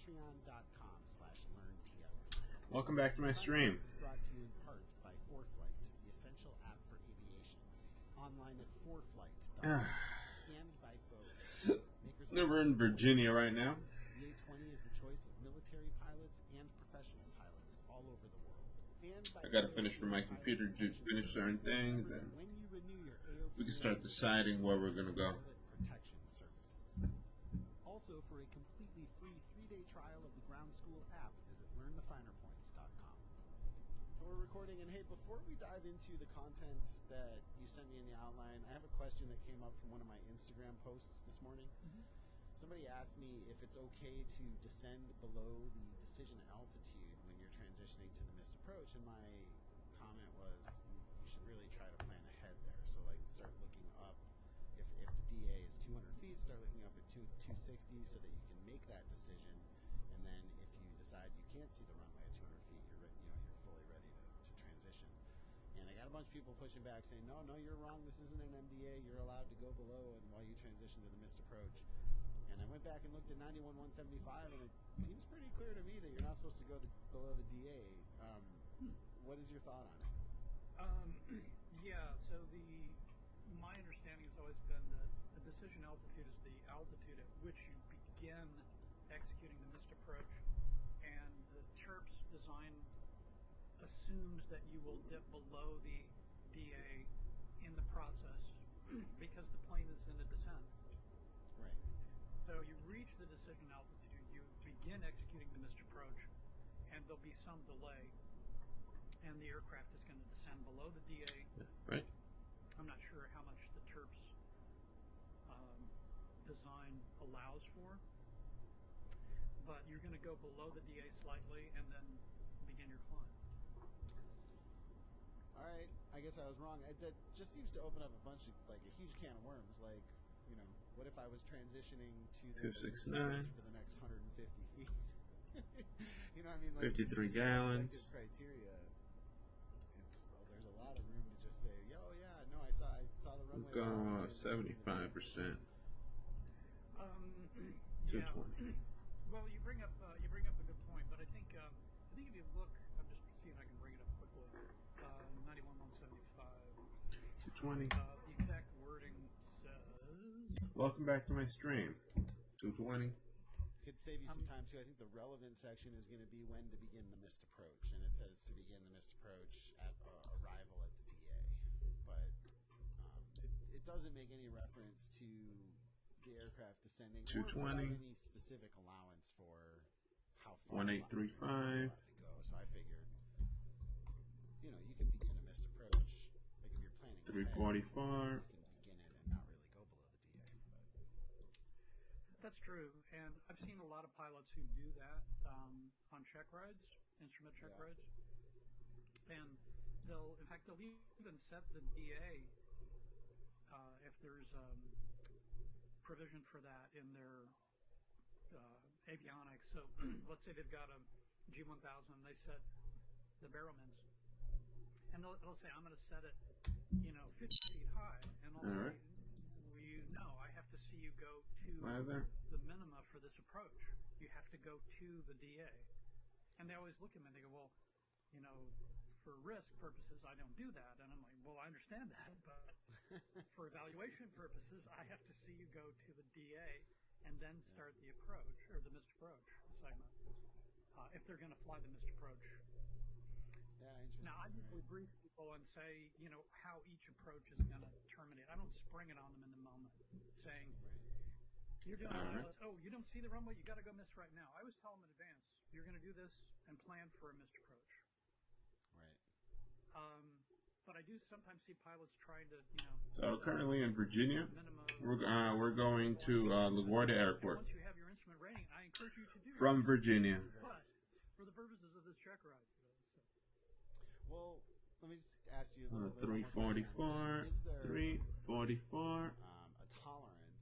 patreon.com/learntfp. Welcome back to my stream. It's brought to you in part by ForeFlight, the essential app for aviation. Online at foreflight.com and by Bose. We're in Virginia right now. The A-20 is the choice of military pilots and professional pilots all over the world. And by I gotta finish for my computer to finish certain things, and when you renew your AOP, we can start deciding where we're gonna go. Protection services. Also, for a completely free 3-day trial of the Ground School app, visit learnthefinerpoints.com. We're recording, and hey, before we dive into the content that you sent me in the outline, I have a question that came up from one of my Instagram posts this morning. Somebody asked me if it's okay to descend below the decision altitude when you're transitioning to the missed approach, and my comment was you should really try to plan ahead there. So like start looking up, if the DA is 200 feet, start looking up at 260 so that you can make that decision, and then if you decide you can't see the runway at 200 feet, you're fully ready to transition. And I got a bunch of people pushing back saying, no, you're wrong, this isn't an MDA, you're allowed to go below and while you transition to the missed approach. And I went back and looked at 91.175, and it seems pretty clear to me that you're not supposed to go below the DA. What is your thought on it? Yeah, so my understanding has always been that the decision altitude is the altitude at which you begin executing the missed approach, and the chirp's design assumes that you will dip below the DA in the process because the plane is in a descent. Right. So you reach the decision altitude, you begin executing the missed approach, and there'll be some delay, and the aircraft is going to descend below the DA. Right. I'm not sure how much the chirp's design allows for, but you're going to go below the DA slightly and then begin your climb. All right, I guess I was wrong. That just seems to open up a huge can of worms. Like, what if I was transitioning to the 269 for the next 150 feet? You know what I mean? Like, 53 gallons. Criteria. There's a lot of room to just say, I saw the runway. Let's go 75%. 220. Well, you bring up a good point, but I think if you look, I'm just seeing if I can bring it up quickly. 91.175. 220. The exact wording says. Welcome back to my stream. 220. Could save you some time too. I think the relevant section is going to be when to begin the missed approach, and it says to begin the missed approach at arrival at the DA, but it doesn't make any reference to the aircraft descending. 220. Or any specific allowance for how far 1835. to go. So I figured, you can begin a missed approach. Like if you're planning 344. ahead, you can begin it and not really go below the DA. But. That's true, and I've seen a lot of pilots who do that on check rides, instrument check rides, and they'll even set the DA if there's provision for that in their avionics. So let's say they've got a G1000, they set the barrowments, and they'll say, I'm going to set it, 50 feet high, and I'll say, I have to see you go to the minima for this approach. You have to go to the DA. And they always look at me and they go, well, for risk purposes, I don't do that. And I'm like, well, I understand that, but for evaluation purposes, I have to see you go to the DA and then start the approach, or the missed approach segment, if they're going to fly the missed approach. Yeah, interesting. Now, I usually brief people and say, how each approach is going to terminate. I don't spring it on them in the moment, saying, you're doing you don't see the runway, you got to go miss right now. I always tell them in advance, you're going to do this and plan for a missed approach. Right. But I do sometimes see pilots trying to, So currently in Virginia, we're going to LaGuardia Airport. Once you have your instrument rating, I encourage you to do from Virginia. But for the purposes of this check ride, well, let me just ask you a little bit. 344, 344. A tolerance,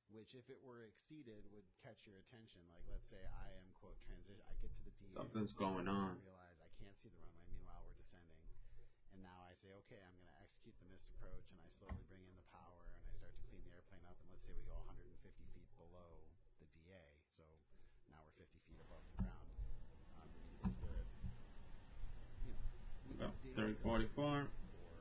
which if it were exceeded would catch your attention. Like, let's say I am, quote, transition. I get to the DA. Something's going on. I realize I can't see the runway. Meanwhile, we're descending. And now I say, okay, I'm going to execute the missed approach, and I slowly bring in the power, and I start to clean the airplane up. And let's say we go 150 feet below the DA. So now we're go. 3044. or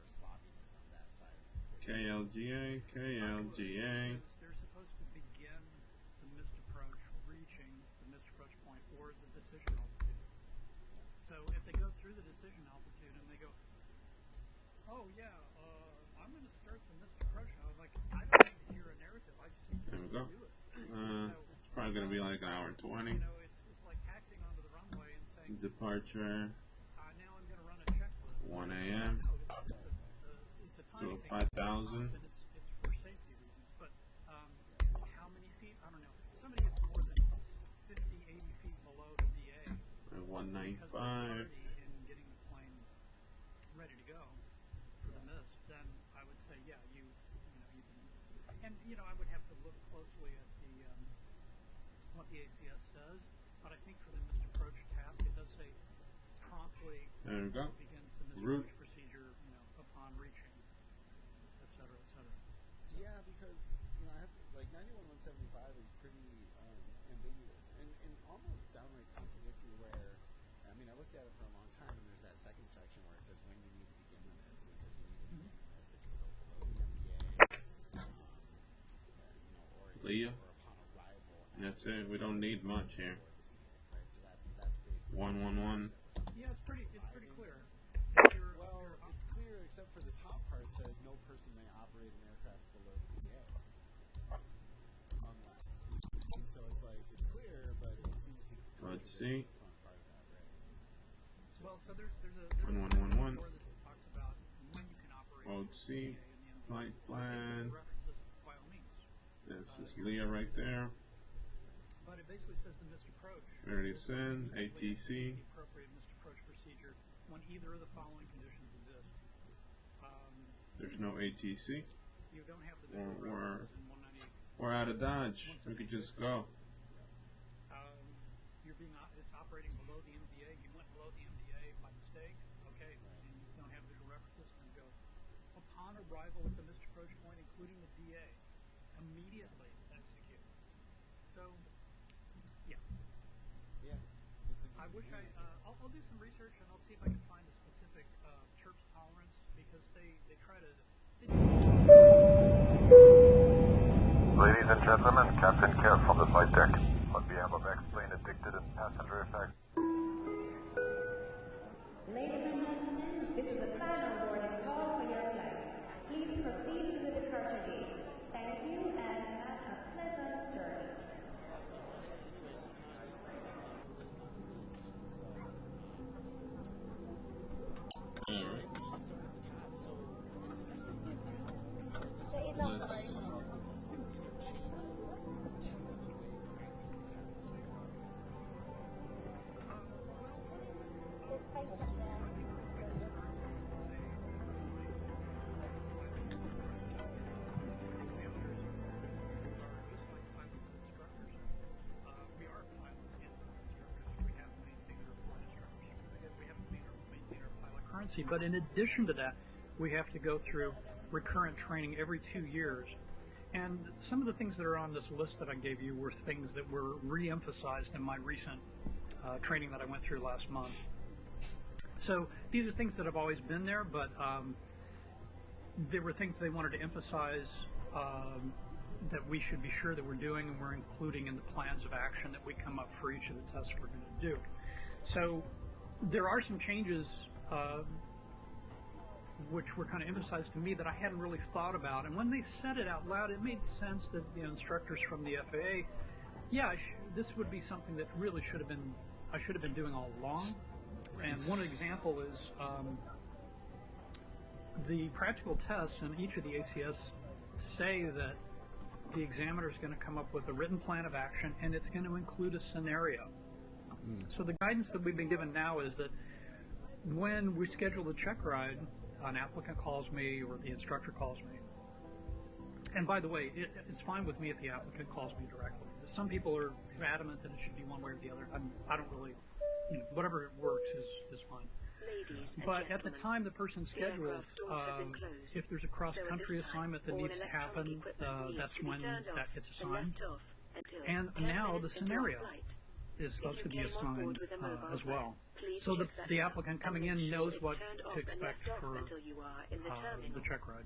sloppiness on that side of it. KLGA, KLGA. They're supposed to begin the missed approach, reaching the missed approach point or the decision altitude. So if they go through the decision altitude and they go, oh yeah, I'm going to start the missed approach. I was like, I don't need to hear a narrative. I just need to There we go. do it. It's probably going to be like an hour and 20. You know, it's like taxiing onto the runway and saying, Departure, now I'm going to run a checklist. 1 a.m. No, it's a to timing thing. 5,000. And it's for safety reasons. But how many feet? I don't know. Somebody gets more than 50, 80 feet below the DA. 195. In getting the plane ready to go for the mist, then I would say, yeah, you can, and I would have to look closely at the what the ACS says, but I think for the missed approach task, it does say promptly There we go. begins the missed Route. approach procedure, upon reaching, et cetera, et cetera. Yeah, because I have like 91175 is pretty ambiguous and almost downright contradictory. Where I looked at it for a long time, and there's that second section where it says when you need to begin the mist. It says you need to begin the mist if you go below the MDA, Leah. or upon arrival. That's it. We don't need much here. Right, so that's basically 111. Yeah, it's pretty clear. Well, it's clear except for the top part says no person may operate an aircraft below the DA. Unless. And so it's like, it's clear, but it seems to Let's see. the front part of that, right? Well, so there's a 1111. where this talks about when you can operate Mode C. Flight plan. references by all means. This is Leah right there. But it basically says the missed approach. Ready to send. ATC. The appropriate missed approach procedure when either of the following conditions exist. There's no ATC. You don't have the Well, visual references in 198. We're out of Dodge. We could just go. It's operating below the MDA. You went below the MDA by mistake. Okay, and you don't have visual references. Then go upon arrival at the missed approach point, including the DA, immediately execute. So, yeah. Yeah. I wish I'll do some research and I'll see if I can find a specific chirps tolerance because they try to. Ladies and gentlemen, Captain Care from the flight deck. On behalf of X-Plane Addicted and Passenger Effect. Ladies and gentlemen, this is a final boarding call for your flight. Please proceed to the departure gate. Thank you and have a pleasant journey. Alright. Let's But in addition to that, we have to go through recurrent training every 2 years. And some of the things that are on this list that I gave you were things that were re-emphasized in my recent training that I went through last month. So these are things that have always been there, but there were things they wanted to emphasize that we should be sure that we're doing and we're including in the plans of action that we come up for each of the tests we're going to do. So there are some changes which were kind of emphasized to me that I hadn't really thought about. And when they said it out loud, it made sense that the instructors from the FAA, yeah, this would be something that really I should have been doing all along. And one example is the practical tests in each of the ACS say that the examiner is going to come up with a written plan of action and it's going to include a scenario. So the guidance that we've been given now is that when we schedule the check ride, an applicant calls me or the instructor calls me. And by the way, it's fine with me if the applicant calls me directly. Some people are adamant that it should be one way or the other. I don't really, whatever works is fine. But at the time the person schedules, if there's a cross-country assignment that needs to happen, that's when that gets assigned. And now the scenario. is supposed to be assigned as well. So the applicant coming in knows what to expect for the check ride.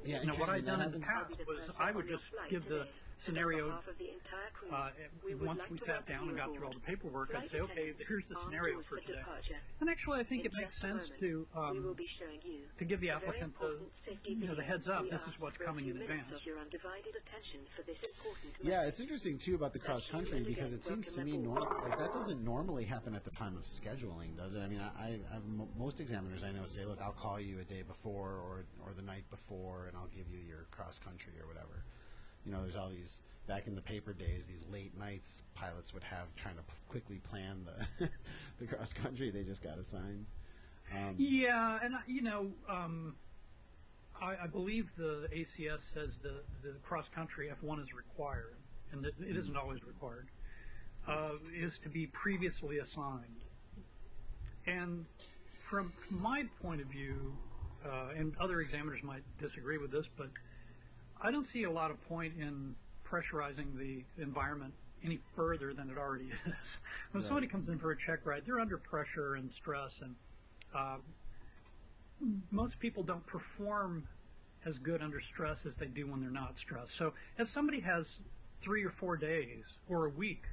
Yeah, Now, what interesting. I'd done That in the happens- past was I would just give the scenario, once we sat down and got through all the paperwork, I'd say, okay, here's the scenario for today. And actually, I think it makes sense to give the applicant the heads up, this is what's coming in advance. Yeah, it's interesting too about the cross country because it seems to me like that doesn't normally happen at the time of scheduling, does it? I mean, most examiners I know say, look, I'll call you a day before or the night before, and I'll give you your cross country or whatever. You know, there's all these, back in the paper days, these late nights pilots would have trying to quickly plan the the cross country they just got assigned. Yeah, and I believe the ACS says the cross country F1 is required, and that it isn't always required, is to be previously assigned. And from my point of view, and other examiners might disagree with this, but I don't see a lot of point in pressurizing the environment any further than it already is. When somebody comes in for a check ride, they're under pressure and stress, and most people don't perform as good under stress as they do when they're not stressed. So if somebody has 3 or 4 days or a week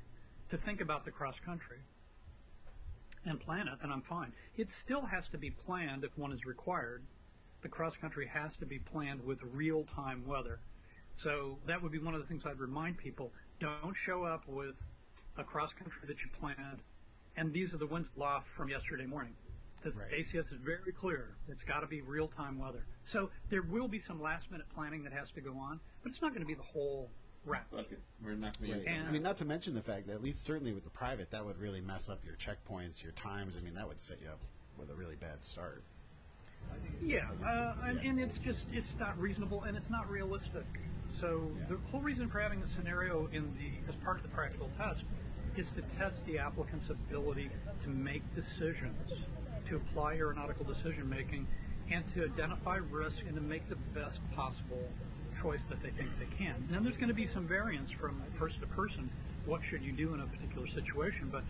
to think about the cross country and plan it, then I'm fine. It still has to be planned if one is required. The cross country has to be planned with real-time weather. So that would be one of the things I'd remind people. Don't show up with a cross country that you planned, and these are the winds aloft from yesterday morning. This ACS is very clear. It's got to be real-time weather. So there will be some last-minute planning that has to go on, but it's not going to be the whole wrap. Okay. We're not going to. I mean, not to mention the fact that at least certainly with the private, that would really mess up your checkpoints, your times. I mean, that would set you up with a really bad start. Yeah, and it's not reasonable and it's not realistic. So the whole reason for having the scenario as part of the practical test is to test the applicant's ability to make decisions, to apply aeronautical decision making, and to identify risk and to make the best possible choice that they think they can. And then there's going to be some variance from person to person. What should you do in a particular situation? But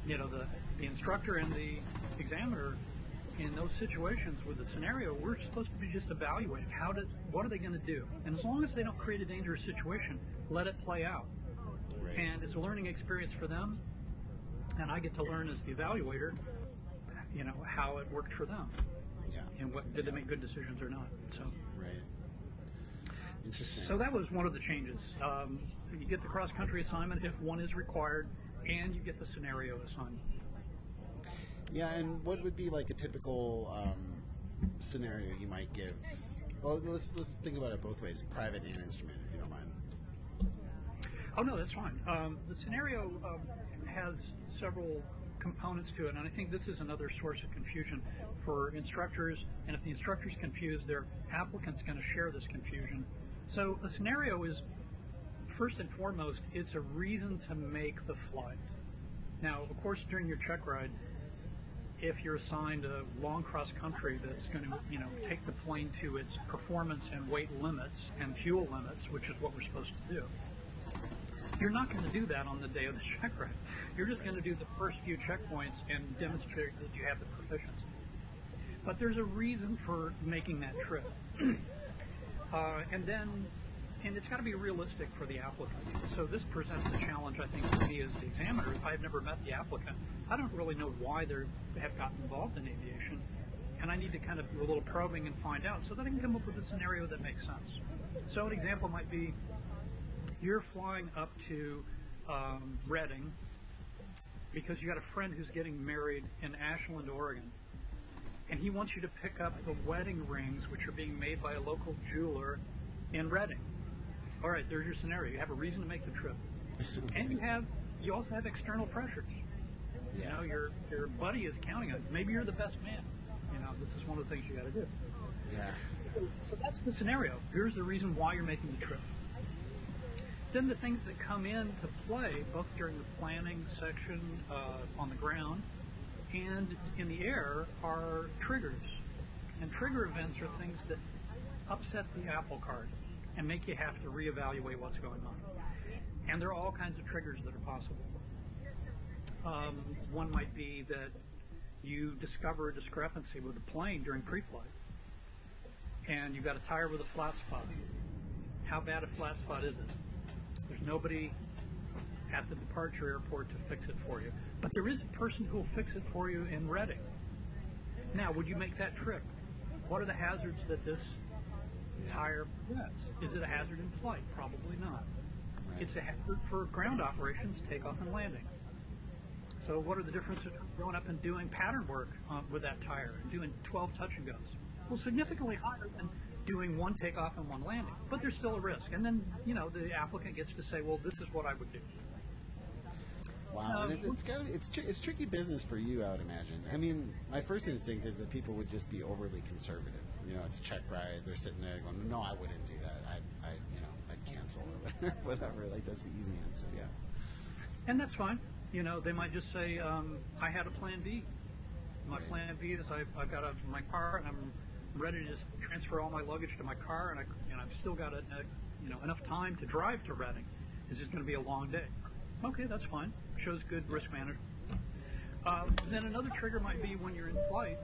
the instructor and the examiner, in those situations with the scenario, we're supposed to be just evaluating what are they going to do, and as long as they don't create a dangerous situation, let it play out. Right. And it's a learning experience for them, and I get to learn as the evaluator, how it worked for them. Yeah. And what did they make good decisions or not. So. Right. Interesting. So that was one of the changes. You get the cross country assignment if one is required, and you get the scenario assignment. Yeah, and what would be like a typical scenario you might give? Well, let's think about it both ways, private and instrument, if you don't mind. Oh, no, that's fine. The scenario has several components to it, and I think this is another source of confusion for instructors, and if the instructor's confused, their applicant's going to share this confusion. So the scenario is, first and foremost, it's a reason to make the flight. Now, of course, during your check ride, if you're assigned a long cross country that's going to, take the plane to its performance and weight limits and fuel limits, which is what we're supposed to do, you're not going to do that on the day of the check ride. You're just going to do the first few checkpoints and demonstrate that you have the proficiency. But there's a reason for making that trip. And it's got to be realistic for the applicant. So this presents a challenge, I think, for me as the examiner. If I've never met the applicant, I don't really know why they have gotten involved in aviation, and I need to kind of do a little probing and find out so that I can come up with a scenario that makes sense. So an example might be you're flying up to Reading because you got a friend who's getting married in Ashland, Oregon, and he wants you to pick up the wedding rings which are being made by a local jeweler in Reading. All right, there's your scenario. You have a reason to make the trip, and you also have external pressures. Yeah. Your buddy is counting on it. Maybe you're the best man. This is one of the things you got to do. Yeah. So that's the scenario. Here's the reason why you're making the trip. Then the things that come into play, both during the planning section on the ground and in the air, are triggers. And trigger events are things that upset the apple cart and make you have to reevaluate what's going on. And there are all kinds of triggers that are possible. One might be that you discover a discrepancy with the plane during pre-flight, and you've got a tire with a flat spot. How bad a flat spot is it? There's nobody at the departure airport to fix it for you, but there is a person who will fix it for you in Reading. Now, would you make that trip? What are the hazards that this tire presents? Is it a hazard in flight? Probably not. Right. It's a hazard for ground operations, takeoff and landing. So what are the differences between going up and doing pattern work with that tire and doing 12 touch and goes? Well, significantly higher than doing one takeoff and one landing, but there's still a risk. And then, you know, the applicant gets to say, well, this is what I would do. Wow, and it's tricky business for you, I would imagine. I mean, my first instinct is that people would just be overly conservative. You know, it's a check ride. They're sitting there going, "No, I wouldn't do that. I'd cancel or whatever." Like that's the easy answer. Yeah. And that's fine. You know, they might just say, "I had a plan B. My plan B is I've got my car and I'm ready to just transfer all my luggage to my car, and I've still got enough time to drive to Reading. It's just going to be a long day." Okay, that's fine. Shows good risk management. Then another trigger might be when you're in flight,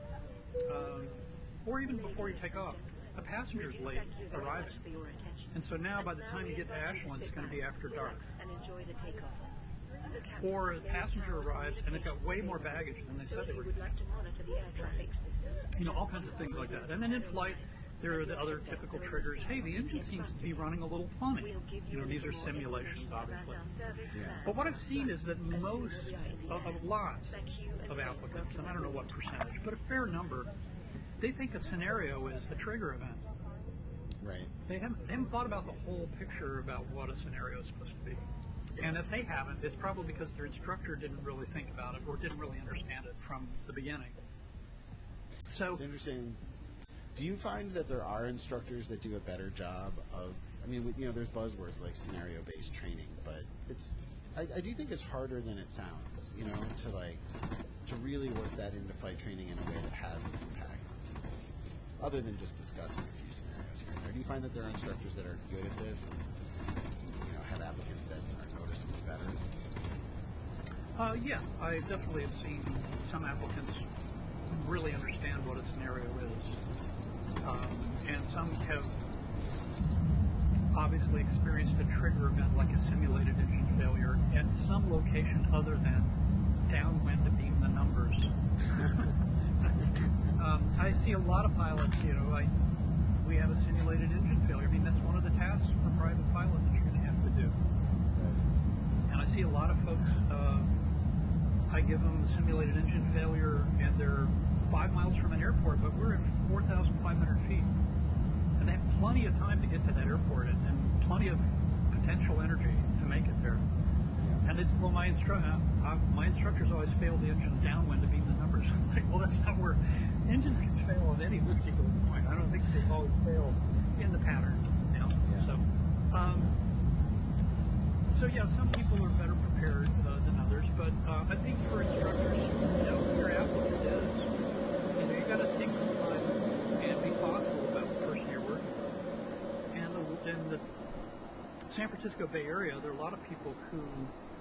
or even before you take off. A passenger's late arriving, and so now by the time you get to Ashland, it's going to be after dark. Or a passenger arrives and they've got way more baggage than they said they were. You know, all kinds of things like that. And then in flight, there are the other typical triggers. Hey, the engine seems to be running a little funny. You know, these are simulations, obviously. Yeah. But what I've seen is that a lot of applicants, and I don't know what percentage, but a fair number, they think a scenario is a trigger event. Right. They haven't thought about the whole picture about what a scenario is supposed to be. And if they haven't, it's probably because their instructor didn't really think about it or didn't really understand it from the beginning. So it's interesting. Do you find that there are instructors that do a better job of, I mean, you know, there's buzzwords like scenario-based training, but I do think it's harder than it sounds, you know, to really work that into flight training in a way that has an impact on people, other than just discussing a few scenarios here and there. Do you find that there are instructors that are good at this and, you know, have applicants that are noticeably better? Yeah, I definitely have seen some applicants really understand what a scenario is. And some have obviously experienced a trigger event like a simulated engine failure at some location other than downwind to beam the numbers. I see a lot of pilots, you know, we have a simulated engine failure. I mean, that's one of the tasks for private pilot that you're going to have to do. And I see a lot of folks, I give them a simulated engine failure and they're 5 miles from an airport, but we're at 4,500 feet. And they have plenty of time to get to that airport and plenty of potential energy to make it there. And it's, well, my instructors always fail the engine downwind to beam the numbers. Like, well, that's not where engines can fail at any particular point. I don't think they always fail in the pattern, you know. Yeah. So yeah, some people are better prepared than others, but I think for instructors, you know, your applicant is, you know, you've got to take some time and be thoughtful about the person you're working with. And in the San Francisco Bay Area, there are a lot of people who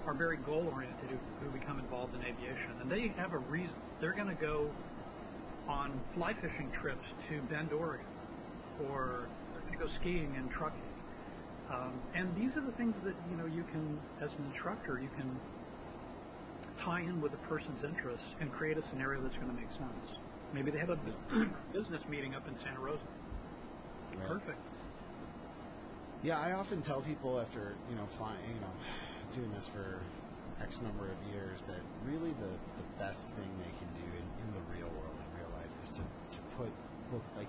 are very goal-oriented who become involved in aviation, and they have a reason. They're going to go on fly fishing trips to Bend, Oregon, or they're going to go skiing and trucking. And these are the things that, you know, you can, as an instructor, you can tie in with the person's interests and create a scenario that's going to make sense. Maybe they have a business meeting up in Santa Rosa. Right. Perfect. Yeah, I often tell people after, you know, doing this for X number of years that really the best thing they can do in the real world, in real life, is to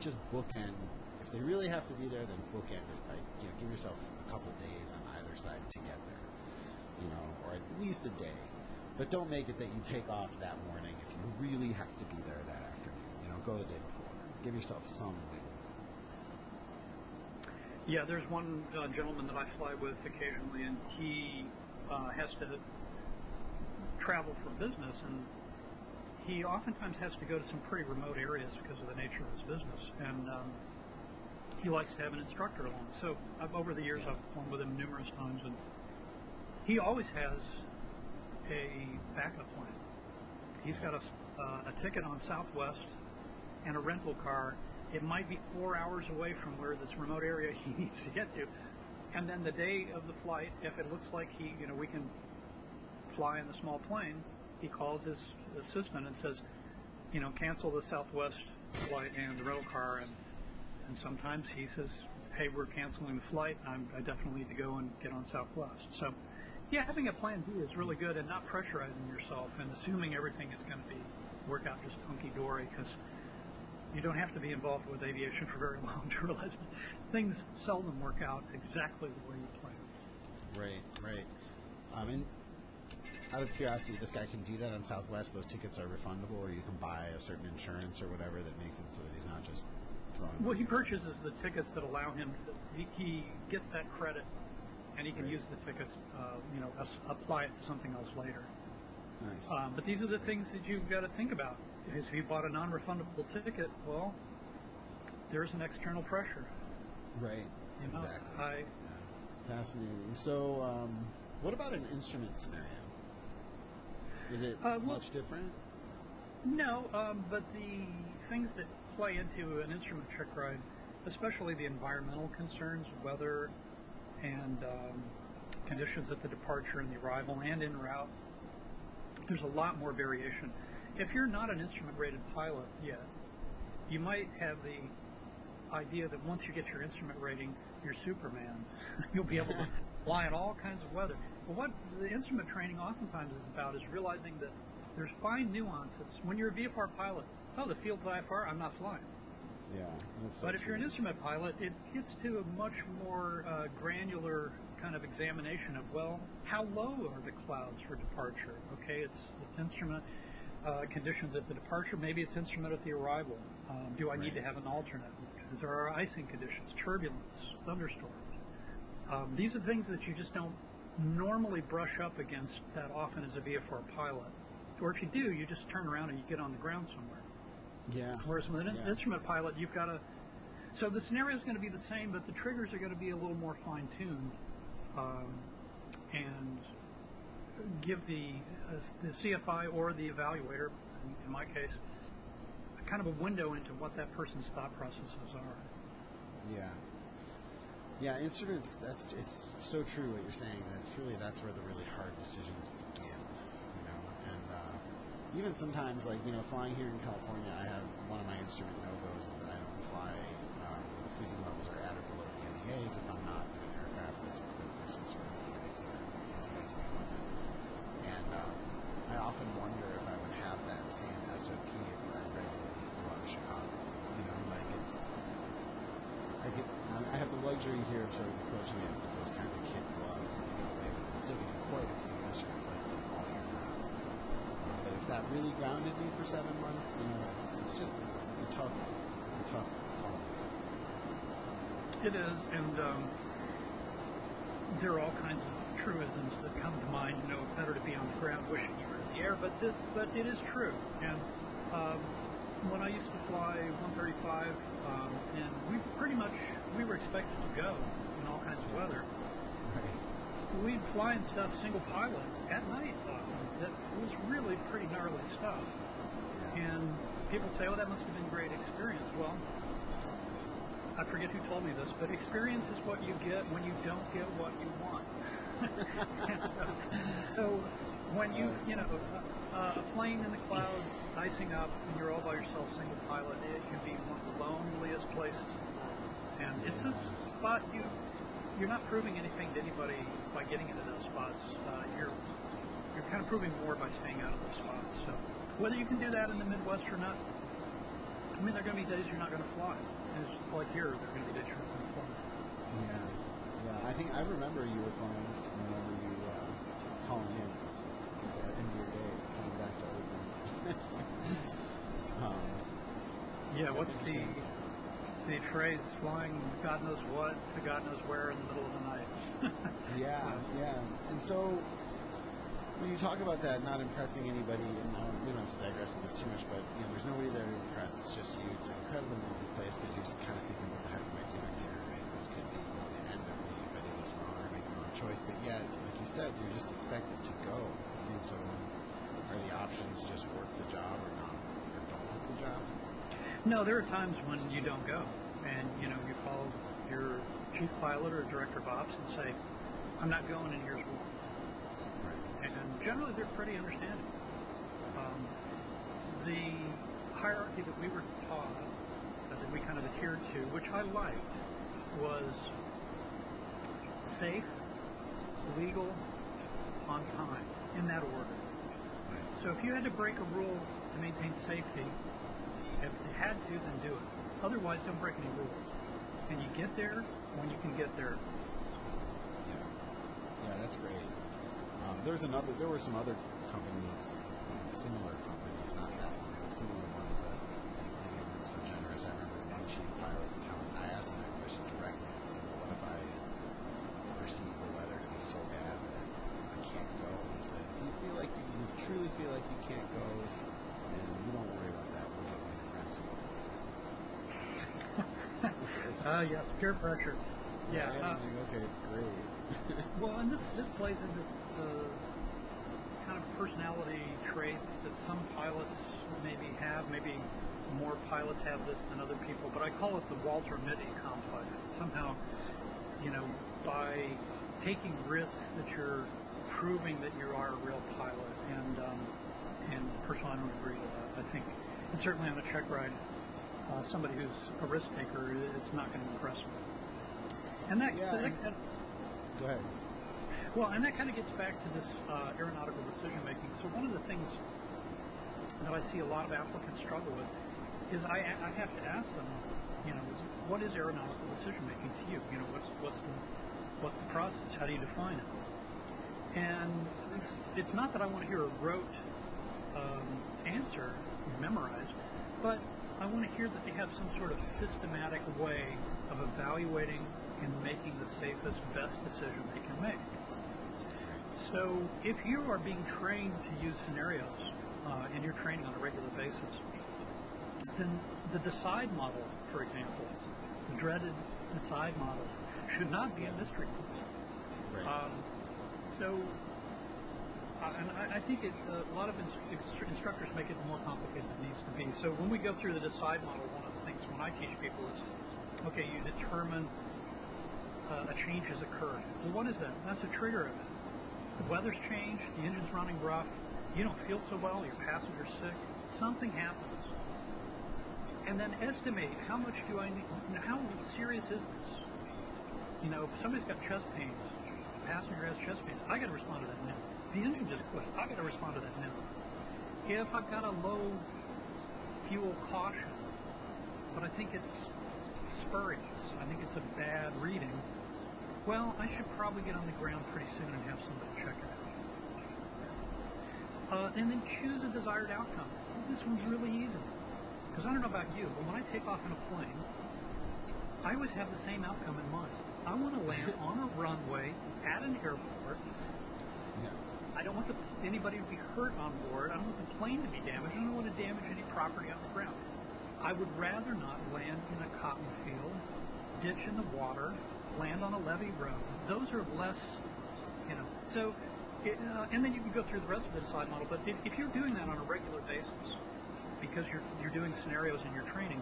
just bookend. If they really have to be there, then bookend it. Like, you know, give yourself a couple days on either side to get there, you know, or at least a day. But don't make it that you take off that morning if you really have to be there that afternoon. You know, go the day before. Give yourself some wiggle. Yeah, there's one gentleman that I fly with occasionally, and he has to travel for business, and he oftentimes has to go to some pretty remote areas because of the nature of his business, and he likes to have an instructor along. So over the years, I've flown with him numerous times, and he always has a backup plan. He's got a ticket on Southwest and a rental car. It might be 4 hours away from where this remote area he needs to get to. And then the day of the flight, if it looks like we can fly in the small plane, he calls his assistant and says, cancel the Southwest flight and the rental car. And sometimes he says, hey, we're canceling the flight. I definitely need to go and get on Southwest. So, yeah, having a plan B is really good, and not pressurizing yourself and assuming everything is going to work out just hunky-dory, because you don't have to be involved with aviation for very long to realize that things seldom work out exactly the way you plan. Right. And out of curiosity, this guy can do that on Southwest. Those tickets are refundable, or you can buy a certain insurance or whatever that makes it so that he's not just throwing. Well, he purchases the tickets that allow him. He gets that credit, and he can use the tickets. Apply it to something else later. Nice. But these are the things that you've got to think about. If you bought a non-refundable ticket, well, there's an external pressure. Right. Exactly. Fascinating. So, what about an instrument scenario? Is it much different? No, but the things that play into an instrument trick ride, especially the environmental concerns, weather, and conditions at the departure and the arrival and en route, there's a lot more variation. If you're not an instrument-rated pilot yet, you might have the idea that once you get your instrument rating, you're Superman. You'll be able to fly in all kinds of weather. But what the instrument training oftentimes is about is realizing that there's fine nuances. When you're a VFR pilot, the field's IFR, I'm not flying. Yeah. But if you're an instrument pilot, it gets to a much more granular kind of examination of, how low are the clouds for departure? Okay, it's instrument conditions at the departure. Maybe it's instrument at the arrival. Do I need to have an alternate? Is there icing conditions, turbulence, thunderstorms? These are things that you just don't normally brush up against that often as a VFR pilot. Or if you do, you just turn around and you get on the ground somewhere. Yeah. Whereas with an instrument pilot, you've got to... So the scenario is going to be the same, but the triggers are going to be a little more fine-tuned and give the CFI or the evaluator, in my case, kind of a window into what that person's thought processes are. Yeah, instruments, it's so true what you're saying, that's where the really hard decisions begin, and even sometimes, flying here in California, I have one of my instrument no-goes is that I don't fly when the freezing levels are at or below the NEAs if I'm not in an aircraft that's equipped with some sort of anti-icing equipment. And I often wonder if I would have that same SOP if I regularly flew out of Chicago. I have the luxury here of sort of approaching it with those kinds of kit gloves and but it's still getting quite a few instrument flights in all year round. But if that really grounded me for 7 months, it's a tough call. It is, and there are all kinds of truisms that come to mind. Better to be on the ground wishing you were in the air, but it is true. And when I used to fly 135, and we were expected to go in all kinds of weather. Right. We'd fly and stuff single pilot at night. That was really pretty gnarly stuff. Yeah. And people say, that must have been a great experience. Well, I forget who told me this, but experience is what you get when you don't get what you want. so when a plane in the clouds, icing up, and you're all by yourself, single pilot, it can be one of the loneliest places in the world. And it's a spot you're not proving anything to anybody by getting into those spots. You're kind of proving more by staying out of those spots. So whether you can do that in the Midwest or not, there are going to be days you're not going to fly. And it's just like here, there are going to be days you're not going to fly. Yeah. I think I remember you were flying whenever you calling in at the end of your day, coming back to Oakland. What's the phrase, flying God knows what to God knows where in the middle of the night? Yeah. And so when you talk about that, not impressing anybody, and we don't have to digress on this too much, but there's nobody there to impress. It's just you. It's an incredibly lonely place because you're just kind of thinking, what the heck am I doing here? Right? This could be the end of me if I do this wrong or make the wrong choice. But yeah, like you said, you're just expected to go. And so options, just work the job or not, or don't work the job? No, there are times when you don't go, and you call your chief pilot or director of ops and say, "I'm not going, and here's why." Right. And generally, they're pretty understanding. The hierarchy that we were taught, that we kind of adhered to, which I liked, was safe, legal, on time, in that order. So if you had to break a rule to maintain safety, if you had to, then do it. Otherwise, don't break any rules. And you get there when you can get there. Yeah, that's great. There were some other companies, similar companies, not that one, but similar ones that maybe weren't so generous. I remember one chief pilot telling, I asked him that question directly and said, "What if I perceive the weather to be so bad that I can't go?" He said, "If you feel like you truly feel like you can't go, then you don't worry about that. We'll get one of your friends to go for you." Yes, peer pressure. Yeah. Okay, great. Well, and this plays into the kind of personality traits that some pilots maybe have. Maybe more pilots have this than other people, but I call it the Walter Mitty complex. That somehow, by taking risks, that you're proving that you are a real pilot. And personally, I don't agree with that. I think, and certainly on a check ride, somebody who's a risk taker is not going to impress me. And that go ahead. Well, and that kind of gets back to this aeronautical decision making. So one of the things that I see a lot of applicants struggle with is I have to ask them, what is aeronautical decision making to you? What's the process? How do you define it? And it's not that I want to hear a rote answer memorized, but I want to hear that they have some sort of systematic way of evaluating and making the safest, best decision they can make. So if you are being trained to use scenarios and you're training on a regular basis, then the decide model, for example, the dreaded decide model, should not be a mystery. Right. And I think a lot of instructors make it more complicated than it needs to be. So when we go through the decide model, one of the things when I teach people is, okay, you determine a change has occurred. Well, what is that? That's a trigger event. The weather's changed, the engine's running rough, you don't feel so well, your passenger's sick, something happens. And then estimate how much do I need, how serious is this? If somebody's got chest pains, the passenger has chest pains, I got to respond to that now. The engine just quit, I got to respond to that now. If I've got a low fuel caution, but I think it's spurious, I think it's a bad reading, well, I should probably get on the ground pretty soon and have somebody check it out. And then choose a desired outcome. This one's really easy. Because I don't know about you, but when I take off in a plane, I always have the same outcome in mind. I want to land on a runway at an airport. Yeah. I don't want anybody to be hurt on board. I don't want the plane to be damaged. I don't want to damage any property on the ground. I would rather not land in a cotton field, ditch in the water, land on a levee road. Those are less, So, and then you can go through the rest of the decide model. But if you're doing that on a regular basis, because you're doing scenarios in your training,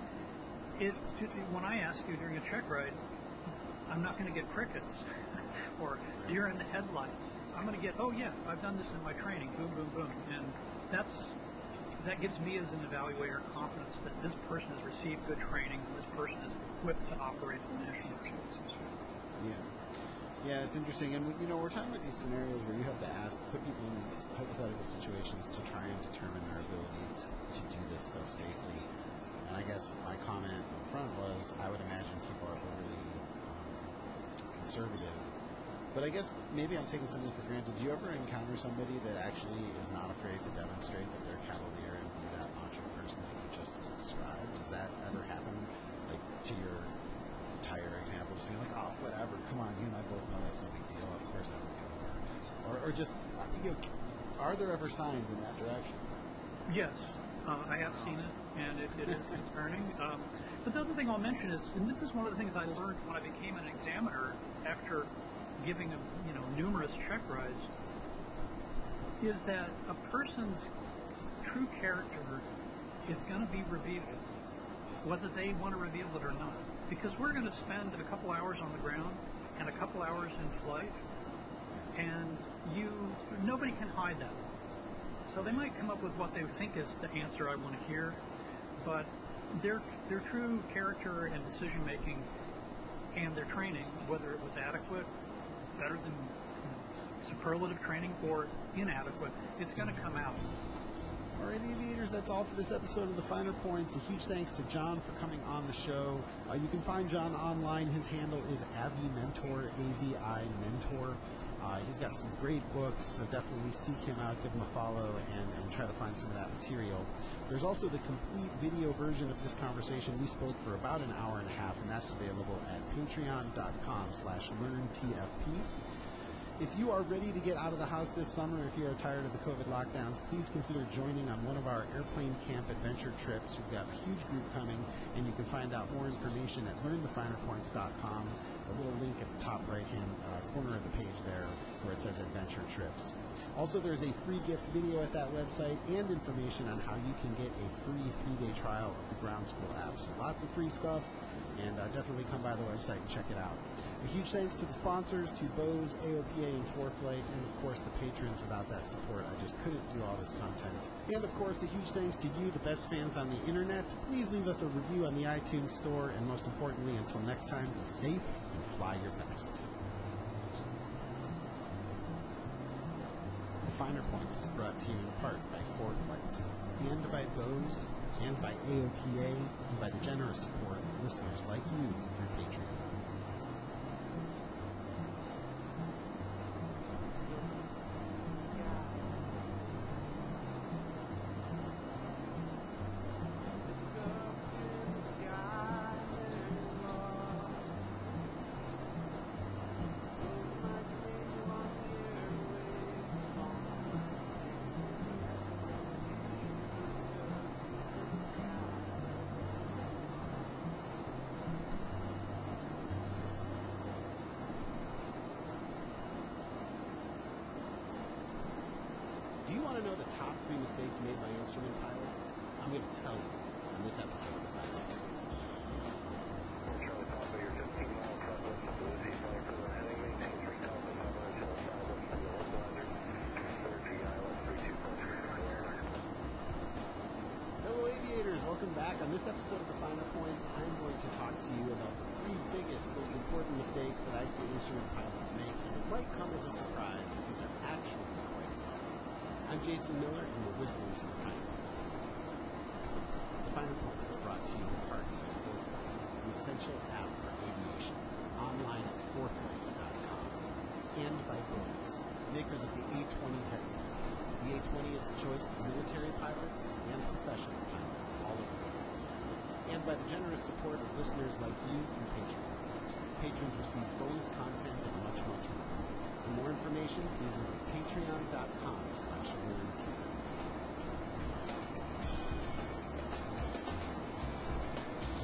when I ask you during a check ride, I'm not going to get crickets or deer in the headlights. I'm going to get, oh yeah, I've done this in my training, boom, boom, boom. And that gives me as an evaluator confidence that this person has received good training and this person is equipped to operate in the national airspace. Yeah, it's interesting. And we're talking about these scenarios where you have to put people in these hypothetical situations to try and determine their ability to do this stuff safely. And I guess my comment up front was, I would imagine people are overly conservative. But I guess maybe I'm taking something for granted. Do you ever encounter somebody that actually is not afraid to demonstrate that they're cavalier and be that macho person that you just described? Does that ever happen, like, to your tire example, just being like, oh, whatever, come on, you and I both know that's no big deal, of course I would go there. Or just, are there ever signs in that direction? Yes, I have seen it, and it is concerning. But the other thing I'll mention is, and this is one of the things I learned when I became an examiner after giving numerous check rides, is that a person's true character is going to be revealed, whether they want to reveal it or not. Because we're going to spend a couple hours on the ground and a couple hours in flight, and nobody can hide that. So they might come up with what they think is the answer I want to hear, but their true character and decision making and their training, whether it was adequate, better than superlative training, or inadequate, it's going to come out. All right, aviators, that's all for this episode of The Finer Points. A huge thanks to John for coming on the show. You can find John online. His handle is AviMentor, A-V-I Mentor. He's got some great books, so definitely seek him out, give him a follow, and try to find some of that material. There's also the complete video version of this conversation. We spoke for about an hour and a half, and that's available at patreon.com/learntfp. If you are ready to get out of the house this summer, if you are tired of the COVID lockdowns, please consider joining on one of our airplane camp adventure trips. We've got a huge group coming, and you can find out more information at learnthefinerpoints.com. The little link at the top right-hand corner of the page there where it says Adventure Trips. Also, there's a free gift video at that website and information on how you can get a free 3-day trial of the ground school app. So lots of free stuff, and definitely come by the website and check it out. A huge thanks to the sponsors, to Bose, AOPA, and ForeFlight, and of course the patrons. Without that support, I just couldn't do all this content. And of course, a huge thanks to you, the best fans on the internet. Please leave us a review on the iTunes store, and most importantly, until next time, be safe and fly your best. The Finer Points is brought to you in part by ForeFlight, and by Bose, and by AOPA, and by the generous support of listeners like you through Patreon. Do you want to know the top 3 mistakes made by instrument pilots? I'm going to tell you in this episode of The Finer Points. Charlie Papa, you're 15 miles southwest of Boise, flying for the heading, maintain 3,500 southwest of the local 100, 30 ILS 32.3. Hello aviators, welcome back. On this episode of The Finer Points, I'm going to talk to you about the 3 biggest, most important mistakes that I see instrument pilots make, and it might come as a surprise because they're actually quite subtle. I'm Jason Miller, and you're listening to The Finer Points. The Finer Points is brought to you in part by ForeFlight, an essential app for aviation, online at foreflight.com, and by Bose, makers of the A20 headset. The A20 is the choice of military pilots and professional pilots all over the world, and by the generous support of listeners like you through Patreon. Patrons receive bonus content and much, much more. For more information, please visit patreon.com/learntfp.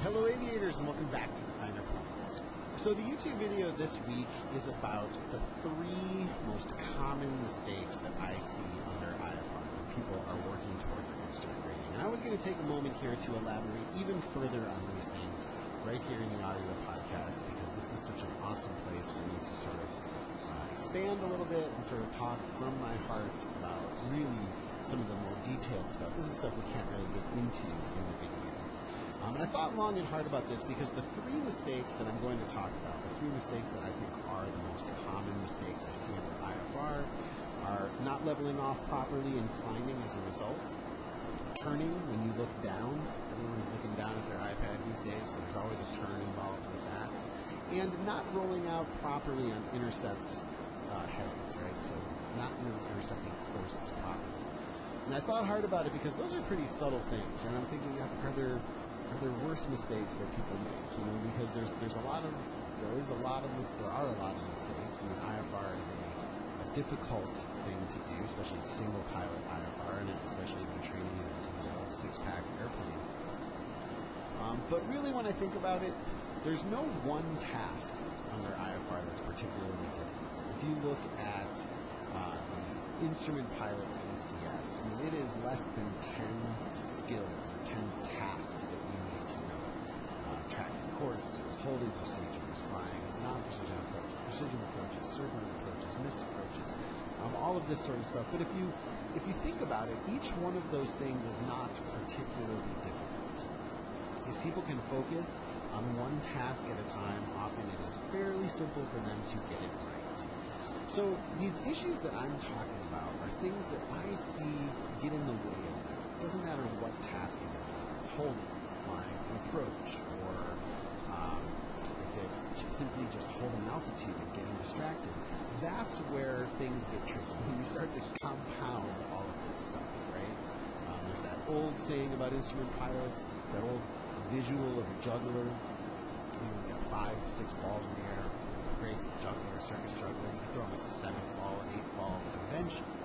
Hello aviators, and welcome back to The Finer Points. So the YouTube video this week is about the 3 most common mistakes that I see under IFR when people are working toward their instrument rating. And I was going to take a moment here to elaborate even further on these things right here in the audio podcast, because this is such an awesome place for me to sort of expand a little bit and sort of talk from my heart about really some of the more detailed stuff. This is stuff we can't really get into in the video. And I thought long and hard about this because the 3 mistakes that I'm going to talk about, the 3 mistakes that I think are the most common mistakes I see under IFR, are not leveling off properly and climbing as a result, turning when you look down. Everyone's looking down at their iPad these days, so there's always a turn involved with that, and not rolling out properly on Intercept headings, right? So not really intercepting courses properly. And I thought hard about it because those are pretty subtle things, right? I'm thinking, are there worse mistakes that people make? You know, because there are a lot of mistakes. I mean, IFR is a difficult thing to do, especially single pilot IFR, and especially if you're training in an old 6-pack airplane. But really, when I think about it, there's no one task under IFR that's particularly difficult. If you look at the instrument pilot ACS, I mean, it is less than skills or 10 tasks that you need to know. Tracking courses, holding procedures, flying non-precision approaches, precision approaches, circling approaches, missed approaches, all of this sort of stuff. But if you think about it, each one of those things is not particularly difficult. If people can focus on one task at a time, often it is fairly simple for them to get it right. So these issues that I'm talking about are things that I see get in the way of that. It doesn't matter what task it is, whether it's holding, flying an approach, or if it's simply just holding altitude and getting distracted. That's where things get tricky, when you start to compound all of this stuff, right? There's that old saying about instrument pilots, that old visual of a juggler. He's got 5, 6 balls in the air. Great juggler, circus juggler. You throw him a 7th ball, an 8th ball, but eventually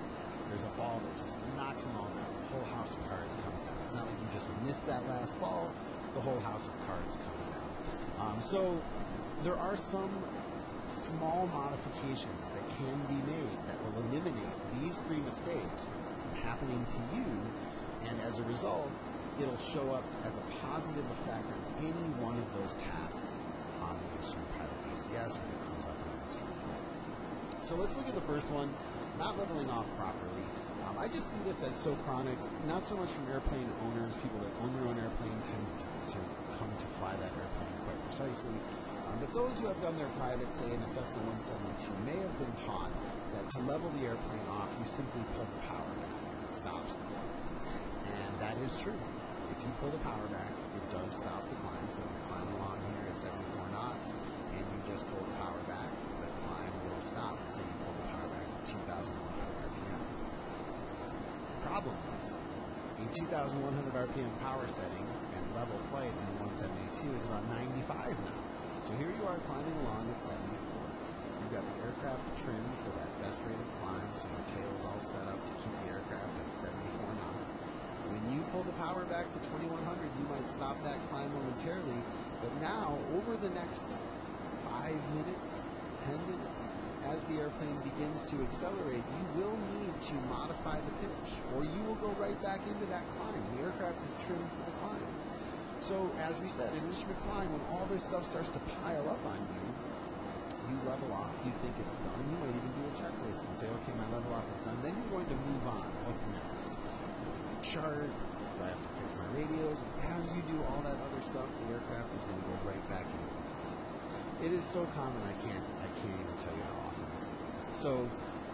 there's a ball that just knocks them all down. The whole house of cards comes down. It's not like you just miss that last ball. The whole house of cards comes down. So there are some small modifications that can be made that will eliminate these 3 mistakes from happening to you, and as a result, it'll show up as a positive effect on any one of those tasks on the instrument pilot ACS when it comes up on the instrument flight. So let's look at the first one, not leveling off properly. I just see this as so chronic, not so much from airplane owners. People that own their own airplane tend to come to fly that airplane quite precisely. But those who have done their private, say in a Cessna 172, may have been taught that to level the airplane off, you simply pull the power back and it stops the climb. And that is true. If you pull the power back, it does stop the climb. So if you're climbing along here at 74 knots and you just pull the power back, the climb will stop. Let's say you pull the power back to 2,100 RPM. The problem is, a 2,100 RPM power setting and level flight in 172 is about 95 knots. So here you are climbing along at 74. You've got the aircraft trimmed for that best rate of climb, so your tail is all set up to keep the aircraft at 74 knots. When you pull the power back to 2,100, you might stop that climb momentarily, but now, over the next 5 minutes, 10 minutes, as the airplane begins to accelerate, you will need to modify the pitch, or you will go right back into that climb. The aircraft is trimmed for the climb. So, as we said, in instrument flying, when all this stuff starts to pile up on you, you level off, you think it's done, you might even do a checklist and say, okay, my level off is done, then you're going to move on. What's next? Chart, do I have to fix my radios? And as you do all that other stuff, the aircraft is going to go right back into the climb. It is so common, I can't even tell you how often this is. So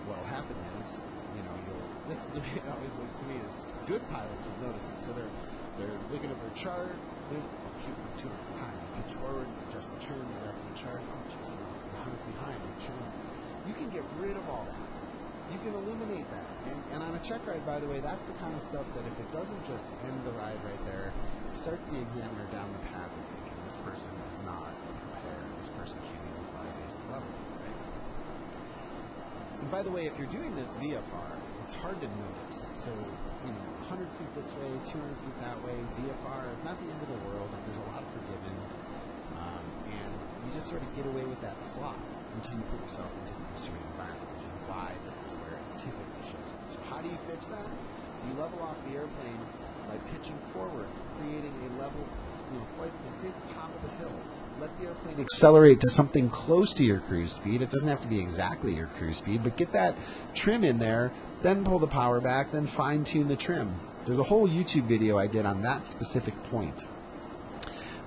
what'll happen is, this is the way it always looks to me, is good pilots will notice it. So they're looking at their chart, shoot, 200 feet high, they pitch forward, adjust the trim, they back to the chart, 100 feet high, they trim. You can get rid of all that. You can eliminate that. And on a check ride, by the way, that's the kind of stuff that if it doesn't just end the ride right there, it starts the examiner down the path of thinking this person is not prepared, this person can't even fly a basic level, right? And by the way, if you're doing this VFR, it's hard to notice. So, 100 feet this way, 200 feet that way, VFR is not the end of the world, and there's a lot forgiven, and you just sort of get away with that slot until you put yourself into the instrument environment, which is why this is where it typically shows up. So how do you fix that? You level off the airplane by pitching forward, creating a level flight plan, create the top of the hill. Let the airplane accelerate to something close to your cruise speed. It doesn't have to be exactly your cruise speed, but get that trim in there, then pull the power back, then fine-tune the trim. There's a whole YouTube video I did on that specific point.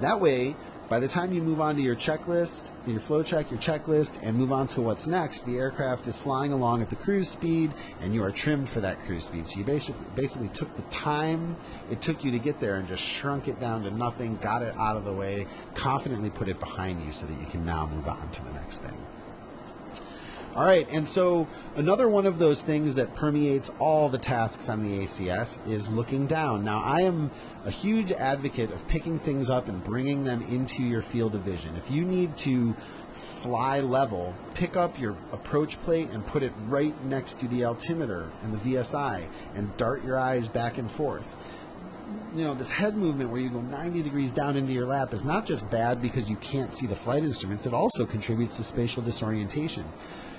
That way, by the time you move on to your checklist, your flow check, your checklist, and move on to what's next, the aircraft is flying along at the cruise speed, and you are trimmed for that cruise speed. So you basically took the time it took you to get there and just shrunk it down to nothing, got it out of the way, confidently put it behind you so that you can now move on to the next thing. All right, and so another one of those things that permeates all the tasks on the ACS is looking down. Now, I am a huge advocate of picking things up and bringing them into your field of vision. If you need to fly level, pick up your approach plate and put it right next to the altimeter and the VSI and dart your eyes back and forth. This head movement where you go 90 degrees down into your lap is not just bad because you can't see the flight instruments, it also contributes to spatial disorientation.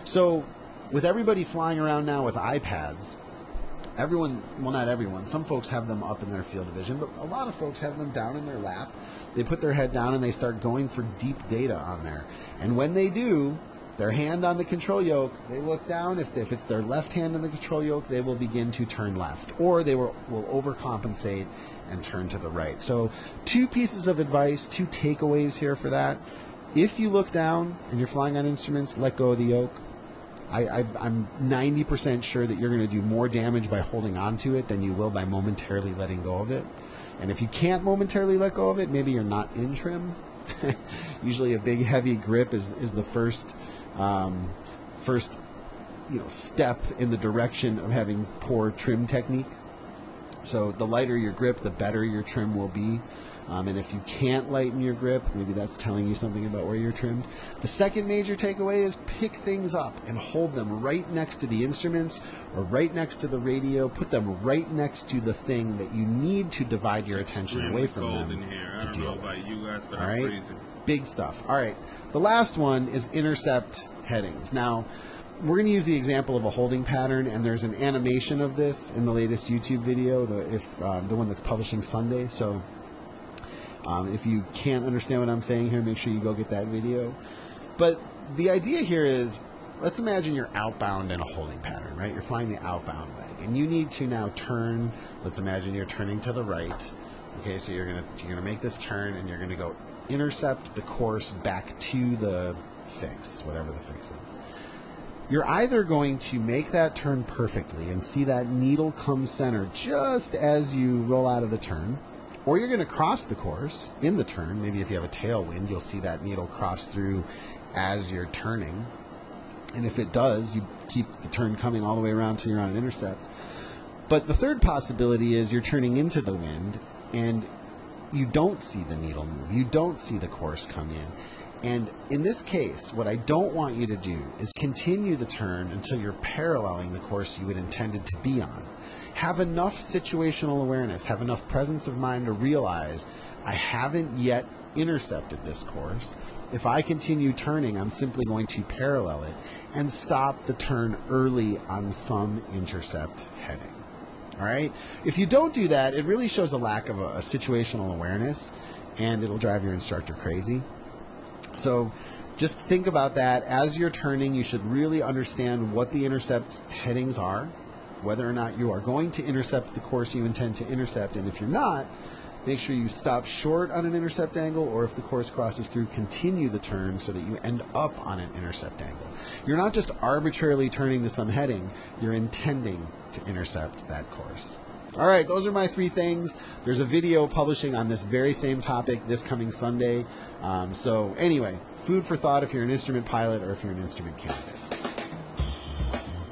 So with everybody flying around now with iPads, Everyone, well, not everyone, some folks have them up in their field of vision, but a lot of folks have them down in their lap. They put their head down and they start going for deep data on there. And when they do, their hand on the control yoke, they look down. If it's their left hand on the control yoke, they will begin to turn left, or they will overcompensate and turn to the right. So 2 pieces of advice, 2 takeaways here for that. If you look down and you're flying on instruments, let go of the yoke. I'm 90% sure that you're going to do more damage by holding on to it than you will by momentarily letting go of it. And if you can't momentarily let go of it, maybe you're not in trim. Usually a big heavy grip is the first step in the direction of having poor trim technique. So the lighter your grip, the better your trim will be. And if you can't lighten your grip, maybe that's telling you something about where you're trimmed. The second major takeaway is pick things up and hold them right next to the instruments or right next to the radio. Put them right next to the thing that you need to divide your attention away from them to deal with. You guys, but all right? crazy. Big stuff. All right. The last one is intercept headings. Now, we're going to use the example of a holding pattern, and there's an animation of this in the latest YouTube video, the one that's publishing Sunday. So if you can't understand what I'm saying here, make sure you go get that video. But the idea here is, let's imagine you're outbound in a holding pattern, right? You're flying the outbound leg, and you need to now turn. Let's imagine you're turning to the right. Okay, so you're gonna make this turn, and you're gonna go intercept the course back to the fix, whatever the fix is. You're either going to make that turn perfectly and see that needle come center just as you roll out of the turn, or you're going to cross the course in the turn. Maybe if you have a tailwind, you'll see that needle cross through as you're turning. And if it does, you keep the turn coming all the way around till you're on an intercept. But the third possibility is you're turning into the wind and you don't see the needle move. You don't see the course come in. And in this case, what I don't want you to do is continue the turn until you're paralleling the course you had intended to be on. Have enough situational awareness, have enough presence of mind to realize I haven't yet intercepted this course. If I continue turning, I'm simply going to parallel it and stop the turn early on some intercept heading. All right? If you don't do that, it really shows a lack of a situational awareness, and it'll drive your instructor crazy. So just think about that. As you're turning, you should really understand what the intercept headings are, whether or not you are going to intercept the course you intend to intercept, and if you're not, make sure you stop short on an intercept angle, or if the course crosses through, continue the turn so that you end up on an intercept angle. You're not just arbitrarily turning to some heading, you're intending to intercept that course. All right, those are my 3 things. There's a video publishing on this very same topic this coming Sunday. So anyway, food for thought if you're an instrument pilot or if you're an instrument candidate.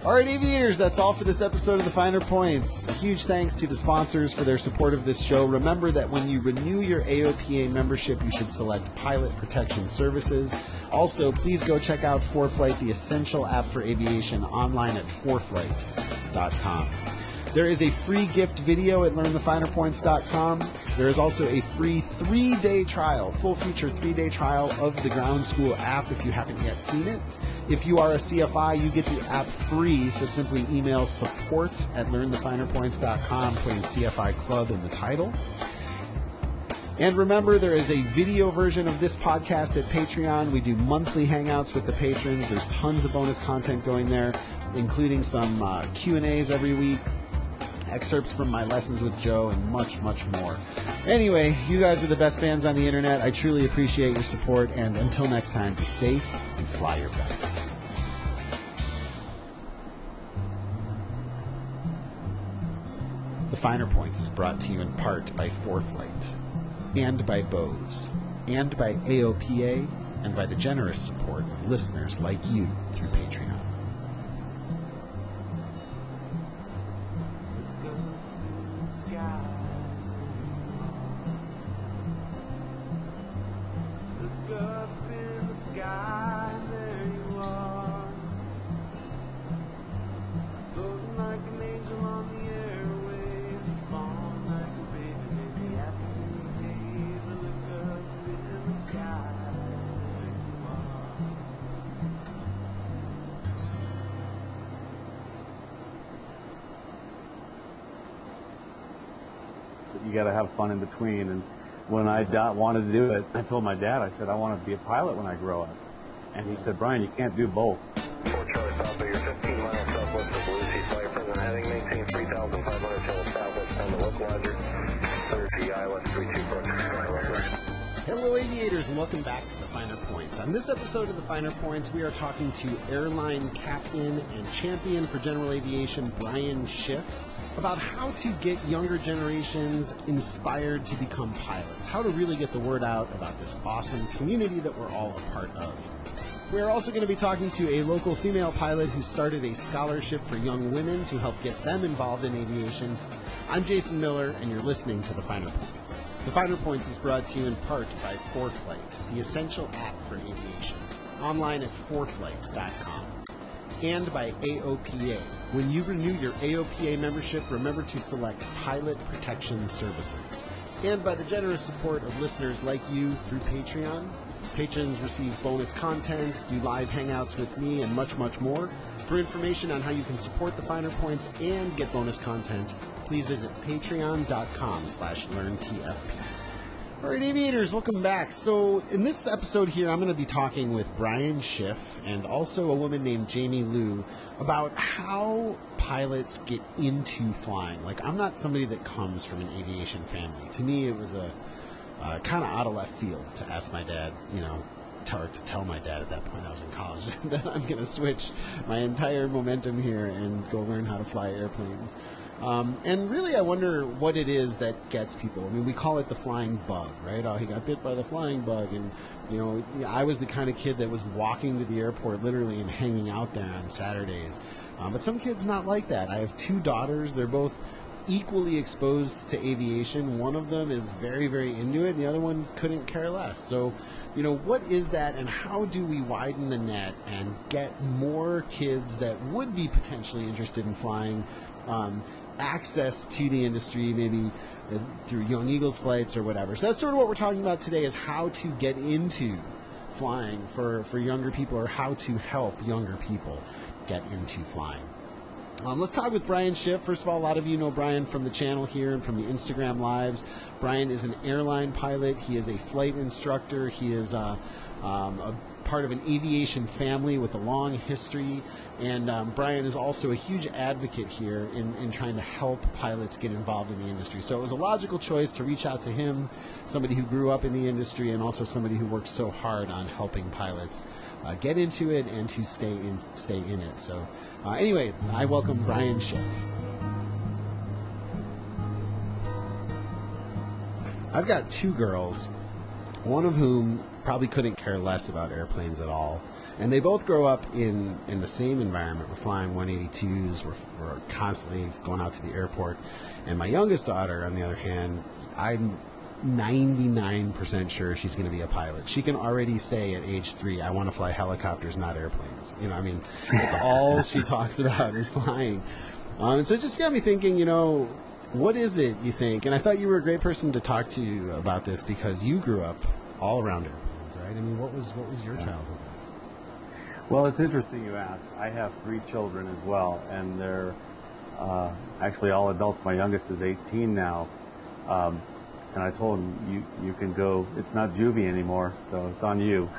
All right, aviators, that's all for this episode of The Finer Points. A huge thanks to the sponsors for their support of this show. Remember that when you renew your AOPA membership, you should select Pilot Protection Services. Also, please go check out ForeFlight, the essential app for aviation, online at foreflight.com. There is a free gift video at learnthefinerpoints.com. There is also a free 3-day trial, full-feature 3-day trial of the Ground School app if you haven't yet seen it. If you are a CFI, you get the app free, so simply email support@learnthefinerpoints.com, putting CFI Club in the title. And remember, there is a video version of this podcast at Patreon. We do monthly hangouts with the patrons. There's tons of bonus content going there, including some Q&As every week, excerpts from my lessons with Joe, and much, much more. Anyway, you guys are the best fans on the internet. I truly appreciate your support, and until next time, be safe and fly your best. The Finer Points is brought to you in part by ForeFlight, and by Bose, and by AOPA, and by the generous support of listeners like you through Patreon. You got to have fun in between. And when I wanted to do it, I told my dad, I said, I want to be a pilot when I grow up. And he said, Brian, you can't do both. 4 Charlie Papa, you're 15 miles southwest of Lucy. Flight present heading, maintain 3,500 till southwest on the localizer. 30 ILS 32 approach. Hello aviators and welcome back to the Finer Points. On this episode of the Finer Points, we are talking to airline captain and champion for general aviation Brian Schiff about how to get younger generations inspired to become pilots, how to really get the word out about this awesome community that we're all a part of. We're also going to be talking to a local female pilot who started a scholarship for young women to help get them involved in aviation. I'm Jason Miller, and you're listening to The Finer Points. The Finer Points is brought to you in part by ForeFlight, the essential app for aviation, online at foreflight.com, and by AOPA. When you renew your AOPA membership, remember to select Pilot Protection Services, and by the generous support of listeners like you through Patreon. Patrons receive bonus content, do live hangouts with me, and much, much more. For information on how you can support the Finer Points and get bonus content, please visit patreon.com/learntfp. All right, aviators, welcome back. So in this episode here, I'm going to be talking with Brian Schiff and also a woman named Jamie Liu about how pilots get into flying. Like, I'm not somebody that comes from an aviation family. To me, it was a kind of out of left field to ask my dad, to tell my dad at that point, I was in college, that I'm going to switch my entire momentum here and go learn how to fly airplanes. And really, I wonder what it is that gets people. I mean, we call it the flying bug, right? Oh, he got bit by the flying bug. And, I was the kind of kid that was walking to the airport literally and hanging out there on Saturdays. But some kids not like that. I have 2 daughters. They're both equally exposed to aviation. One of them is very, very into it, and the other one couldn't care less. So, what is that, and how do we widen the net and get more kids that would be potentially interested in flying access to the industry, maybe through Young Eagles flights or whatever? So that's sort of what we're talking about today, is how to get into flying for younger people, or how to help younger people get into flying. Let's talk with Brian Schiff. First of all, a lot of you know Brian from the channel here and from the Instagram lives. Brian is an airline pilot. He is a flight instructor. He is a part of an aviation family with a long history. And Brian is also a huge advocate here in trying to help pilots get involved in the industry. So it was a logical choice to reach out to him, somebody who grew up in the industry and also somebody who works so hard on helping pilots get into it and to stay in it. So anyway, I welcome Brian Schiff. I've got 2 girls, one of whom probably couldn't care less about airplanes at all. And they both grow up in the same environment. We're flying 182s. We're constantly going out to the airport. And my youngest daughter, on the other hand, I'm 99% sure she's going to be a pilot. She can already say at age 3, I want to fly helicopters, not airplanes. That's all she talks about is flying. And so it just got me thinking, what is it you think? And I thought you were a great person to talk to about this because you grew up all around airplanes, right? I mean, what was your childhood? Well, it's interesting you ask. I have 3 children as well, and they're actually all adults. My youngest is 18 now. And I told him, you can go, it's not juvie anymore, so it's on you.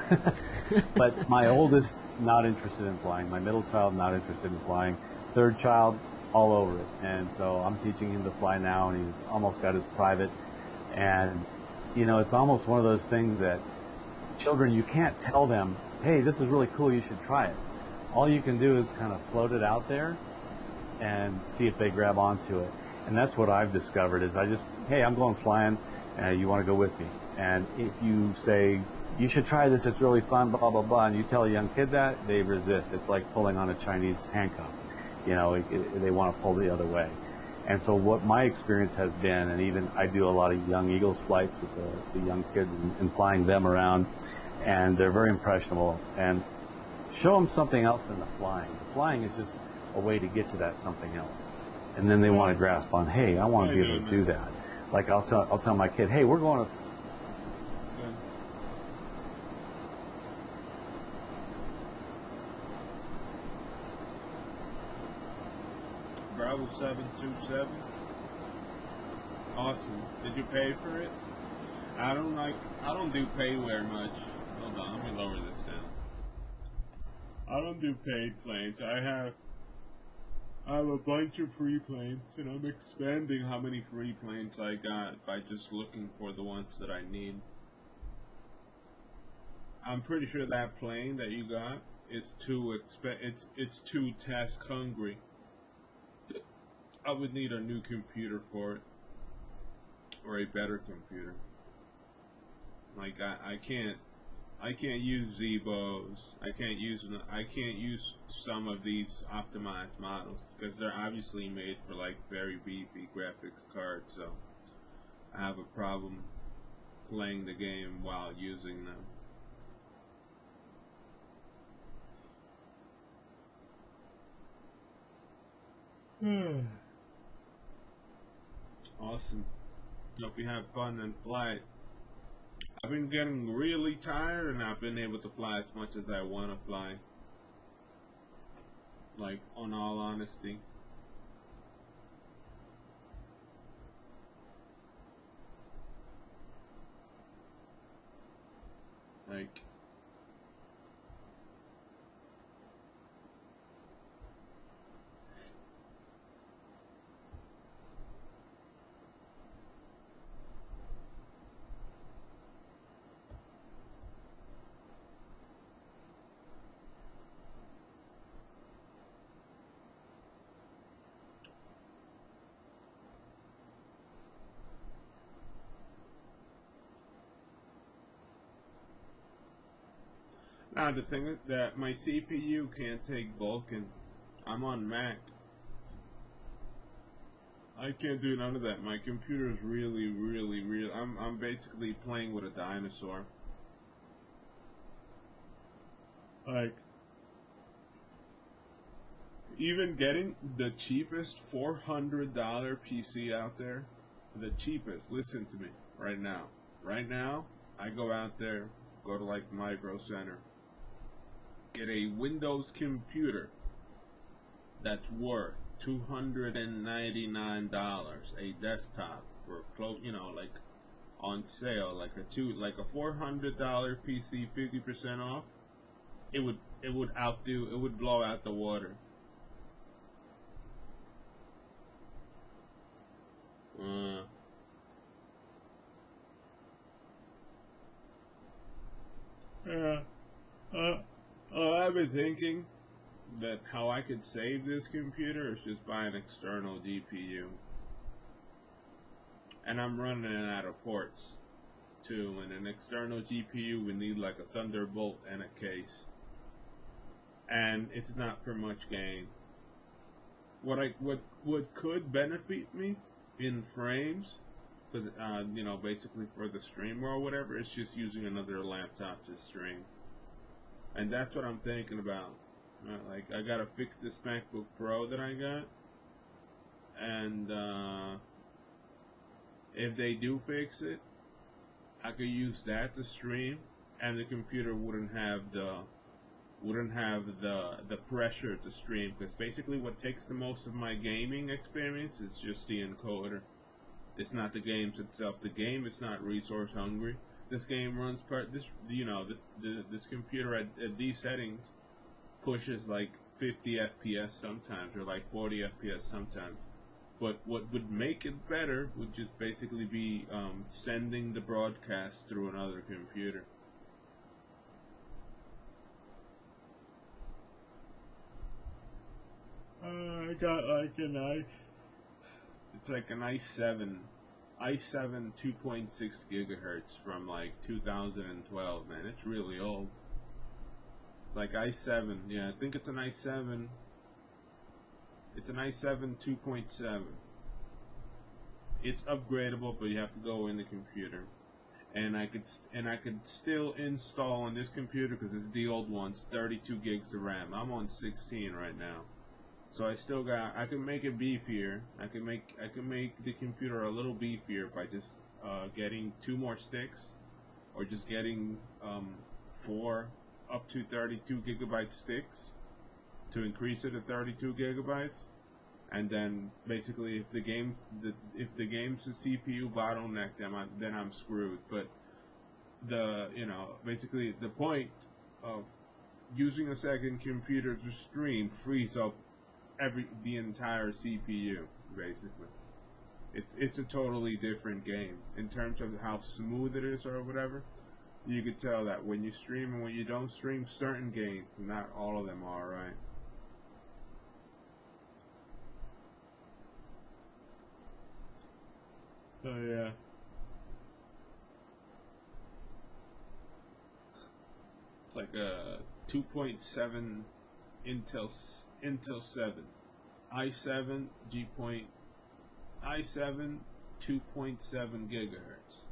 But my oldest, not interested in flying. My middle child, not interested in flying. 3rd child, all over it. And so I'm teaching him to fly now, and he's almost got his private. And, it's almost one of those things that children, you can't tell them, hey, this is really cool, you should try it. All you can do is kind of float it out there and see if they grab onto it. And that's what I've discovered is hey, I'm going flying, you want to go with me. And if you say, you should try this, it's really fun, blah, blah, blah, and you tell a young kid that, they resist. It's like pulling on a Chinese handcuff. They want to pull the other way. And so what my experience has been, and even I do a lot of Young Eagles flights with the young kids and flying them around, and they're very impressionable. And show them something else than the flying. The flying is just a way to get to that something else. And then they want to grasp on, hey, I want to be able to do that. Like I'll tell my kid, hey, we're going to... Bravo 727. Awesome. Did you pay for it? I don't do payware much. Hold on, let me lower this down. I don't do paid planes. I have a bunch of free planes, and I'm expanding how many free planes I got by just looking for the ones that I need. I'm pretty sure that plane that you got is it's too task hungry. I would need a new computer for it, or a better computer. Like I can't use Zebos. I can't use some of these optimized models because they're obviously made for like very beefy graphics cards. So I have a problem playing the game while using them. Awesome. Hope you have fun in flight. I've been getting really tired and I've been able to fly as much as I want to fly. Like, on all honesty. Like, now the thing is that my CPU can't take Vulkan. I'm on Mac. I can't do none of that. My computer is really. I'm basically playing with a dinosaur. Like, even getting the cheapest $400 PC out there, the cheapest. Listen to me right now. Right now, I go out there, go to like Micro Center, get a Windows computer that's worth $299, a desktop for close, like on sale, like a $400 PC 50% off. It would blow out the water. I've been thinking that how I could save this computer is just buy an external GPU. And I'm running it out of ports too, and an external GPU would need like a Thunderbolt and a case. And it's not for much gain. What could benefit me in frames, because basically for the stream or whatever, it's just using another laptop to stream. And that's what I'm thinking about. Like, I gotta fix this MacBook Pro that I got, and if they do fix it, I could use that to stream, and the computer wouldn't have the pressure to stream, because basically what takes the most of my gaming experience is just the encoder. It's not the games itself. The game is not resource hungry. This game runs this computer at these settings pushes like 50 FPS sometimes, or like 40 FPS sometimes. But what would make it better would just basically be sending the broadcast through another computer. I got like it's like an i7 2.6 gigahertz from like 2012, man. It's really old. It's like i7, yeah, I think it's an i7. It's an i7 2.7. It's upgradable, but you have to go in the computer. And I could still install on this computer, because it's the old ones, 32 gigs of RAM. I'm on 16 right now. So I can make it beefier. I can make the computer a little beefier by just getting 2 more sticks, or just getting 4 up to 32 gigabyte sticks to increase it to 32 gigabytes. And then basically, if the game's a CPU bottleneck, then I'm screwed. But basically the point of using a second computer to stream frees up the entire CPU. Basically, it's a totally different game in terms of how smooth it is or whatever. You could tell that when you stream and when you don't stream, certain games, not all of them are, right? Oh yeah. It's like a 2.7 Intel 7 i7 i7 2.7 gigahertz.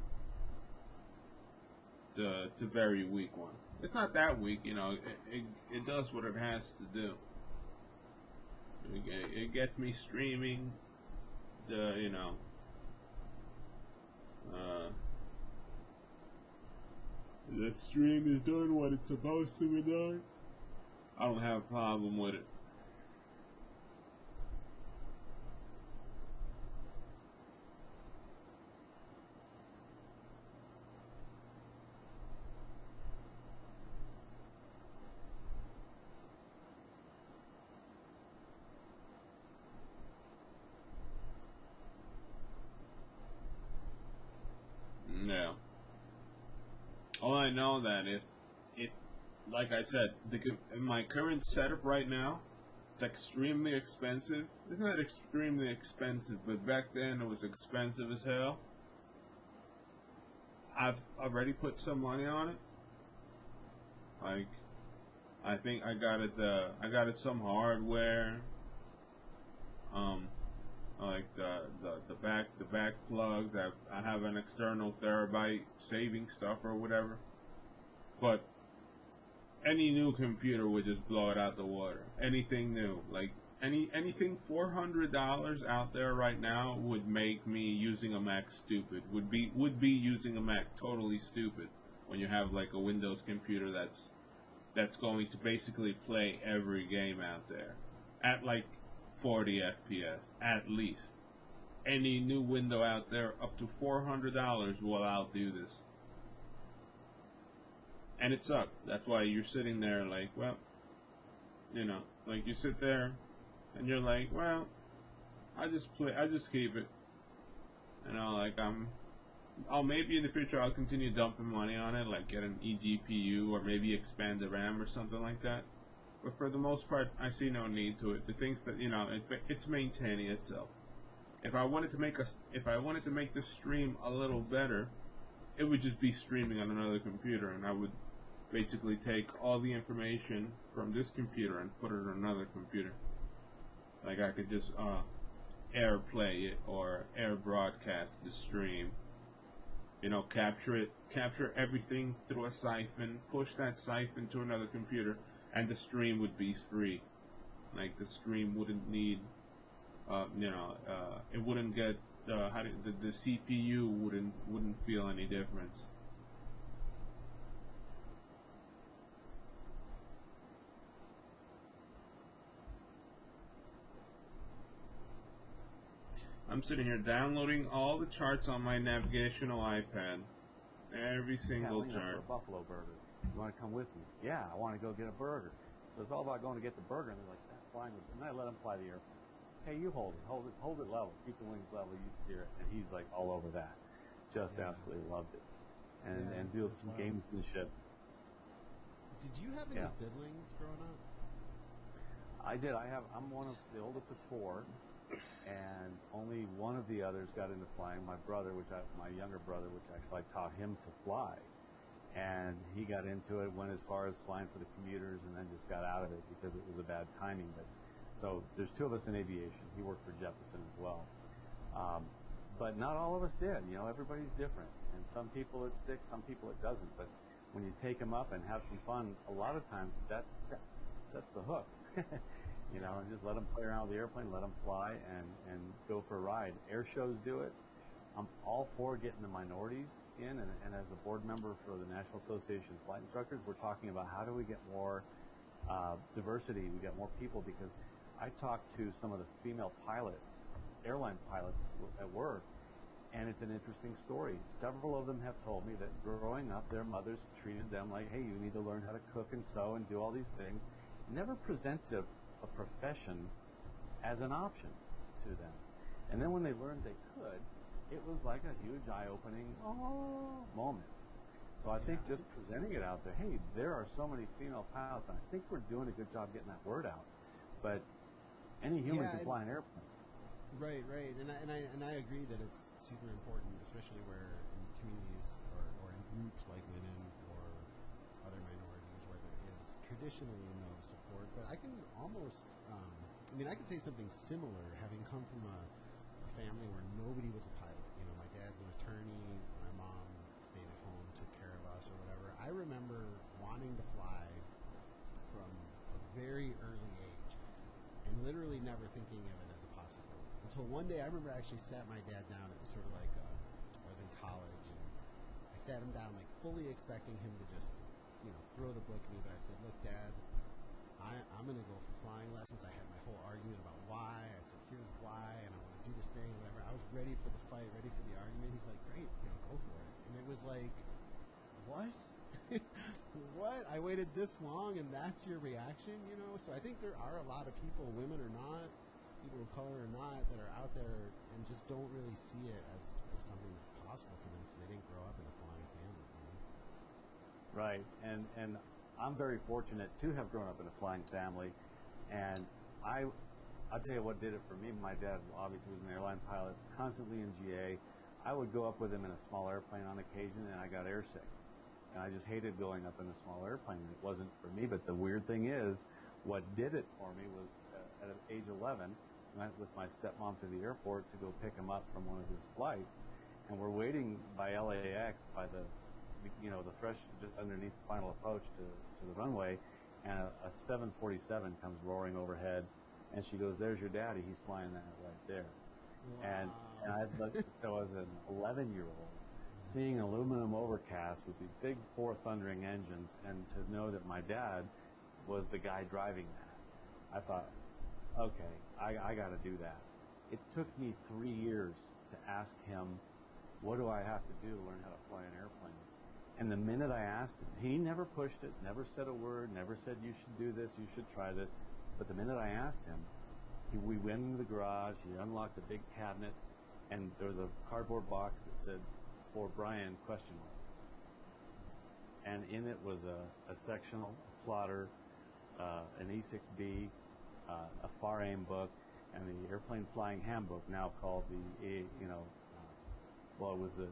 It's a very weak one. It's not that weak, it does what it has to do. It gets me streaming. The stream is doing what it's supposed to be doing. I don't have a problem with it. No. All I know that if like I said, my current setup right now, it's extremely expensive. It's not extremely expensive, but back then it was expensive as hell. I've already put some money on it. Like, I think I got it some hardware. Like the back plugs. I have an external terabyte saving stuff or whatever. But any new computer would just blow it out the water. Anything new, like anything $400 out there right now would make me using a Mac stupid. Would be using a Mac totally stupid when you have like a Windows computer that's going to basically play every game out there at like 40 FPS at least. Any new window out there up to $400 will outdo this. And it sucks. That's why you're sitting there like, well, like you sit there and you're like, well, I just keep it. Like maybe in the future I'll continue dumping money on it, like get an eGPU or maybe expand the RAM or something like that. But for the most part, I see no need to it. The things that it's maintaining itself. If I wanted to make the stream a little better, it would just be streaming on another computer, and I would basically take all the information from this computer and put it on another computer. Like I could just AirPlay it or air broadcast the stream. Capture everything through a siphon, push that siphon to another computer, and the stream would be free. Like the stream wouldn't need, it wouldn't get the CPU wouldn't feel any difference. I'm sitting here downloading all the charts on my navigational iPad. Every single chart. For a buffalo burger. You want to come with me? Yeah, I want to go get a burger. So it's all about going to get the burger, and they're like, that flying was, and I let them fly the airplane. Hey, you hold it level, keep the wings level, you steer it, and he's like all over that. Just absolutely loved it, and do some gamesmanship. Did you have any siblings growing up? I did. I'm one of the oldest of four, and only one of the others got into flying. My younger brother, which actually I taught him to fly. And he got into it, went as far as flying for the commuters, and then just got out of it because it was a bad timing. So there's two of us in aviation. He worked for Jeppesen as well. But not all of us did. Everybody's different. And some people it sticks, some people it doesn't. But when you take them up and have some fun, a lot of times that sets the hook. And just let them play around with the airplane, let them fly, and go for a ride. Air shows do it. I'm all for getting the minorities in, and as a board member for the National Association of Flight Instructors, we're talking about how do we get more diversity, we get more people, because I talked to some of the female pilots, airline pilots at work, and it's an interesting story. Several of them have told me that growing up, their mothers treated them like, hey, you need to learn how to cook and sew and do all these things. Never presented a profession as an option to them. And then when they learned they could, it was like a huge eye-opening moment. So I think just presenting it out there, hey, there are so many female pilots, and I think we're doing a good job getting that word out. But any human can fly an airplane. Right. And I agree that it's super important, especially where in communities or in groups like women or other minorities where there is traditionally no support. But I can almost, I can say something similar, having come from a family where nobody was a pilot. You know, my dad's an attorney, my mom stayed at home, took care of us or whatever. I remember wanting to fly from a very early age and literally never thinking of it as a possibility. Until one day, I remember I actually sat my dad down. It was sort of like I was in college, and I sat him down, like fully expecting him to just, throw the book at me. But I said, "Look, Dad, I'm going to go for flying lessons." I had my whole argument about why. I said, "Here's why, and I want to do this thing, or whatever." I was ready for the fight, ready for the argument. He's like, "Great, go for it." And it was like, what? What? I waited this long, and that's your reaction, So I think there are a lot of people, women or not, people of color or not, that are out there and just don't really see it as something that's possible for them because they didn't grow up in a flying family. Right, and I'm very fortunate to have grown up in a flying family, and I'll tell you what did it for me. My dad obviously was an airline pilot, constantly in GA. I would go up with him in a small airplane on occasion, and I got airsick. And I just hated going up in a small airplane. It wasn't for me, but the weird thing is, what did it for me was at age 11, I went with my stepmom to the airport to go pick him up from one of his flights, and we're waiting by LAX by the thresh just underneath the final approach to the runway, and a 747 comes roaring overhead, and she goes, "There's your daddy. He's flying that right there." Wow. And I looked, so as an 11-year-old, seeing aluminum overcast with these big four thundering engines, and to know that my dad was the guy driving that, I thought, okay, I got to do that. It took me 3 years to ask him, what do I have to do to learn how to fly an airplane? And the minute I asked him, he never pushed it, never said a word, never said you should do this, you should try this. But the minute I asked him, we went into the garage, he unlocked a big cabinet, and there was a cardboard box that said, "For Brian, question mark." And in it was a sectional, a plotter, an E6B, a FAR AIM book, and the airplane flying handbook, now called the, what was it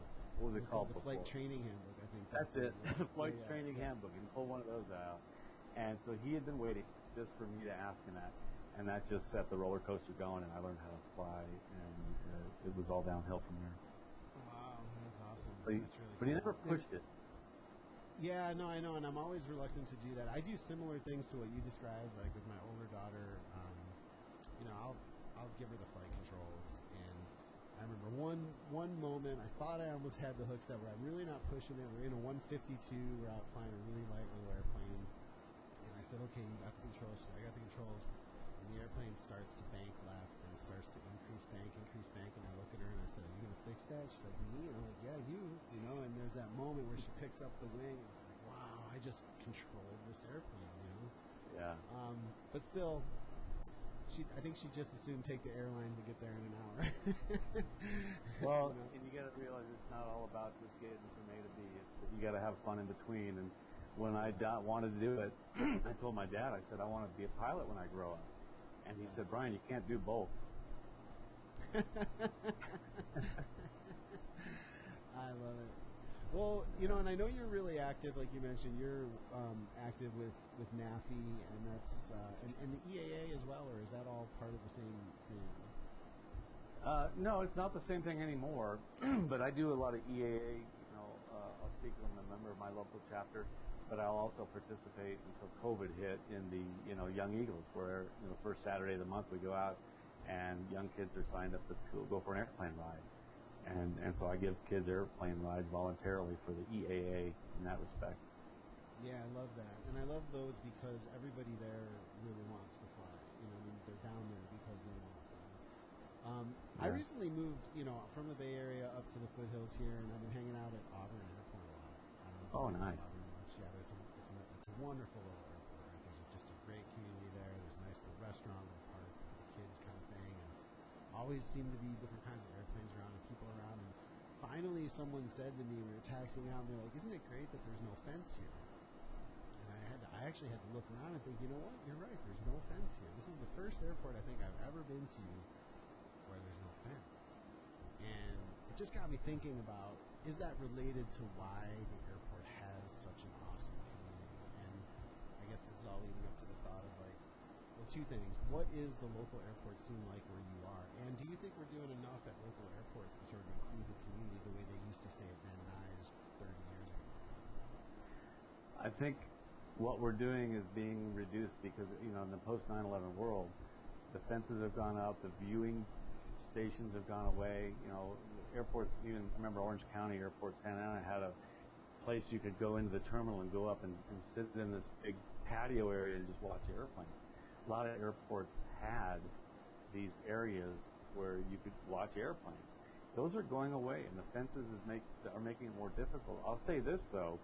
called the before? Flight Training Handbook, I think. That's it, the Flight Training Handbook. You can pull one of those out. And so he had been waiting just for me to ask him that. And that just set the roller coaster going, and I learned how to fly, and it was all downhill from there. Wow, that's awesome. But That's really he cool. never pushed it. Yeah, no, I know, and I'm always reluctant to do that. I do similar things to what you described, like with my older daughter. I'll give her the flight controls, and I remember one moment I thought I almost had the hooks that were really not pushing it. We're in a 152. We're out flying a really light little airplane, and I said, "Okay, you got the controls." She said, "I got the controls." And the airplane starts to bank left and starts to increase bank. And I look at her and I said, "Are you going to fix that?" She's like, "Me?" And I'm like, "Yeah, you." And there's that moment where she picks up the wing and it's like, wow, I just controlled this airplane, Yeah. But still, I think she'd just as soon take the airline to get there in an hour. Well, and you got to realize it's not all about just getting from A to B. It's that you got to have fun in between. And when I wanted to do it, I told my dad, I said, "I want to be a pilot when I grow up." And he said, "Brian, you can't do both." I love it. Well, and I know you're really active, like you mentioned. You're active with NAFI, and that's and the EAA as well, or is that all part of the same thing? No, it's not the same thing anymore. But I do a lot of EAA. I'll speak when I'm a member of my local chapter, but I'll also participate until COVID hit in the Young Eagles, where first Saturday of the month we go out, and young kids are signed up to go for an airplane ride. And so I give kids airplane rides voluntarily for the EAA in that respect. Yeah, I love that. And I love those because everybody there really wants to fly. They're down there because they want to fly. I recently moved, from the Bay Area up to the foothills here, and I've been hanging out at Auburn Airport a lot. I don't know if you know nice. Auburn much. Yeah, but it's a wonderful little airport. Right? There's just a great community there. There's a nice little restaurant, little park for the kids kind of thing, and always seem to be different kinds of airplanes around and people around. And finally, someone said to me, we were taxiing out, and they're like, "Isn't it great that there's no fence here?" And I actually had to look around and think, you know what? You're right. There's no fence here. This is the first airport I think I've ever been to where there's no fence. And it just got me thinking about, is that related to why the airport has such an awesome community? And I guess this is all leading up to the thought of like, well, two things. What is the local airport scene like where you are? And do you think we're doing enough at local airports to sort of include the community the way they used to say at Van Nuys 30 years ago? I think what we're doing is being reduced because, in the post 9/11 world, the fences have gone up, the viewing stations have gone away. Airports, even I remember Orange County Airport, Santa Ana had a place you could go into the terminal and go up and sit in this big patio area and just watch airplanes. A lot of airports had these areas where you could watch airplanes. Those are going away, and the fences are making it more difficult. I'll say this though,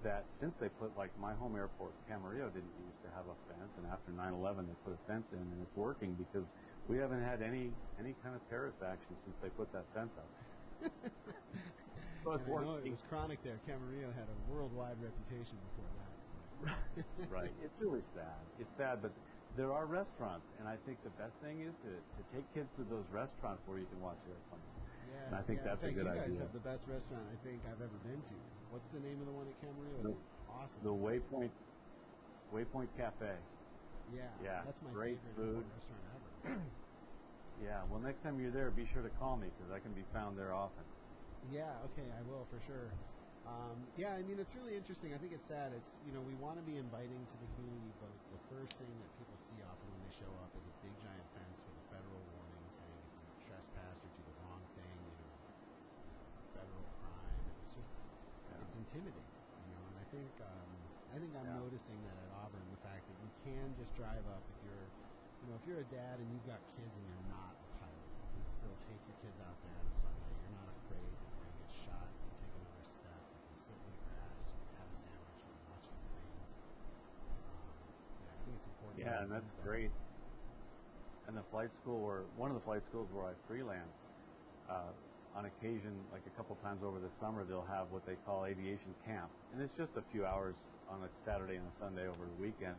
that since they put, like my home airport, Camarillo didn't used to have a fence, and after 9/11 they put a fence in, and it's working because we haven't had any kind of terrorist action since they put that fence up. So it's I know working. it was chronic there. Camarillo had a worldwide reputation before that. Right. It's really sad. It's sad, but there are restaurants, and I think the best thing is to take kids to those restaurants where you can watch airplanes. Yeah, And I think that's a good idea. You guys have the best restaurant I think I've ever been to. What's the name of the one at Camarillo? It's awesome. The Waypoint Cafe. Yeah, that's my great favorite food. restaurant ever. Yeah, well, next time you're there, be sure to call me because I can be found there often. Yeah, okay, I will for sure. Yeah, I mean, it's really interesting. I think it's sad. It's, we want to be inviting to the community, but the first thing that people see often when they show up is a big giant fence with a federal warning saying if you trespass or do the wrong thing, it's a federal crime. And it's just, it's intimidating, and I think I'm noticing that at Auburn, the fact that you can just drive up if you're a dad and you've got kids and you're not a pilot, you can still take your kids out there on a Sunday. You're not afraid that you're going to get shot if you take another step. You can sit in the grass, you can have a sandwich, you can watch some planes. I think it's important. Yeah, and that's great. And the flight school, or one of the flight schools where I freelance, on occasion, like a couple times over the summer, they'll have what they call Aviation Camp. And it's just a few hours on a Saturday and a Sunday over the weekend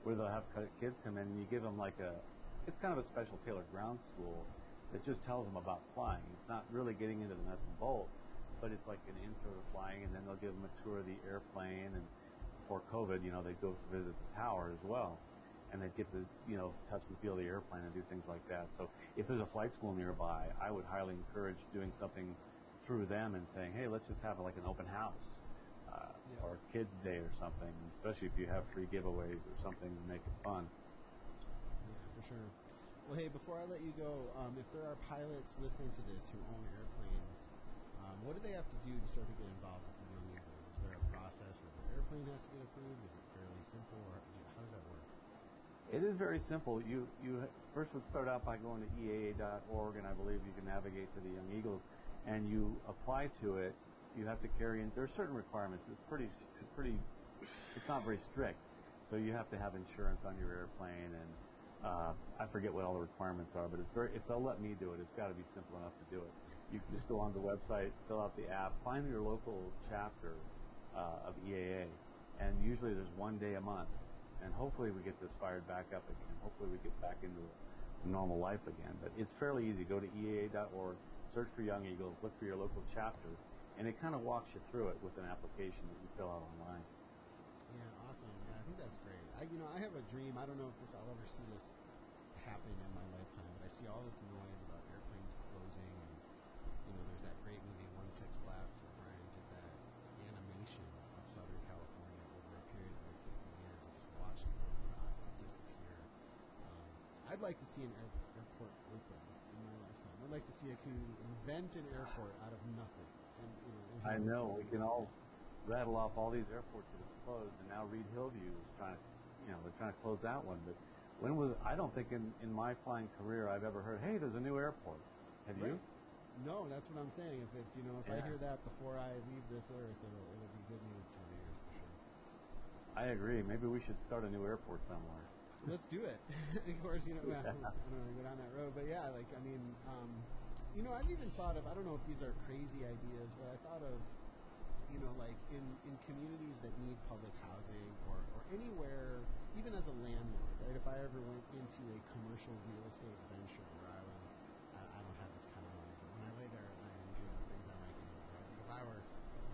where they'll have kids come in and you give them it's kind of a special tailored ground school that just tells them about flying. It's not really getting into the nuts and bolts, but it's like an intro to flying, and then they'll give them a tour of the airplane. And before COVID, they'd go visit the tower as well. And they'd get to, touch and feel the airplane and do things like that. So if there's a flight school nearby, I would highly encourage doing something through them and saying, hey, let's just have like an open house or a kids day or something, especially if you have free giveaways or something to make it fun. Yeah, for sure. Well, hey, before I let you go, if there are pilots listening to this who own airplanes, what do they have to do to sort of get involved with the Young Eagles? Is there a process where the airplane has to get approved? Is it fairly simple, or how does that work? It is very simple. You first would start out by going to EAA.org, and I believe you can navigate to the Young Eagles, and you apply to it. You have to carry in. There are certain requirements. It's pretty. It's not very strict. So you have to have insurance on your airplane, and I forget what all the requirements are. But it's very. If they'll let me do it, it's got to be simple enough to do it. You can just go on the website, fill out the app, find your local chapter of EAA, and usually there's one day a month. And hopefully we get this fired back up again. Hopefully we get back into normal life again. But it's fairly easy. Go to EAA.org, search for Young Eagles, look for your local chapter, and it kind of walks you through it with an application that you fill out online. Yeah, awesome. Yeah, I think that's great. I have a dream. I don't know if I'll ever see this happen in my lifetime, but I see all this noise about airplanes closing, and there's that great movie 1/6 Left where Brian did that animation of Southern California over a period of like 50 years and just watch these little dots disappear. I'd like to see an airport open in my lifetime. I'd like to see a community invent an airport out of nothing. And I know. We can all rattle off all these airports that have closed, and now Reed Hillview is they're trying to close that one. But I don't think in my flying career I've ever heard, hey, there's a new airport. Have you? No, that's what I'm saying. If I Yeah. hear that before I leave this earth, it'll be good news to me for sure. I agree. Maybe we should start a new airport somewhere. Let's do it. Of course, well, I don't want to go down that road, but yeah, like, I mean, I've even thought of, I don't know if these are crazy ideas, but I thought of, like in communities that need public housing or anywhere, even as a landlord, right? If I ever went into a commercial real estate venture where I don't have this kind of money, but when I lay there at night and dream of things I might get into, right? Like if I were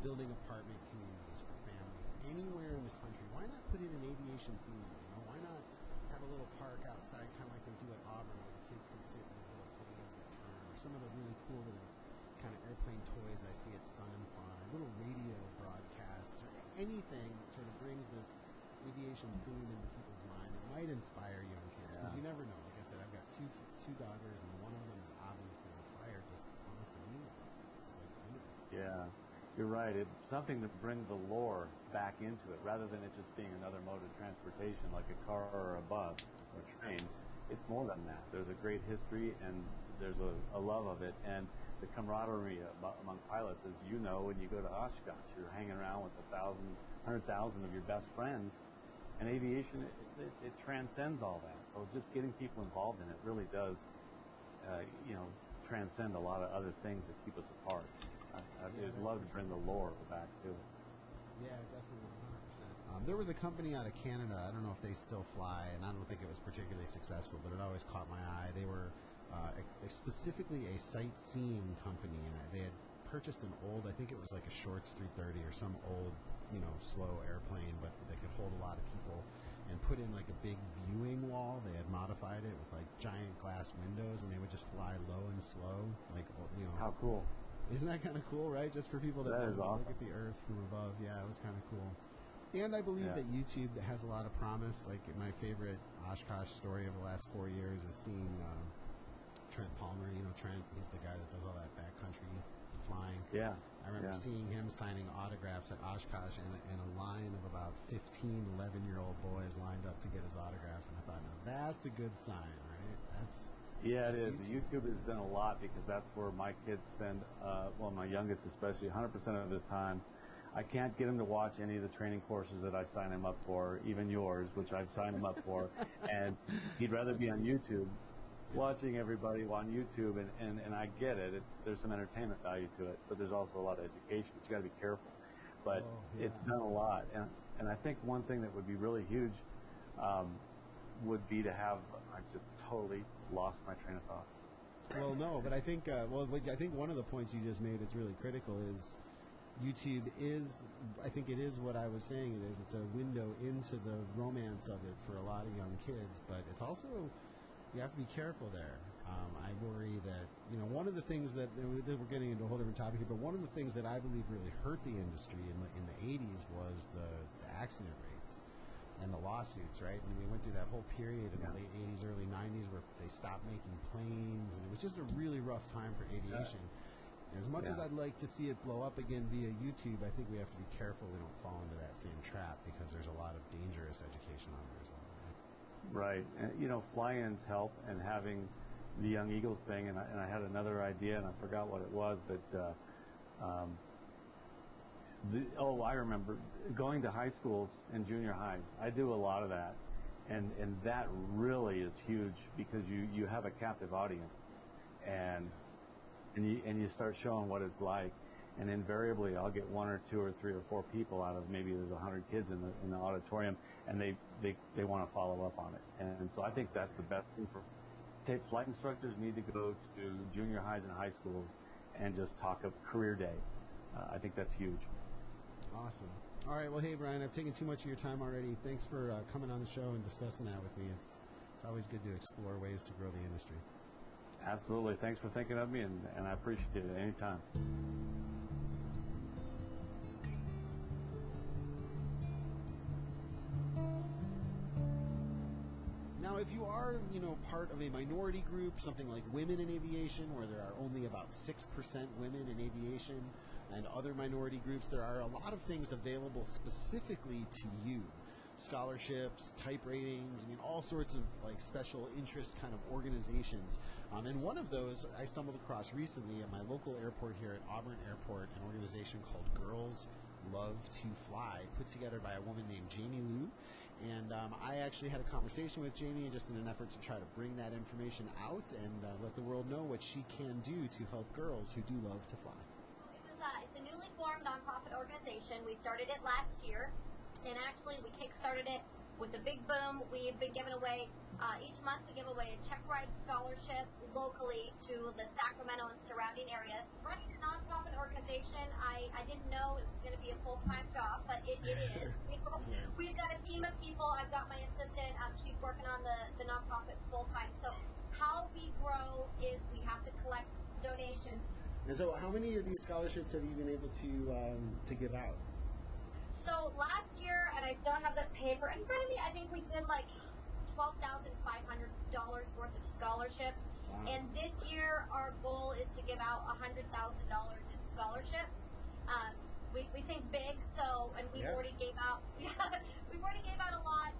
building apartment communities for families anywhere in the country, why not put in an aviation theme? Why not have a little park outside, kind of like they do at Auburn, where the kids can sit in these little planes that turn, or some of the really cool little kind of airplane toys I see at Sun and Fun, little radio broadcasts, or anything that sort of brings this aviation theme into people's mind. It might inspire young kids, because you never know. Like I said, I've got two daughters, and one of them is obviously inspired just almost immediately. It's like, Yeah, you're right. It's something to bring the lore back into it, rather than it just being another mode of transportation like a car or a bus or a train. It's more than that. There's a great history, and there's a love of it, and the camaraderie among pilots. As you know, when you go to Oshkosh, you're hanging around with 100,000 of your best friends, and aviation, it transcends all that. So just getting people involved in it really does, transcend a lot of other things that keep us apart. I'd love to bring the lore back to it. Yeah, definitely, 100%. There was a company out of Canada, I don't know if they still fly, and I don't think it was particularly successful, but it always caught my eye. They were specifically a sightseeing company, and they had purchased an old, I think it was like a Shorts 330 or some old, slow airplane, but that could hold a lot of people, and put in like a big viewing wall. They had modified it with like giant glass windows, and they would just fly low and slow, like, How cool. Isn't that kind of cool, right? Just for people that is look awesome. at the Earth from above. Yeah, it was kind of cool. And I believe that YouTube has a lot of promise. Like, my favorite Oshkosh story of the last 4 years is seeing Trent Palmer. Trent, he's the guy that does all that backcountry flying. Yeah. I remember seeing him signing autographs at Oshkosh, and a line of about 15, 11-year-old boys lined up to get his autograph. And I thought, now that's a good sign, right? That's it is. YouTube has done a lot, because that's where my kids spend, my youngest especially, 100% of his time. I can't get him to watch any of the training courses that I sign him up for, even yours, which I've signed him up for. And he'd rather be on YouTube, watching everybody on YouTube. And I get it. There's some entertainment value to it, but there's also a lot of education. But you got to be careful. But it's done a lot. And I think one thing that would be really huge would be to have, I just totally lost my train of thought. Well, no, but I think I think one of the points you just made that's really critical is YouTube is, I think it is what I was saying it is. It's a window into the romance of it for a lot of young kids, but it's also, you have to be careful there. I worry that, one of the things that we're getting into a whole different topic here, but one of the things that I believe really hurt the industry in the 80s was the accident rates and the lawsuits, right? And we went through that whole period in the late 80s, early 90s where they stopped making planes, and it was just a really rough time for aviation. As much as I'd like to see it blow up again via YouTube, I think we have to be careful we don't fall into that same trap, because there's a lot of dangerous education on there as well. Right. And, fly-ins help, and having the Young Eagles thing, and I had another idea, and I forgot what it was, but I remember going to high schools and junior highs. I do a lot of that, and that really is huge, because you have a captive audience, and you start showing what it's like, and invariably I'll get 1 or 2 or 3 or 4 people out of maybe there's 100 kids in the auditorium, and they want to follow up on it. And so I think that's the best thing for flight instructors need to go to junior highs and high schools and just talk of career day. I think that's huge. Awesome. All right. Well, hey, Brian, I've taken too much of your time already. Thanks for coming on the show and discussing that with me. It's always good to explore ways to grow the industry. Absolutely. Thanks for thinking of me, and I appreciate it anytime. Now, if you are, part of a minority group, something like women in aviation, where there are only about 6% women in aviation, and other minority groups, there are a lot of things available specifically to you. scholarships, type ratings, I mean, all sorts of like special interest kind of organizations. And one of those I stumbled across recently at my local airport here at Auburn Airport, an organization called Girls Love to Fly, put together by a woman named Jamie Liu. And I actually had a conversation with Jamie just in an effort to try to bring that information out and let the world know what she can do to help girls who do love to fly. It's a newly formed nonprofit organization. We started it last year, and actually we kickstarted it with a big boom. We've been giving away, each month we give away a check ride scholarship locally to the Sacramento and surrounding areas. Running a nonprofit organization, I didn't know it was going to be a full-time job, but it is. We've got a team of people. I've got my assistant. She's working on the nonprofit full-time. So how we grow is we have to collect donations. And so how many of these scholarships have you been able to give out? So last year, and I don't have the paper in front of me, I think we did like $12,500 worth of scholarships. Wow. And this year, our goal is to give out $100,000 in scholarships. We think big, so, and we've already gave out, we've already gave out a lot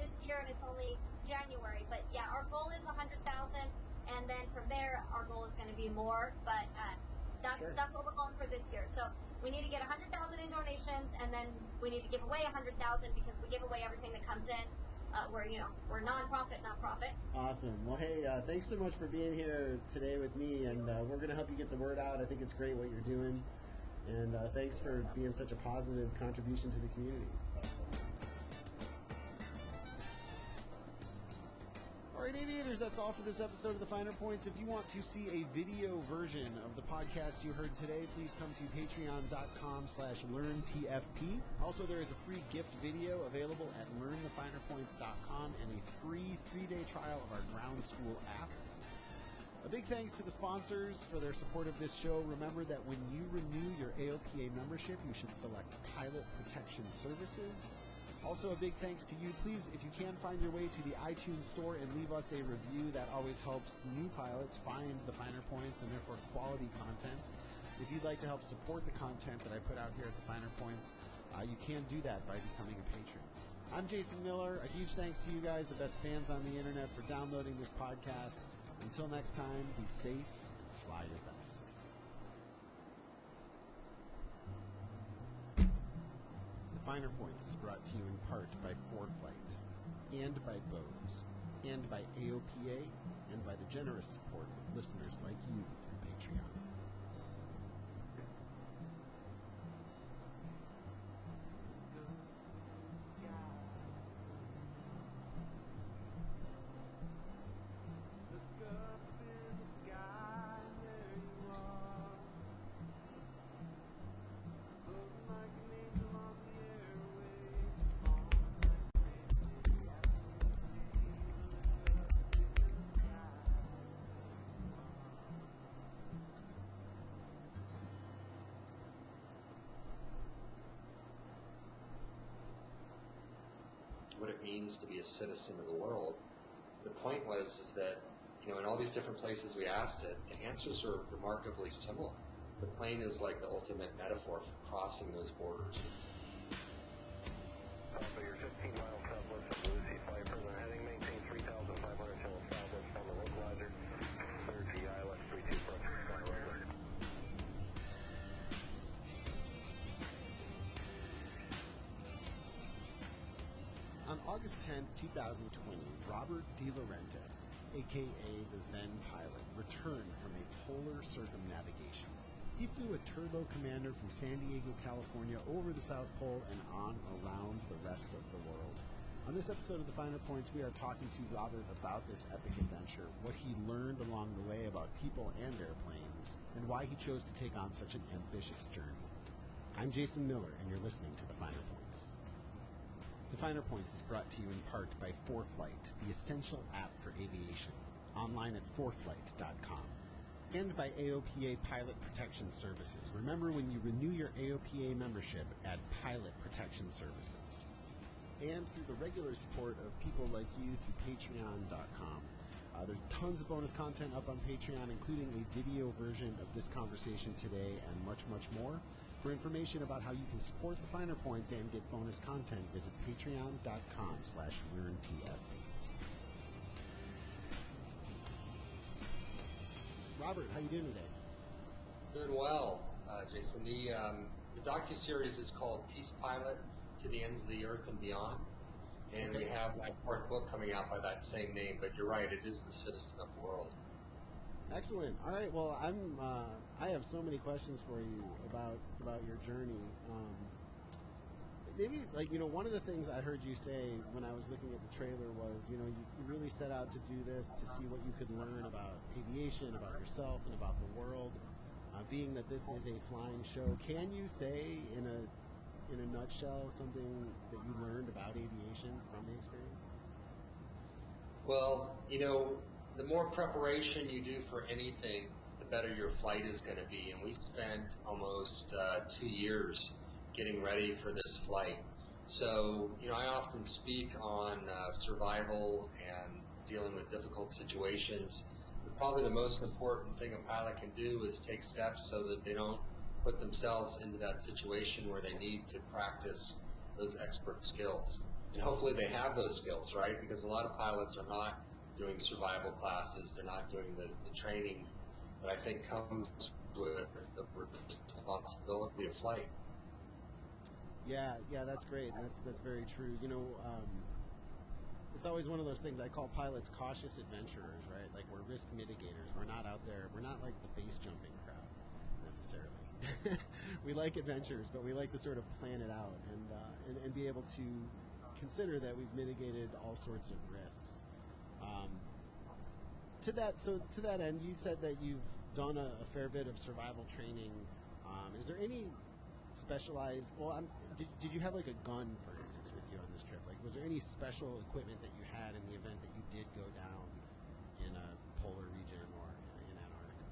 this year, and it's only January. But yeah, our goal is $100,000. And then from there, our goal is going to be more, but that's what we're going for this year. So we need to get 100,000 in donations, and then we need to give away 100,000 because we give away everything that comes in. We're nonprofit. Awesome. Well, hey, thanks so much for being here today with me, and we're going to help you get the word out. I think it's great what you're doing, and thanks for being such a positive contribution to the community. All right, aviators, that's all for this episode of The Finer Points. If you want to see a video version of the podcast you heard today, please come to patreon.com/learntfp. Also, there is a free gift video available at learnthefinerpoints.com and a free 3-day trial of our ground school app. A big thanks to the sponsors for their support of this show. Remember that when you renew your AOPA membership, you should select Pilot Protection Services. Also, a big thanks to you. Please, if you can, find your way to the iTunes store and leave us a review. That always helps new pilots find the finer points and therefore quality content. If you'd like to help support the content that I put out here at the Finer Points, you can do that by becoming a patron. I'm Jason Miller. A huge thanks to you guys, the best fans on the internet, for downloading this podcast. Until next time, be safe and fly your best. Finer Points is brought to you in part by ForeFlight, and by Bose, and by AOPA, and by the generous support of listeners like you through Patreon. What it means to be a citizen of the world. The point was that, in all these different places we asked it, the answers are remarkably similar. The plane is like the ultimate metaphor for crossing those borders. Alpha, you're 15 miles southwest of Lucy. Fly further heading. Maintain 3,500 till southwest on the localizer. Clear to ILS 32 approaching sky right. On August 10th, 2020, Robert De Laurentiis, aka the Zen pilot, returned from a polar circumnavigation. He flew a Turbo Commander from San Diego, California, over the South Pole and on around the rest of the world. On this episode of The Finer Points, we are talking to Robert about this epic adventure, what he learned along the way about people and airplanes, and why he chose to take on such an ambitious journey. I'm Jason Miller, and you're listening to The Finer Points. The Finer Points is brought to you in part by ForeFlight, the essential app for aviation, online at foreflight.com, and by AOPA Pilot Protection Services. Remember, when you renew your AOPA membership, add Pilot Protection Services. And through the regular support of people like you through patreon.com. There's tons of bonus content up on Patreon, including a video version of this conversation today and much, much more. For information about how you can support the Finer Points and get bonus content, visit patreon.com/learntfb. Robert, how you doing today? Doing well, Jason. The docuseries is called Peace Pilot to the Ends of the Earth and Beyond. And we have my fourth book coming out by that same name, but you're right, it is the citizen of the world. Excellent. All right. Well, I have so many questions for you about your journey. Maybe, like, one of the things I heard you say when I was looking at the trailer was, you really set out to do this to see what you could learn about aviation, about yourself, and about the world. Being that this is a flying show, can you say in a nutshell something that you learned about aviation from the experience? Well, the more preparation you do for anything, the better your flight is going to be. And we spent almost 2 years getting ready for this flight. So, I often speak on survival and dealing with difficult situations. But probably the most important thing a pilot can do is take steps so that they don't put themselves into that situation where they need to practice those expert skills. And hopefully they have those skills, right? Because a lot of pilots are not doing survival classes, they're not doing the training that I think comes with the responsibility of flight. Yeah, that's great. That's very true. It's always one of those things. I call pilots cautious adventurers, right? Like, we're risk mitigators. We're not out there. We're not like the base jumping crowd necessarily. We like adventures, but we like to sort of plan it out and be able to consider that we've mitigated all sorts of risks. To that end, you said that you've done a fair bit of survival training. Is there any specialized? Well, did you have like a gun, for instance, with you on this trip? Like, was there any special equipment that you had in the event that you did go down in a polar region or in Antarctica?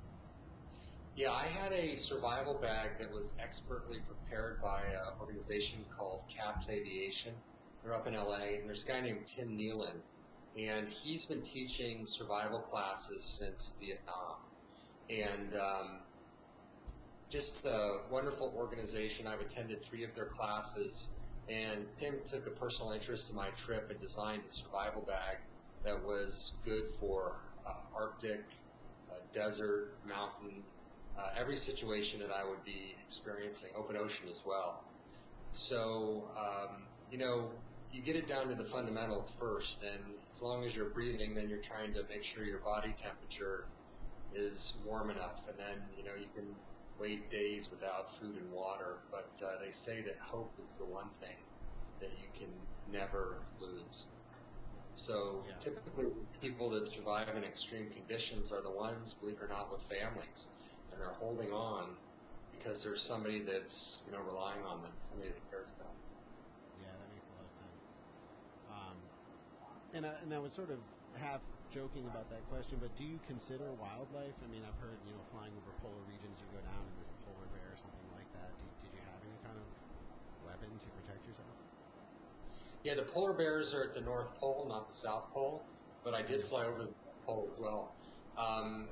Yeah, I had a survival bag that was expertly prepared by an organization called CAPS Aviation. They're up in LA, and there's a guy named Tim Nealon, and he's been teaching survival classes since Vietnam. And just a wonderful organization. I've attended 3 of their classes, and Tim took a personal interest in my trip and designed a survival bag that was good for Arctic, desert, mountain, every situation that I would be experiencing, open ocean as well. So, you get it down to the fundamentals first, and as long as you're breathing, then you're trying to make sure your body temperature is warm enough, and then, you can wait days without food and water, but they say that hope is the one thing that you can never lose. So typically people that survive in extreme conditions are the ones, believe it or not, with families, and they're holding on because there's somebody that's relying on them, somebody that cares about them. Yeah, that makes a lot of sense. And I was sort of half joking about that question, but do you consider wildlife? I mean, I've heard flying over polar regions, you go down and there's a polar bear or something like that. Did you have any kind of weapon to protect yourself? Yeah, the polar bears are at the North Pole, not the South Pole, but I did fly over the pole as well.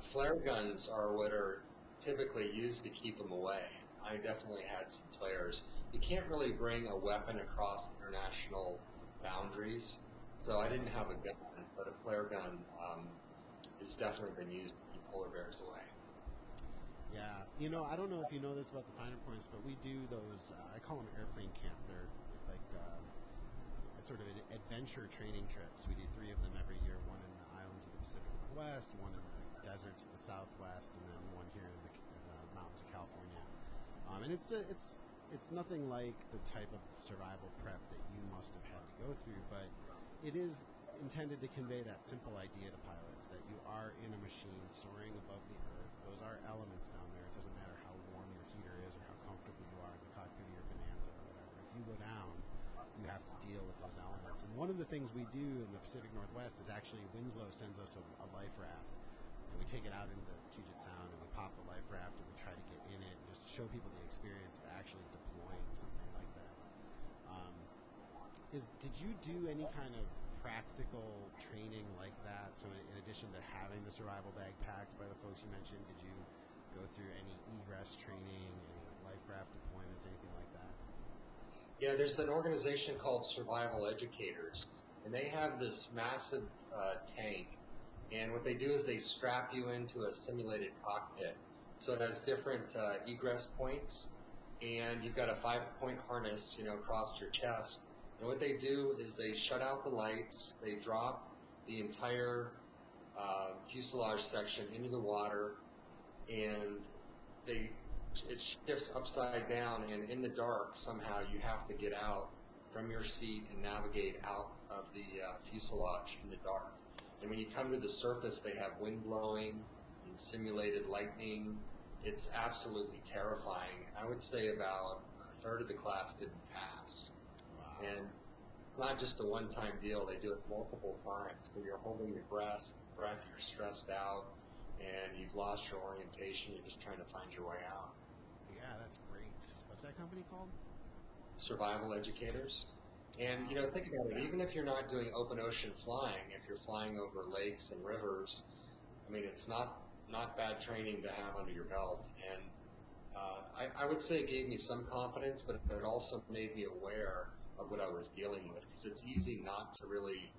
Flare guns are what are typically used to keep them away. I definitely had some flares. You can't really bring a weapon across international boundaries, so I didn't have a gun, but a flare gun has definitely been used to keep polar bears away. Yeah, I don't know if you know this about the Finer Points, but we do those, I call them airplane camp. They're like sort of adventure training trips. We do 3 of them every year, one in the islands of the Pacific Northwest, one in the deserts of the Southwest, and then one here in the mountains of California. And it's nothing like the type of survival prep that you must have had to go through, but it is intended to convey that simple idea to pilots that you are in a machine soaring above the earth. Those are elements down there. It doesn't matter how warm your heater is or how comfortable you are in the cockpit of your Bonanza or whatever. If you go down, you have to deal with those elements. And one of the things we do in the Pacific Northwest is actually Winslow sends us a life raft, and we take it out into Puget Sound and we pop the life raft and we try to get in it and just show people the experience of actually deploying something like that. Did you do any kind of practical training like that? So in addition to having the survival bag packed by the folks you mentioned, did you go through any egress training, any life raft deployments, Yeah, there's an organization called Survival Educators, and they have this massive tank. And what they do is they strap you into a simulated cockpit. So it has different egress points, and you've got a 5-point harness, across your chest. And what they do is they shut out the lights, they drop the entire fuselage section into the water, and it shifts upside down, and in the dark somehow you have to get out from your seat and navigate out of the fuselage in the dark. And when you come to the surface, they have wind blowing and simulated lightning. It's absolutely terrifying. I would say about a third of the class didn't pass. Wow. And it's not just a one-time deal. They do it multiple times. So you're holding your breath, you're stressed out, and you've lost your orientation. You're just trying to find your way out. Yeah, that's great. What's that company called? Survival Educators. And, think about it. Even if you're not doing open ocean flying, if you're flying over lakes and rivers, I mean, it's not bad training to have under your belt. And I would say it gave me some confidence, but it also made me aware of what I was dealing with, because it's easy not to really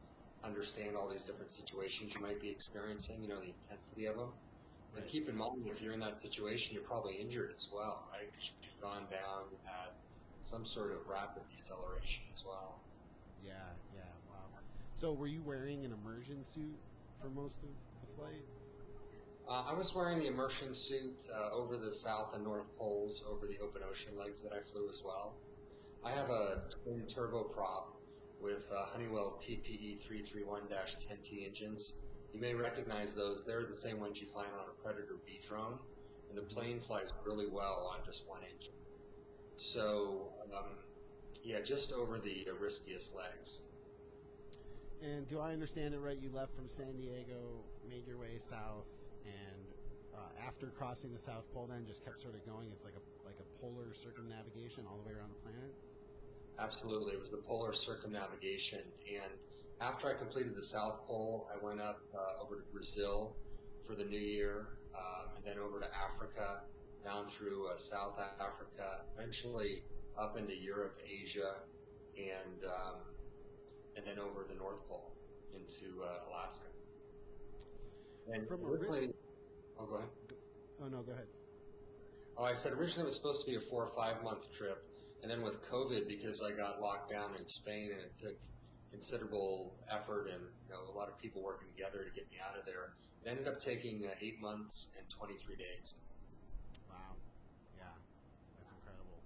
understand all these different situations you might be experiencing, the intensity of them. And keep in mind, if you're in that situation, you're probably injured as well, right? Because you've gone down at some sort of rapid deceleration as well. Yeah, wow. So were you wearing an immersion suit for most of the flight? I was wearing the immersion suit over the South and North Poles, over the open ocean legs that I flew as well. I have a twin turboprop with Honeywell TPE 331-10T engines. You may recognize those. They're the same ones you find on a Predator B drone, and the plane flies really well on just one engine. So, just over the riskiest legs. And do I understand it right? You left from San Diego, made your way south, and after crossing the South Pole, then just kept sort of going. It's like a polar circumnavigation all the way around the planet. Absolutely, it was the polar circumnavigation. And after I completed the South Pole, I went up over to Brazil for the New Year, and then over to Africa, down through South Africa, eventually up into Europe, Asia, and then over the North Pole into Alaska. And From originally, go ahead. Oh no, go ahead. Oh, I said originally it was supposed to be a 4 or 5 month trip, and then with COVID, because I got locked down in Spain, and it took considerable effort and a lot of people working together to get me out of there, it ended up taking 8 months and 23 days. Wow. Yeah, that's incredible.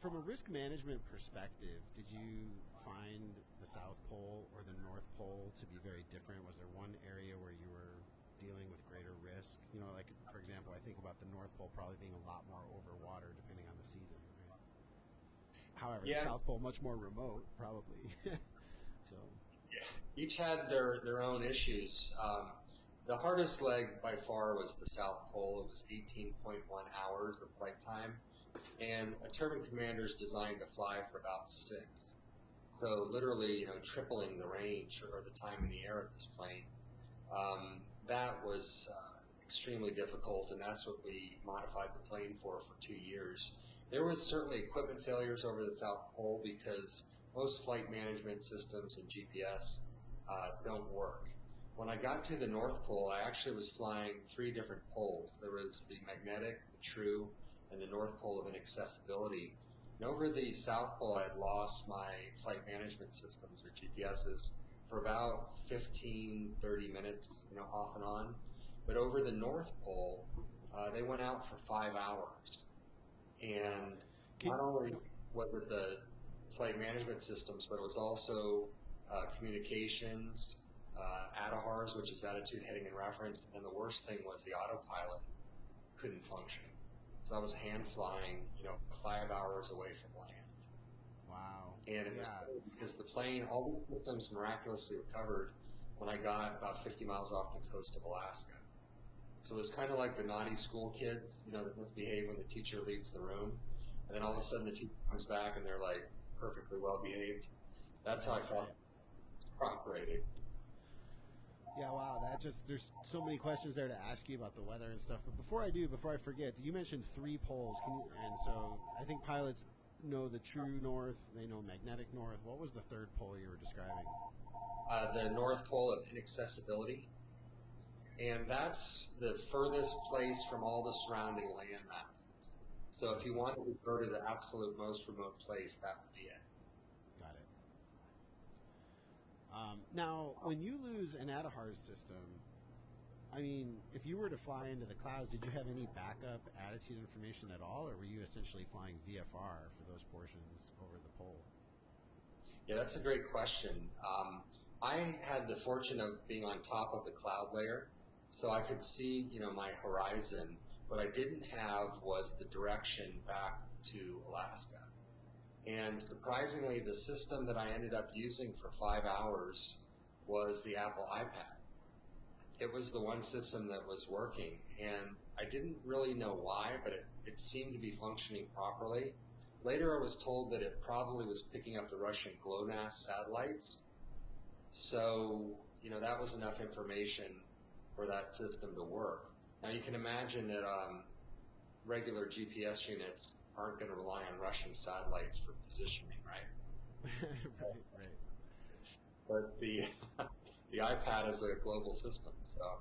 From a risk management perspective, did you find the South Pole or the North Pole to be very different? Was there one area where you were dealing with greater risk? Like, for example, I think about the North Pole probably being a lot more over water depending on the season, right? However, the South Pole much more remote, probably. So each had their own issues. The hardest leg by far was the South Pole. It was 18.1 hours of flight time, and a turbine commander is designed to fly for about 6. So literally, tripling the range or the time in the air of this plane. That was extremely difficult, and that's what we modified the plane for 2 years. There was certainly equipment failures over the South Pole because most flight management systems and GPS don't work. When I got to the North Pole, I actually was flying 3 different poles. There was the magnetic, the true, and the North Pole of Inaccessibility. And over the South Pole, I had lost my flight management systems or GPSs for about 15, 30 minutes, off and on. But over the North Pole, they went out for 5 hours. And not only was it the flight management systems, but it was also communications, ADAHRS, which is attitude, heading, and reference. And the worst thing was the autopilot couldn't function. So I was hand flying, 5 hours away from land. Wow. And it was cool because the plane, all the systems miraculously recovered when I got about 50 miles off the coast of Alaska. So it was kind of like the naughty school kids, that misbehave when the teacher leaves the room. And then all of a sudden the teacher comes back and they're like perfectly well behaved. That's how I felt operating. Yeah, wow, there's so many questions there to ask you about the weather and stuff. But before I forget, you mentioned 3 poles. And so I think pilots, know the true north. They know magnetic north. What was the third pole you were describing? The North Pole of Inaccessibility. And that's the furthest place from all the surrounding land masses. So if you wanted to go to the absolute most remote place, that would be it. Got it. Now, when you lose an ADAHRS system, I mean, if you were to fly into the clouds, did you have any backup attitude information at all, or were you essentially flying VFR for those portions over the pole? Yeah, that's a great question. I had the fortune of being on top of the cloud layer, so I could see, my horizon. What I didn't have was the direction back to Alaska. And surprisingly, the system that I ended up using for 5 hours was the Apple iPad. It was the one system that was working, and I didn't really know why, but it seemed to be functioning properly. Later I was told that it probably was picking up the Russian GLONASS satellites. So, that was enough information for that system to work. Now you can imagine that regular GPS units aren't going to rely on Russian satellites for positioning, right? Right. But the iPad is a global system, so.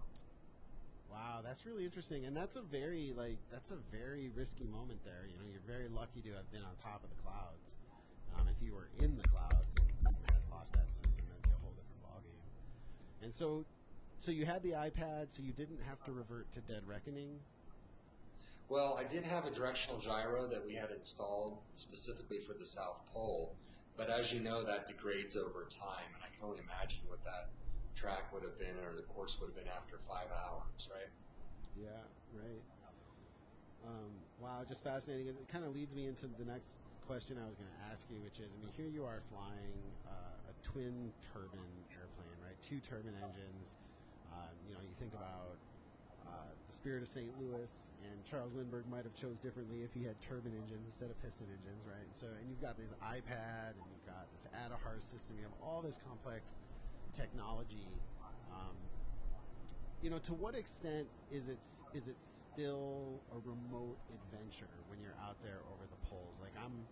Wow, that's really interesting, and that's a very risky moment there. You're very lucky to have been on top of the clouds. If you were in the clouds and had lost that system, that'd be a whole different ballgame. And so you had the iPad, so you didn't have to revert to dead reckoning. Well, I did have a directional gyro that we had installed specifically for the South Pole, but as you know, that degrades over time, and I can only imagine what that track would have been, or the course would have been after 5 hours, right? Yeah, right. Wow, just fascinating. It kind of leads me into the next question I was going to ask you, which is, here you are flying a twin turbine airplane, right? 2 turbine engines. You think about the Spirit of St. Louis, and Charles Lindbergh might have chose differently if he had turbine engines instead of piston engines, right? And you've got this iPad, and you've got this ADAHRS system. You have all this complex technology. To what extent is it still a remote adventure when you're out there over the poles? Like I'm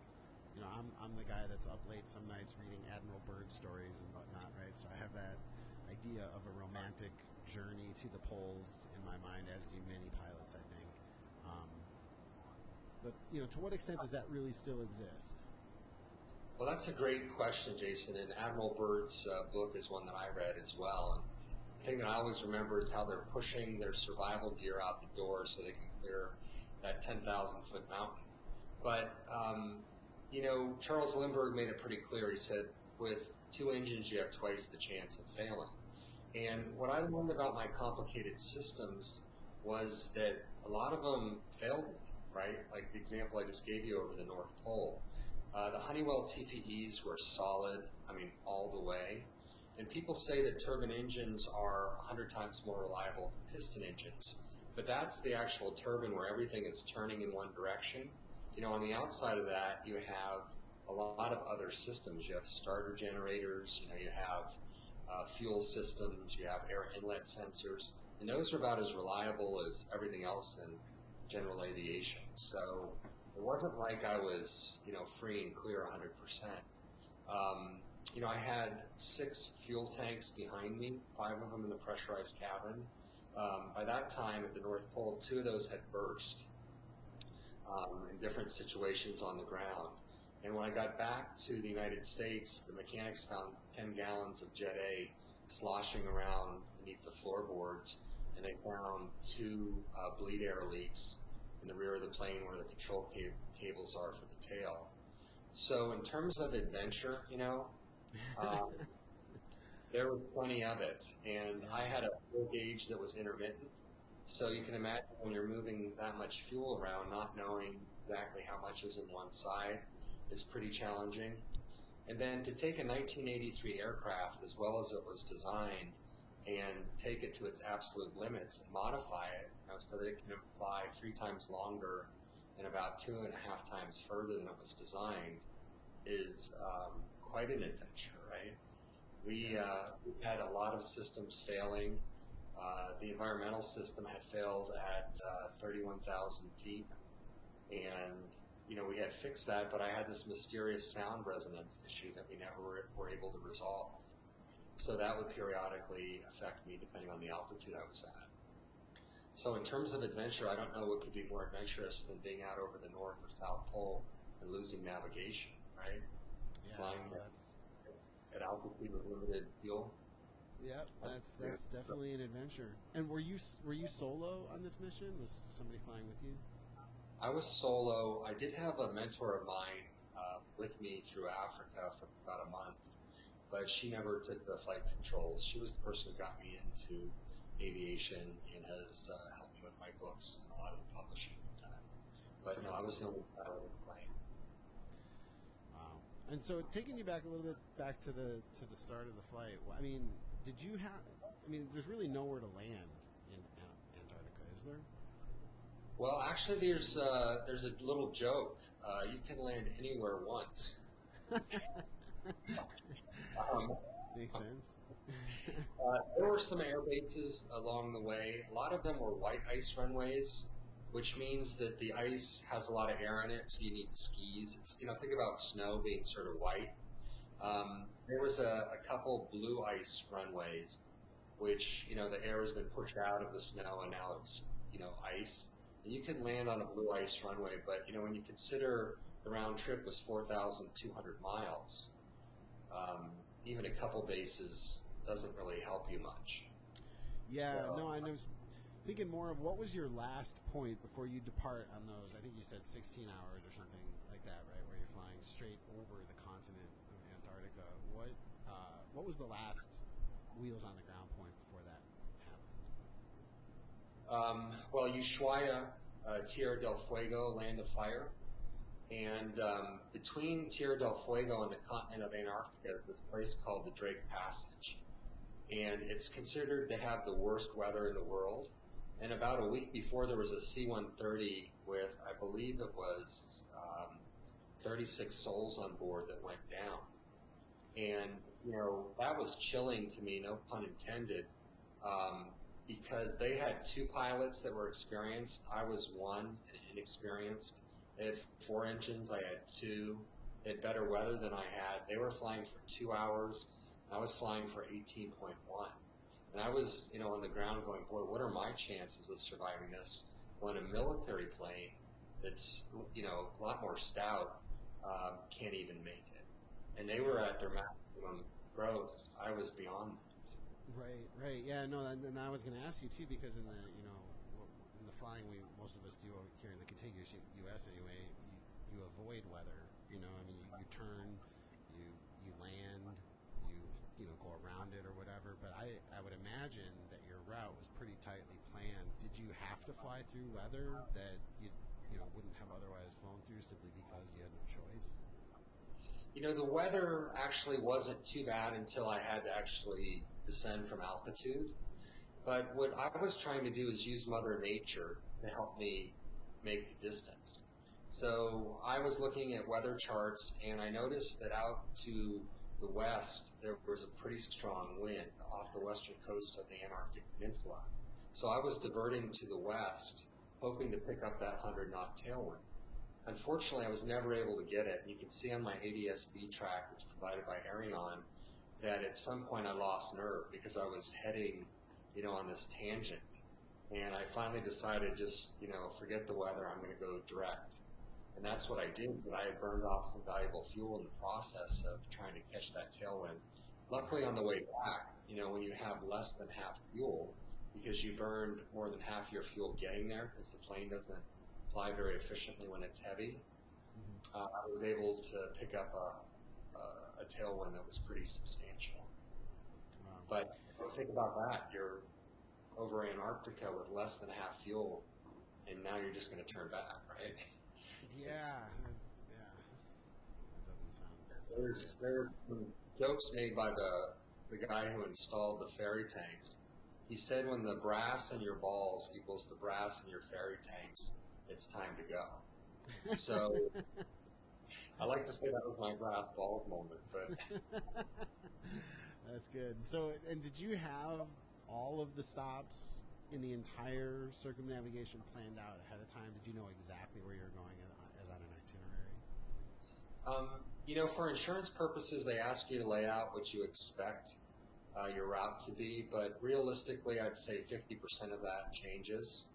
the guy that's up late some nights reading Admiral Byrd stories and whatnot, right? So I have that idea of a romantic journey to the poles in my mind, as do many pilots, I think. But to what extent does that really still exist? Well, that's a great question, Jason, and Admiral Byrd's book is one that I read as well. And the thing that I always remember is how they're pushing their survival gear out the door so they can clear that 10,000-foot mountain. But, Charles Lindbergh made it pretty clear. He said, with 2 engines, you have twice the chance of failing. And what I learned about my complicated systems was that a lot of them failed me, right? Like the example I just gave you over the North Pole. The Honeywell TPEs were solid, all the way. And people say that turbine engines are 100 times more reliable than piston engines. But that's the actual turbine where everything is turning in one direction. On the outside of that, you have a lot of other systems. You have starter generators, you have fuel systems, you have air inlet sensors, and those are about as reliable as everything else in general aviation. So it wasn't like I was, free and clear 100%. I had 6 fuel tanks behind me, 5 of them in the pressurized cabin. By that time at the North Pole, 2 of those had burst in different situations on the ground. And when I got back to the United States, the mechanics found 10 gallons of Jet A sloshing around beneath the floorboards, and they found 2 bleed air leaks in the rear of the plane where the control cables are for the tail. So in terms of adventure, there was plenty of it. And I had a fuel gauge that was intermittent. So you can imagine when you're moving that much fuel around, not knowing exactly how much is in one side is pretty challenging. And then to take a 1983 aircraft as well as it was designed and take it to its absolute limits and modify it so that it can fly 3 times longer and about 2.5 times further than it was designed is quite an adventure, right? We had a lot of systems failing. The environmental system had failed at 31,000 feet, and we had fixed that, but I had this mysterious sound resonance issue that we never were able to resolve. So that would periodically affect me depending on the altitude I was at. So in terms of adventure, I don't know what could be more adventurous than being out over the North or South Pole and losing navigation, right? Yeah, Flying at altitude with limited fuel. Yep, that's definitely an adventure. And were you solo on this mission? Was somebody flying with you? I was solo. I did have a mentor of mine with me through Africa for about a month, but she never took the flight controls. She was the person who got me into aviation and has helped me with my books and a lot of the publishing. But no, I was the only pilot of the plane. Wow. And so, taking you back a little bit back to the start of the flight. I mean, did you have? I mean, there's really nowhere to land in Antarctica, is there? Well, actually, there's a little joke. You can land anywhere once. Makes sense. There were some air bases along the way. A lot of them were white ice runways, which means that the ice has a lot of air in it, so you need skis. It's, think about snow being sort of white. There was a couple blue ice runways, which, the air has been pushed out of the snow and now it's, ice. And you can land on a blue ice runway, but, when you consider the round trip was 4,200 miles, even a couple bases doesn't really help you much. Yeah, So, no, I was thinking more of what was your last point before you depart on those. I think you said 16 hours or something like that, right? Where you're flying straight over the continent of Antarctica. What was the last wheels on the ground point before that happened? Well, Ushuaia, Tierra del Fuego, Land of Fire. And between Tierra del Fuego and the continent of Antarctica is this place called the Drake Passage. And it's considered to have the worst weather in the world. And about a week before, there was a C-130 with, I believe it was 36 souls on board that went down. And, that was chilling to me, no pun intended, because they had two pilots that were experienced. I was one and inexperienced. They had 4 engines, I had 2. They had better weather than I had. They were flying for 2 hours, and I was flying for 18.1. And I was, on the ground going, boy, what are my chances of surviving this when a military plane that's, a lot more stout can't even make it. And they were at their maximum growth. I was beyond that. Right. Yeah, no, and I was going to ask you too, because in the in the flying most of us do here in the contiguous U.S. anyway, you avoid weather. You turn, you land, you go around it or whatever. But I would imagine that your route was pretty tightly planned. Did you have to fly through weather that you wouldn't have otherwise flown through simply because you had no choice? The weather actually wasn't too bad until I had to actually descend from altitude. But what I was trying to do is use Mother Nature to help me make the distance. So I was looking at weather charts, and I noticed that out to the west, there was a pretty strong wind off the western coast of the Antarctic Peninsula. So I was diverting to the west, hoping to pick up that 100-knot tailwind. Unfortunately, I was never able to get it. You can see on my ADS-B track that's provided by Aeronautical that at some point I lost nerve because I was heading, on this tangent. And I finally decided just, forget the weather, I'm going to go direct. And that's what I did, but I had burned off some valuable fuel in the process of trying to catch that tailwind. Luckily on the way back, when you have less than half fuel, because you burned more than half your fuel getting there because the plane doesn't fly very efficiently when it's heavy, I was able to pick up a tailwind that was pretty substantial. Wow. But think about that. You're over Antarctica with less than half fuel, and now you're just going to turn back, right? Yeah. That doesn't sound. There's some jokes made by the guy who installed the ferry tanks. He said when the brass in your balls equals the brass in your ferry tanks, it's time to go. So I like to say that was my brass balls moment, but That's good. So, and did you have all of the stops in the entire circumnavigation planned out ahead of time? Did you know exactly where you were going as on an itinerary? You know, for insurance purposes, they ask you to lay out what you expect your route to be, but realistically, I'd say 50% of that changes.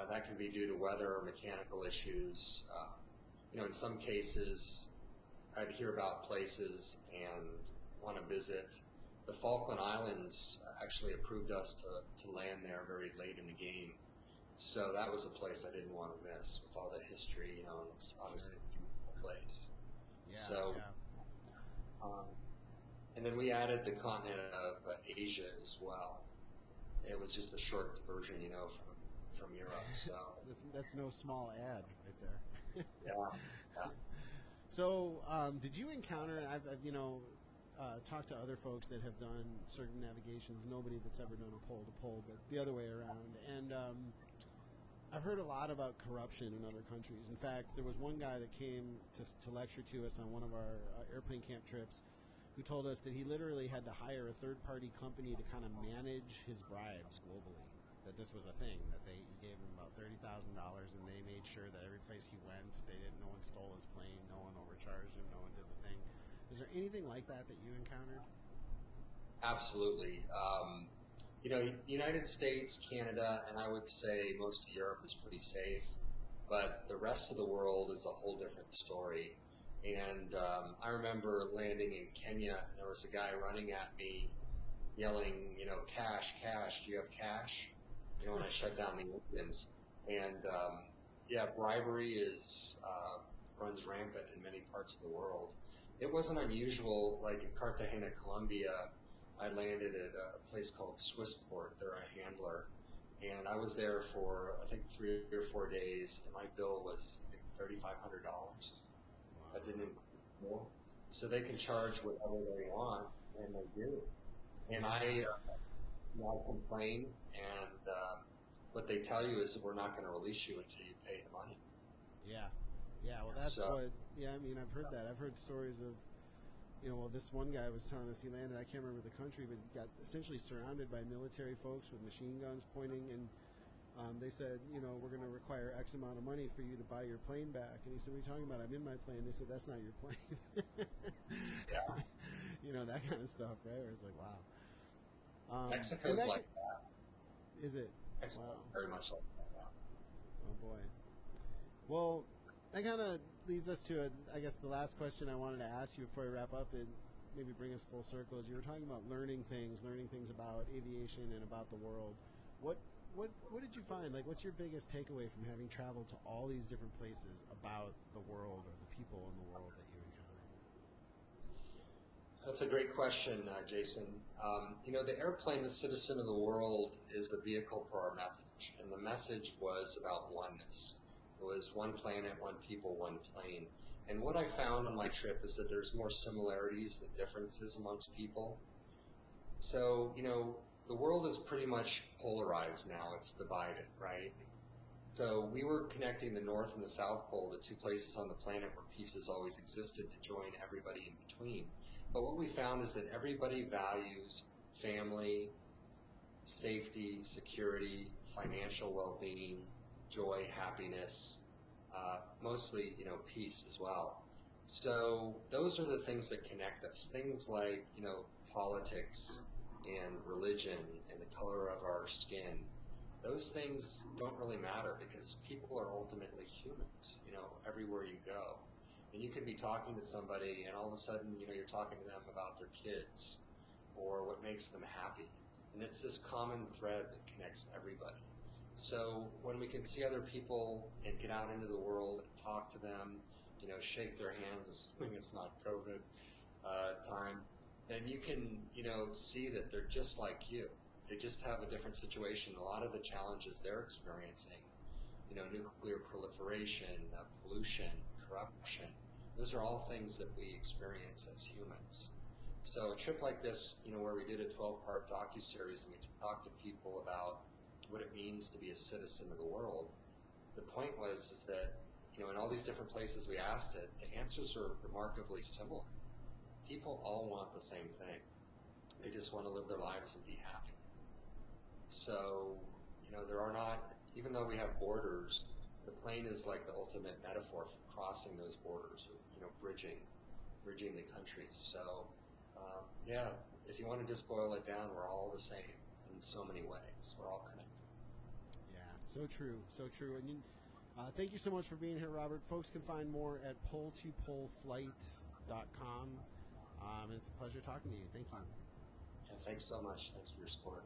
That can be due to weather or mechanical issues. You know, in some cases, I'd hear about places and want to visit. The Falkland Islands actually approved us to land there very late in the game. So that was a place I didn't want to miss with all the history, you know, and it's obviously a beautiful place. Yeah, So, yeah. and then we added the continent of Asia as well. It was just a short diversion, you know, from Europe. So That's no small ad right there. yeah. So, did you encounter? I've you know, talked to other folks that have done certain navigations. Nobody that's ever done a pole to pole, but the other way around. And I've heard a lot about corruption in other countries. In fact, there was one guy that came to lecture to us on one of our airplane camp trips, who told us that he literally had to hire a third-party company to kind of manage his bribes globally. That this was a thing, that he gave him about $30,000, and they made sure that every place he went, no one stole his plane, no one overcharged him, no one did the thing. Is there anything like that you encountered? Absolutely. You know, United States, Canada, and I would say most of Europe is pretty safe, but the rest of the world is a whole different story. And I remember landing in Kenya, and there was a guy running at me yelling, you know, cash, cash, do you have cash? You know, when I shut down the engines. And yeah, bribery runs rampant in many parts of the world. It wasn't unusual, like in Cartagena, Colombia, I landed at a place called Swissport. They're a handler. And I was there for, I think, 3 or 4 days, and my bill was, I think, $3,500. That didn't include more. So they can charge whatever they want, and they do. And I complain, and what they tell you is that we're not going to release you until you pay the money. Yeah. Yeah, well, that's I mean, I've heard that. I've heard stories of, you know, well, this one guy was telling us he landed, I can't remember the country, but he got essentially surrounded by military folks with machine guns pointing, and they said, you know, we're going to require X amount of money for you to buy your plane back. And he said, what are you talking about? I'm in my plane. They said, that's not your plane. Yeah. You know, that kind of stuff, right? Where it's like, wow. Mexico's like that. Is it? Mexico, wow. very much like that. Oh, boy. Well, that kind of leads us to, I guess, the last question I wanted to ask you before we wrap up and maybe bring us full circle. Is you were talking about learning things about aviation and about the world. What did you find? Like, what's your biggest takeaway from having traveled to all these different places about the world or the people in the world that you encountered? That's a great question, Jason. You know, the airplane, the citizen of the world, is the vehicle for our message. And the message was about oneness. It was one planet, one people, one plane. And what I found on my trip is that there's more similarities than differences amongst people. So, you know, the world is pretty much polarized now. It's divided, right? So we were connecting the North and the South Pole, the two places on the planet where peace has always existed, to join everybody in between. But what we found is that everybody values family, safety, security, financial well-being, joy, happiness, mostly, you know, peace as well. So those are the things that connect us. Things like, you know, politics and religion and the color of our skin. Those things don't really matter because people are ultimately humans, you know, everywhere you go. And you could be talking to somebody and all of a sudden, you know, you're talking to them about their kids or what makes them happy. And it's this common thread that connects everybody. So when we can see other people and get out into the world and talk to them, you know, shake their hands, assuming it's not COVID time, then you can, you know, see that they're just like you. They just have a different situation. A lot of the challenges they're experiencing, you know, nuclear proliferation, pollution, corruption, those are all things that we experience as humans. So a trip like this, you know, where we did a 12-part docuseries and we talked to people about what it means to be a citizen of the world, the point was is that, you know, in all these different places we asked it, the answers are remarkably similar. People all want the same thing. They just want to live their lives and be happy. So, you know, there are not, even though we have borders, the plane is like the ultimate metaphor for crossing those borders, or, you know, bridging the countries. So, yeah, if you want to just boil it down, we're all the same in so many ways. We're all connected. Yeah, so true, so true. And thank you so much for being here, Robert. Folks can find more at pole2poleflight.com. And it's a pleasure talking to you. Thank you. Yeah, thanks so much. Thanks for your support.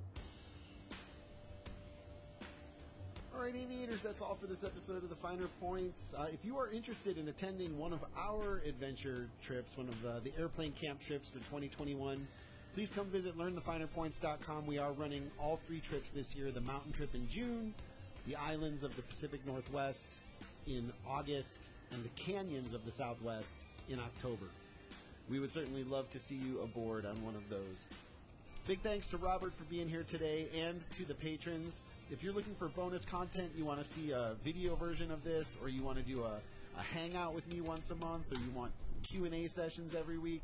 All right, aviators, that's all for this episode of The Finer Points. If you are interested in attending one of our adventure trips, one of the airplane camp trips for 2021, please come visit learnthefinerpoints.com. We are running all 3 trips this year, the mountain trip in June, the islands of the Pacific Northwest in August, and the canyons of the Southwest in October. We would certainly love to see you aboard on one of those. Big thanks to Robert for being here today, and to the patrons. If you're looking for bonus content, you want to see a video version of this, or you want to do a hangout with me once a month, or you want Q&A sessions every week,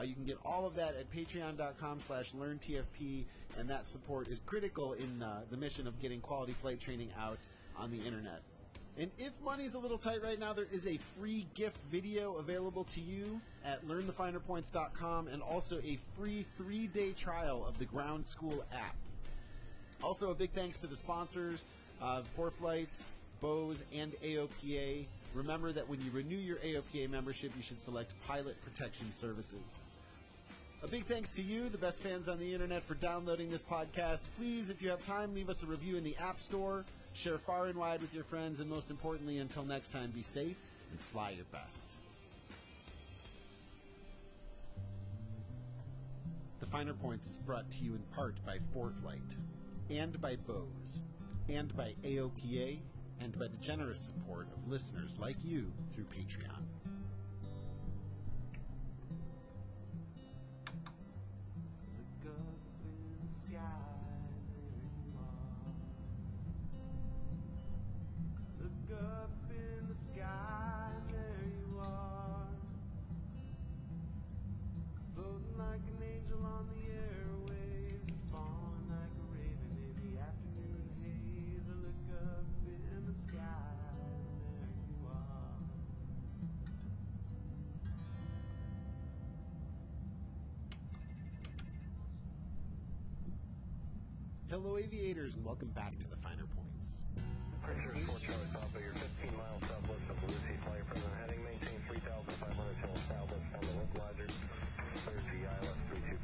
you can get all of that at patreon.com/learntfp, and that support is critical in the mission of getting quality flight training out on the internet. And if money's a little tight right now, there is a free gift video available to you at learnthefinerpoints.com, and also a free 3-day trial of the Ground School app. Also, a big thanks to the sponsors, ForeFlight, Bose, and AOPA. Remember that when you renew your AOPA membership, you should select Pilot Protection Services. A big thanks to you, the best fans on the internet, for downloading this podcast. Please, if you have time, leave us a review in the App Store. Share far and wide with your friends, and most importantly, until next time, be safe and fly your best. The Finer Points is brought to you in part by ForeFlight, and by Bose, and by AOPA, and by the generous support of listeners like you through Patreon. Look up in the sky, there you are. Look up in the sky, there you are. Floating like an angel on the airwaves, falling like a raven in the afternoon haze. Look up in the sky, there you are. Hello, aviators, and welcome back to the Finer Points. Picture 4 Charlie Papa, you're 15 miles southwest of Lucy, fly your present heading, maintain 3,500 till southwest on the localizer, clear GI left 32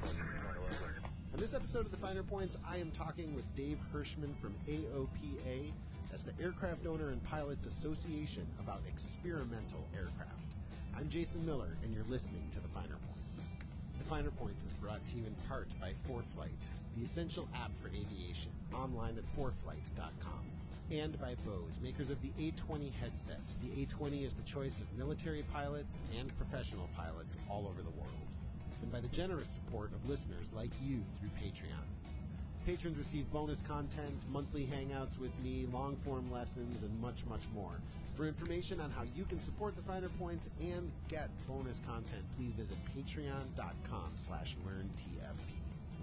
On this episode of the Finer Points, I am talking with Dave Hirschman from AOPA, that's the Aircraft Owner and Pilots Association, about experimental aircraft. I'm Jason Miller, and you're listening to the Finer Points. The Finer Points is brought to you in part by ForeFlight, the essential app for aviation, online at foreflight.com. And by Bose, makers of the A20 headset. The A20 is the choice of military pilots and professional pilots all over the world. And by the generous support of listeners like you through Patreon. Patrons receive bonus content, monthly hangouts with me, long-form lessons, and much, much more. For information on how you can support the Finer Points and get bonus content, please visit patreon.com/learntfp.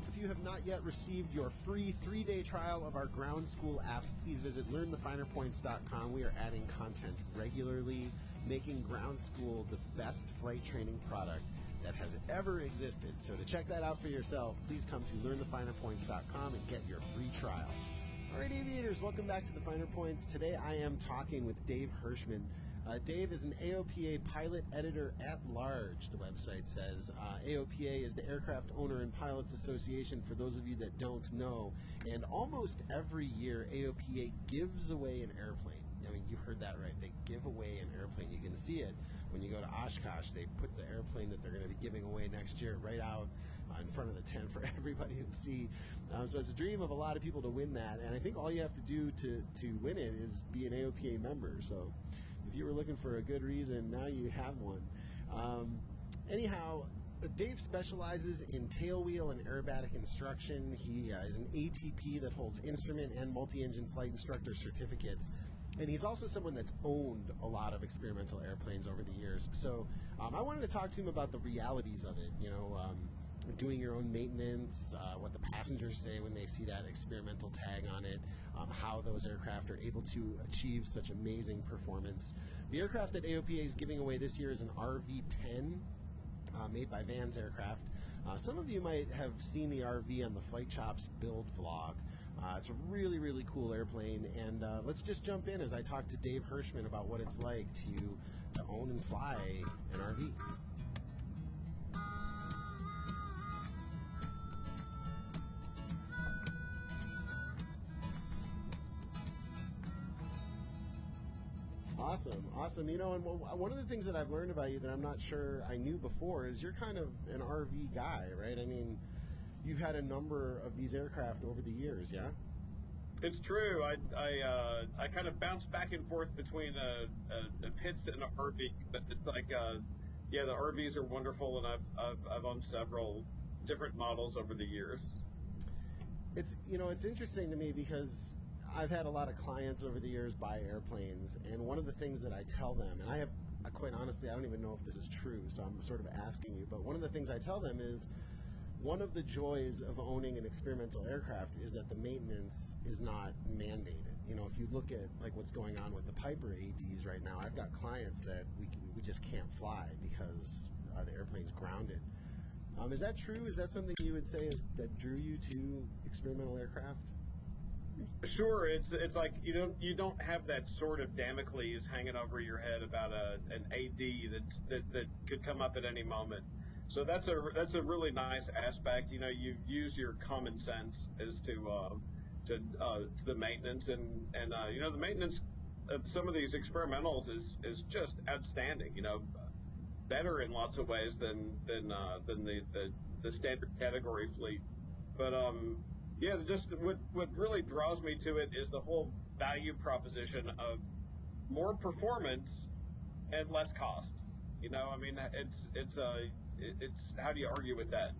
If you have not yet received your free 3-day trial of our Ground School app, please visit learnthefinerpoints.com. We are adding content regularly, making Ground School the best flight training product that has ever existed. So to check that out for yourself, please come to learnthefinerpoints.com and get your free trial. All right, aviators, welcome back to the Finer Points. Today I am talking with Dave Hirschman. Dave is an AOPA pilot editor at large, the website says. AOPA is the Aircraft Owner and Pilots Association, for those of you that don't know. And almost every year, AOPA gives away an airplane. I mean, you heard that right. They give away an airplane. You can see it when you go to Oshkosh. They put the airplane that they're going to be giving away next year right out in front of the tent for everybody to see. So it's a dream of a lot of people to win that. And I think all you have to do to win it is be an AOPA member. So if you were looking for a good reason, now you have one. Anyhow, Dave specializes in tailwheel and aerobatic instruction. He is an ATP that holds instrument and multi-engine flight instructor certificates. And he's also someone that's owned a lot of experimental airplanes over the years. So I wanted to talk to him about the realities of it. You know, doing your own maintenance, what the passengers say when they see that experimental tag on it, how those aircraft are able to achieve such amazing performance. The aircraft that AOPA is giving away this year is an RV-10 made by Vans Aircraft. Some of you might have seen the RV on the Flight Chops build vlog. It's a really, really cool airplane, and let's just jump in as I talk to Dave Hirschman about what it's like to own and fly an RV. Awesome. You know, and one of the things that I've learned about you that I'm not sure I knew before is you're kind of an RV guy, right? I mean, you've had a number of these aircraft over the years, yeah? It's true. I kind of bounce back and forth between a pits and an RV, but it's like the RVs are wonderful, and I've owned several different models over the years. It's interesting to me because I've had a lot of clients over the years buy airplanes, and one of the things that I tell them, and quite honestly, I don't even know if this is true, so I'm sort of asking you, but one of the things I tell them is one of the joys of owning an experimental aircraft is that the maintenance is not mandated. You know, if you look at like what's going on with the Piper ADs right now, I've got clients that we just can't fly because the airplane's grounded. Is that true? Is that something you would say that drew you to experimental aircraft? Sure, it's like you don't have that sword of Damocles hanging over your head about an AD that could come up at any moment. So that's a really nice aspect. You know, you use your common sense as to the maintenance, and the maintenance of some of these experimentals is just outstanding. You know, better in lots of ways than the standard category fleet, but yeah, just what really draws me to it is the whole value proposition of more performance and less cost. You know, I mean, it's how do you argue with that?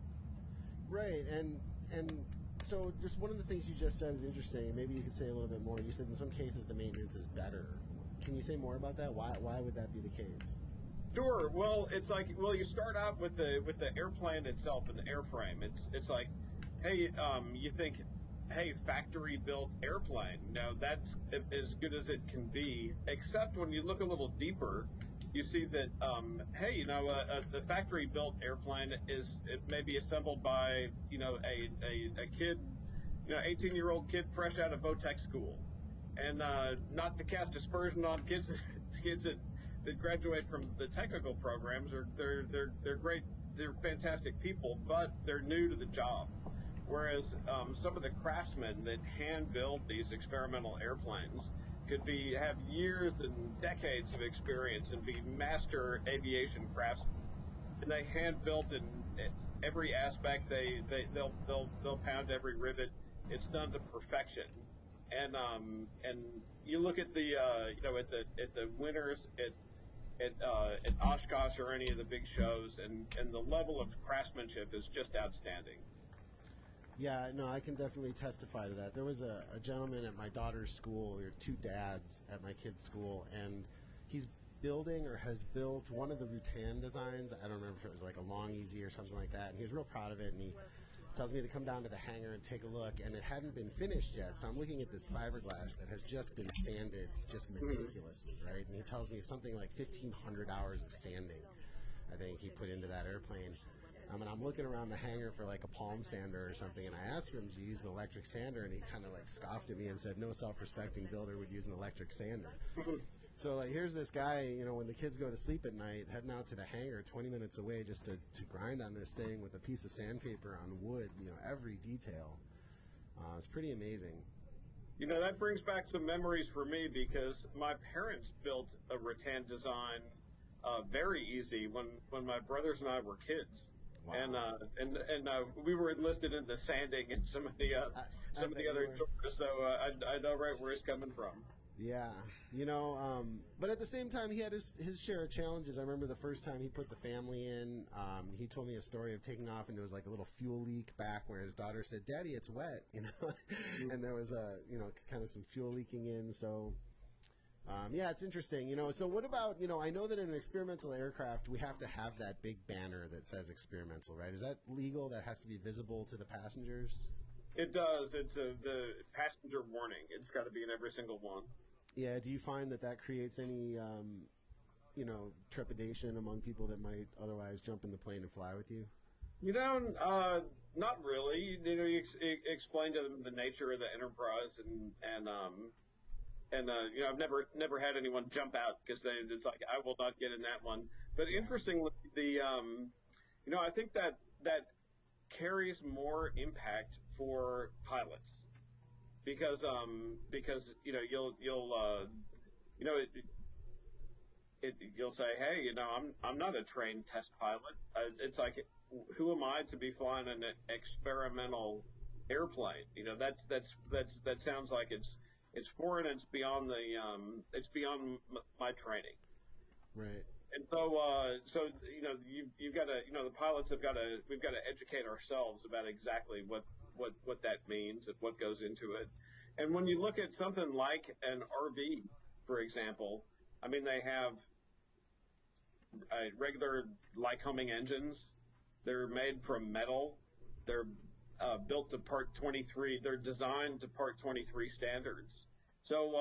Right, and so just one of the things you just said is interesting. Maybe you could say a little bit more. You said in some cases the maintenance is better. Can you say more about that? Why would that be the case? Sure. Well, it's like, you start out with the airplane itself and the airframe. It's like, hey, you think, hey, factory-built airplane. Now, that's as good as it can be, except when you look a little deeper, you see that, hey, the factory-built airplane is maybe assembled by, a kid, 18-year-old kid fresh out of Votech school. And not to cast aspersion on kids that graduate from the technical programs, they're great, they're fantastic people, but they're new to the job. Whereas some of the craftsmen that hand build these experimental airplanes could have years and decades of experience and be master aviation craftsmen. And they hand built in every aspect. They'll pound every rivet. It's done to perfection. And you look at the at the winners at Oshkosh or any of the big shows, and the level of craftsmanship is just outstanding. Yeah, no, I can definitely testify to that. There was a gentleman at my daughter's school, or two dads at my kid's school, and he's building or has built one of the Rutan designs. I don't remember if it was like a Long Easy or something like that, and he was real proud of it, and he tells me to come down to the hangar and take a look, and it hadn't been finished yet, so I'm looking at this fiberglass that has just been sanded just meticulously, right? And he tells me something like 1,500 hours of sanding, I think he put into that airplane. And I'm looking around the hangar for like a palm sander or something, and I asked him, do you use an electric sander? And he kind of like scoffed at me and said, no self-respecting builder would use an electric sander. So like, here's this guy, when the kids go to sleep at night, heading out to the hangar 20 minutes away just to grind on this thing with a piece of sandpaper on wood, every detail. It's pretty amazing. That brings back some memories for me, because my parents built a rattan design very easy when my brothers and I were kids. Wow. And we were enlisted in the sanding and some of the other tours, so I know right where he's coming from. Yeah, but at the same time, he had his share of challenges. I remember the first time he put the family in, he told me a story of taking off, and there was like a little fuel leak back where his daughter said, "Daddy, it's wet," and there was kind of some fuel leaking in. So Yeah, it's interesting. So what about, I know that in an experimental aircraft, we have to have that big banner that says experimental, right? Is that legal? That has to be visible to the passengers? It does. It's the passenger warning. It's got to be in every single one. Yeah. Do you find that creates any, trepidation among people that might otherwise jump in the plane and fly with you? Not really. You explain to them the nature of the enterprise, and I've never had anyone jump out because it's like, I will not get in that one. But interestingly, I think that carries more impact for pilots because you'll say, hey, I'm not a trained test pilot. It's like, who am I to be flying an experimental airplane? That sounds like it's foreign. It's beyond my training. Right. And so you've got to, the pilots we've got to educate ourselves about exactly what that means and what goes into it. And when you look at something like an RV, for example, I mean, they have regular Lycoming engines. They're made from metal. They're built to Part 23. They're designed to Part 23 standards. So,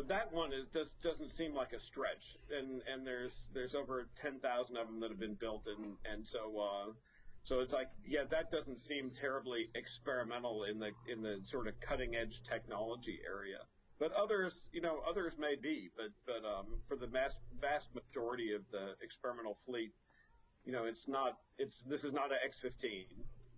that one just doesn't seem like a stretch. And there's over 10,000 of them that have been built, and so it's like, yeah, that doesn't seem terribly experimental in the sort of cutting edge technology area. But others may be, but for the vast majority of the experimental fleet, this is not an X-15.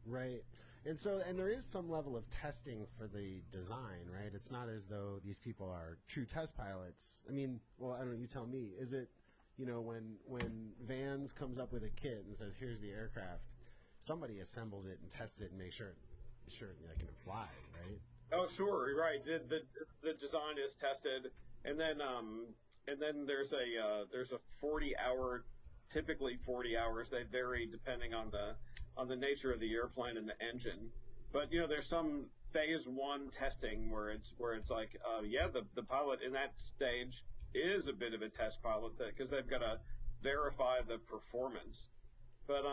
Right. And there is some level of testing for the design, right? It's not as though these people are true test pilots. I mean, well, I don't know, you tell me. Is it, when Vans comes up with a kit and says, here's the aircraft, somebody assembles it and tests it and makes sure they can fly, right? Oh, sure, right. The design is tested, and then there's a 40-hour, typically 40 hours. They vary depending on the nature of the airplane and the engine. But there's some phase 1 testing where it's like, the pilot in that stage is a bit of a test pilot because they've got to verify the performance. But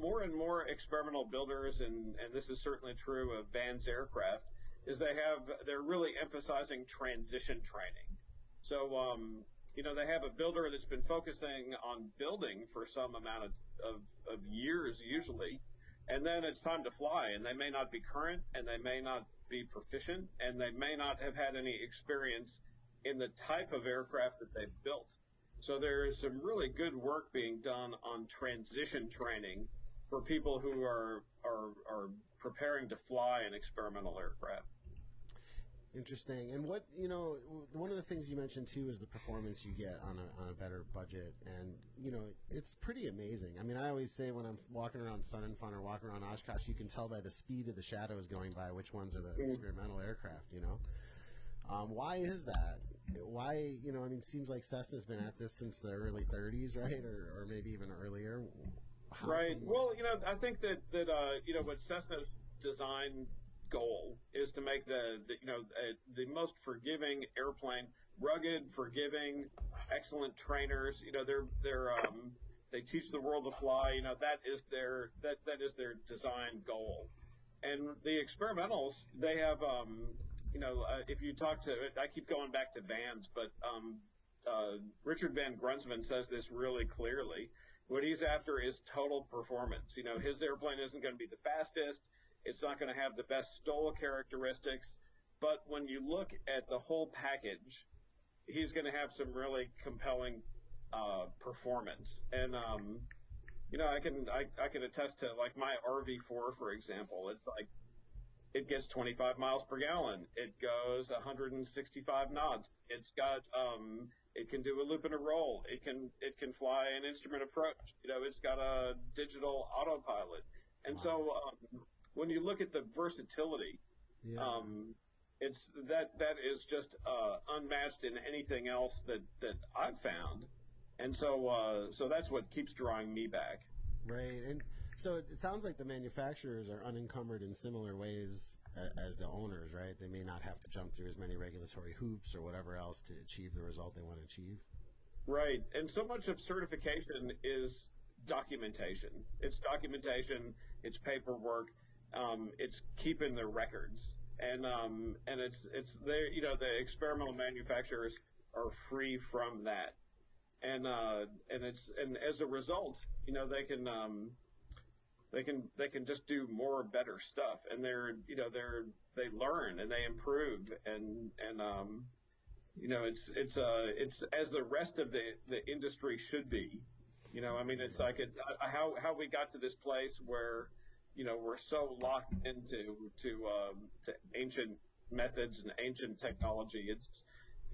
more and more experimental builders, and this is certainly true of Vans aircraft, is they're really emphasizing transition training. So they have a builder that's been focusing on building for some amount of years usually, and then it's time to fly, and they may not be current, and they may not be proficient, and they may not have had any experience in the type of aircraft that they've built. So there is some really good work being done on transition training for people who are preparing to fly an experimental aircraft. Interesting. And what, one of the things you mentioned too is the performance you get on a better budget. And, it's pretty amazing. I mean, I always say when I'm walking around Sun and Fun or walking around Oshkosh, you can tell by the speed of the shadows going by which ones are the experimental aircraft, Why is that? Why, it seems like Cessna's been at this since the early 30s, right? Or maybe even earlier. Right. Well, I think that what Cessna's design goal is to make the most forgiving airplane, rugged, forgiving, excellent trainers. They teach the world to fly. That is their design goal. And the experimentals, they have if you talk to, I keep going back to Vans, but Richard Van Grunsven says this really clearly. What he's after is total performance. His airplane isn't going to be the fastest. It's not going to have the best STOL characteristics. But when you look at the whole package, he's going to have some really compelling performance. And I can attest to, like, my RV4, for example. It's like, it gets 25 miles per gallon. It goes 165 knots. It's got it can do a loop and a roll. It can fly an instrument approach. It's got a digital autopilot. And so when you look at the versatility, it's that is just unmatched in anything else that I've found. And so that's what keeps drawing me back. Right. And so it sounds like the manufacturers are unencumbered in similar ways as the owners, right? They may not have to jump through as many regulatory hoops or whatever else to achieve the result they want to achieve. Right. And so much of certification is documentation. It's documentation, it's paperwork, it's keeping the records. And it's there, the experimental manufacturers are free from that. And as a result, they can just do more better stuff, and they learn and they improve, and it's as the rest of the industry should be. It's like how we got to this place where we're so locked into to ancient methods and ancient technology.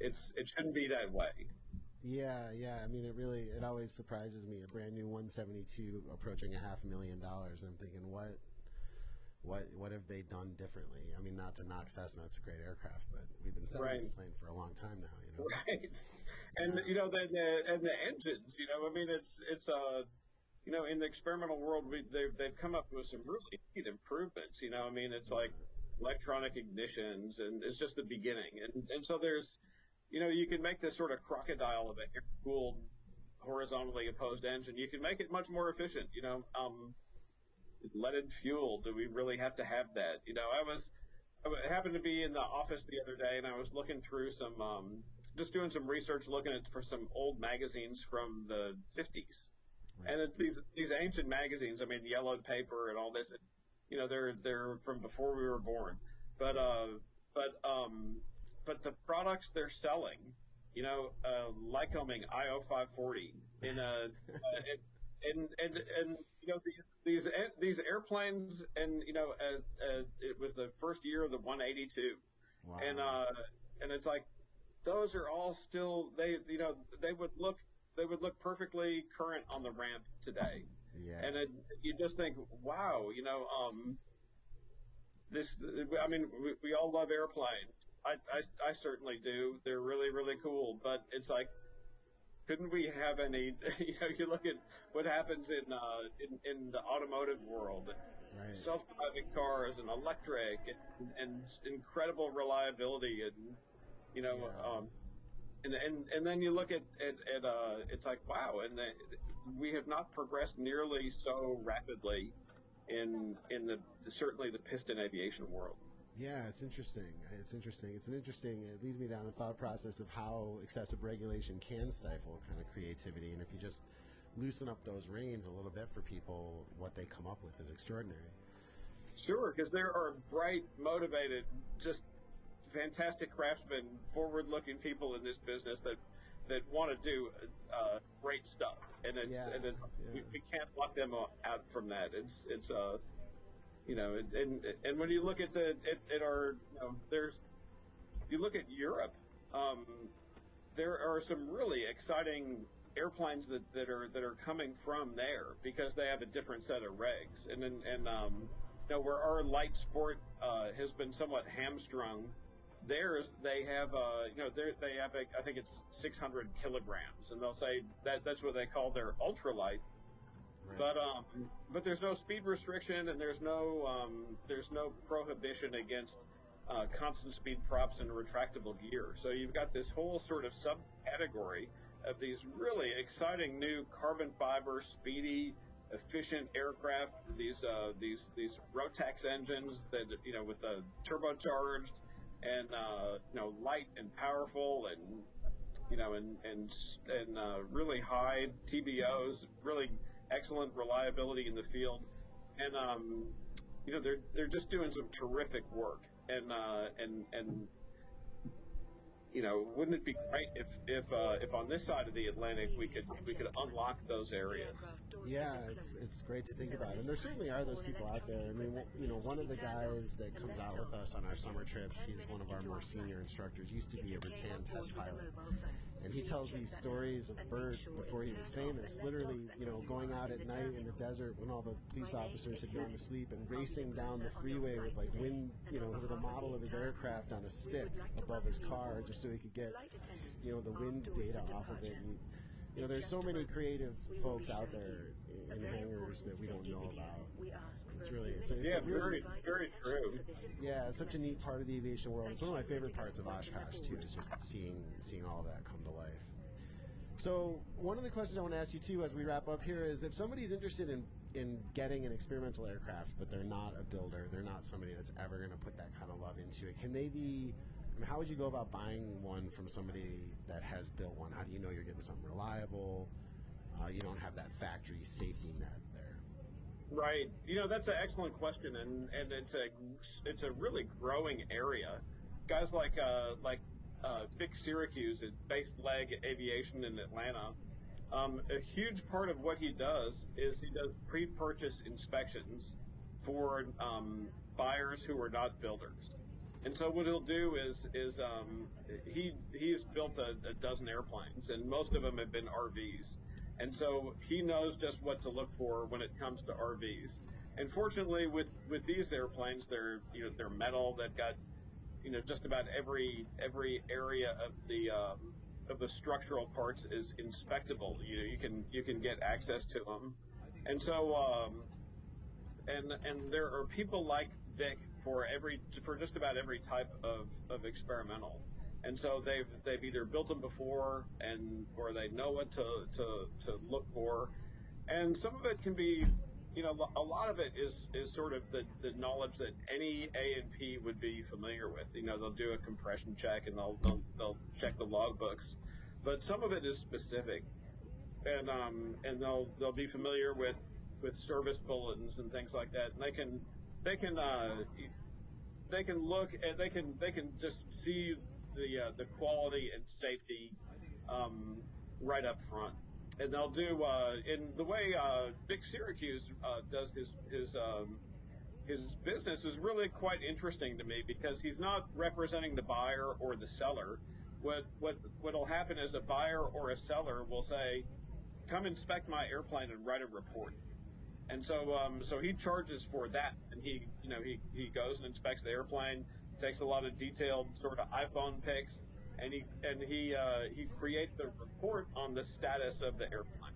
It shouldn't be that way. Yeah. I mean, it always surprises me. A brand new 172 approaching $500,000. I'm thinking, what have they done differently? I mean, not to knock Cessna, it's a great aircraft, but we've been selling this plane for a long time now. Right. And the engines. In the experimental world, they've come up with some really neat improvements. It's like electronic ignitions, and it's just the beginning. And so there's. You can make this sort of crocodile of an air-cooled, horizontally opposed engine. You can make it much more efficient. Leaded fuel. Do we really have to have that? I happened to be in the office the other day, and I was looking through just doing some research, looking for some old magazines from the 50s. Right. And it's these ancient magazines. Yellowed paper and all this. They're from before we were born. But the products they're selling, Lycoming IO540 these airplanes, and it was the first year of the 182. Wow. And it's like those are all still they would look perfectly current on the ramp today. Yeah. And you just think, wow, we all love airplanes. I certainly do. They're really, really cool. But it's like, couldn't we have any? You look at what happens in the automotive world, right. Self-driving cars and electric and incredible reliability, and and then you look at it's like, wow, and we have not progressed nearly so rapidly in certainly the piston aviation world. Yeah, it's interesting. It leads me down a thought process of how excessive regulation can stifle kind of creativity. And if you just loosen up those reins a little bit for people, what they come up with is extraordinary. Sure, because there are bright, motivated, just fantastic craftsmen, forward-looking people in this business that want to do great stuff. And we can't lock them out from that. And when you look at our, you look at Europe, there are some really exciting airplanes that are coming from there because they have a different set of regs. Where our light sport has been somewhat hamstrung, they have I think it's 600 kilograms, and they'll say that's what they call their ultralight. Right. But there's no speed restriction, and there's no prohibition against constant speed props and retractable gear. So you've got this whole sort of subcategory of these really exciting new carbon fiber, speedy, efficient aircraft. These Rotax engines that with the turbocharged and light and powerful and really high TBOs, really excellent reliability in the field, and they're just doing some terrific work, and wouldn't it be great if on this side of the Atlantic we could unlock those areas? Yeah, it's great to think about, and there certainly are those people out there. One of the guys that comes out with us on our summer trips, he's one of our more senior instructors, used to be a Rattan test pilot. And he tells these stories of Bert before he was famous, literally, going out at night in the desert when all the police officers had gone to sleep and racing down the freeway with wind, with a model of his aircraft on a stick above his car just so he could get, the wind data off of it. And You know, there's so many creative folks out there in hangars that we don't know about. It's really, it's Yeah, a really, very true. yeah, it's such a neat part of the aviation world. It's one of my favorite parts of Oshkosh too, is just seeing all of that come to life. So one of the questions I want to ask you too, as we wrap up here, is if somebody's interested in getting an experimental aircraft, but they're not a builder, they're not somebody that's ever going to put that kind of love into it, can they be? I mean, how would you go about buying one from somebody that has built one? How do you know you're getting something reliable? You don't have that factory safety net there. Right. You know, that's an excellent question, and it's a really growing area. Guys like Vic Syracuse at Base Leg Aviation in Atlanta. A huge part of what he does is he does pre-purchase inspections for buyers who are not builders. And so what he'll do is he's built a dozen airplanes, and most of them have been RVs. And so he knows just what to look for when it comes to RVs. And fortunately, with these airplanes, they're metal. They've got just about every area of the structural parts is inspectable. You can get access to them. And so and there are people like Vic for just about every type of experimental. And so they've either built them before or they know what to look for. And some of it can be, a lot of it is sort of the knowledge that any A&P would be familiar with. They'll do a compression check and they'll check the logbooks. But some of it is specific. And they'll be familiar with service bulletins and things like that. And they can look at they can just see the quality and safety right up front, and they'll do in the way Vic Syracuse does his business is really quite interesting to me, because he's not representing the buyer or the seller. What'll happen is a buyer or a seller will say, "Come inspect my airplane and write a report." And so he charges for that, and he goes and inspects the airplane, takes a lot of detailed sort of iPhone pics, and he creates the report on the status of the airplane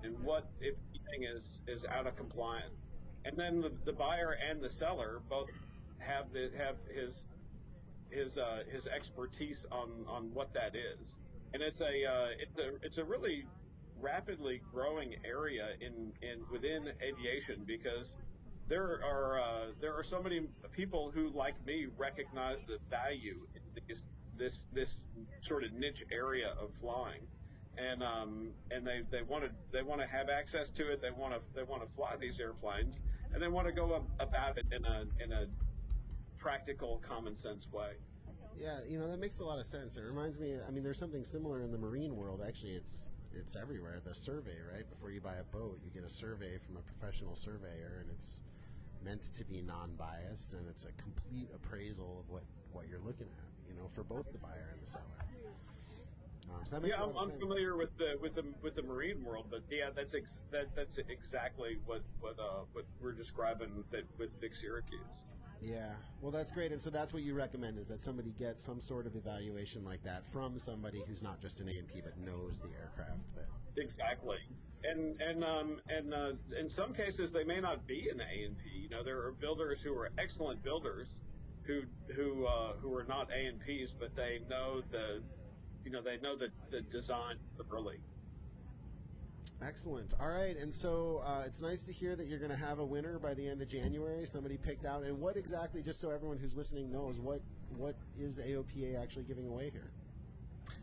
and what, if anything, is out of compliance. And then the buyer and the seller both have his expertise on what that is, and it's a really rapidly growing area within aviation, because there are so many people who, like me, recognize the value in this sort of niche area of flying, and they want to have access to it. They want to fly these airplanes, and they want to go about it in a practical, common sense way. Yeah, that makes a lot of sense. It reminds me, I mean, there's something similar in the marine world. Actually, it's everywhere. The survey, right? Before you buy a boat, you get a survey from a professional surveyor, and it's meant to be non-biased, and it's a complete appraisal of what you're looking at, for both the buyer and the seller. So that makes a lot of I'm sense. familiar with the marine world, but yeah, that's exactly what we're describing with Vic Syracuse. Yeah, well, that's great. And so that's what you recommend, is that somebody gets some sort of evaluation like that from somebody who's not just an A&P but knows the aircraft. Exactly. And in some cases they may not be an A&P. There are builders who are excellent builders who are not A&Ps, but they know the design early. Excellent. All right, and so it's nice to hear that you're going to have a winner by the end of January. Somebody picked out. And what exactly, just so everyone who's listening knows, what is AOPA actually giving away here?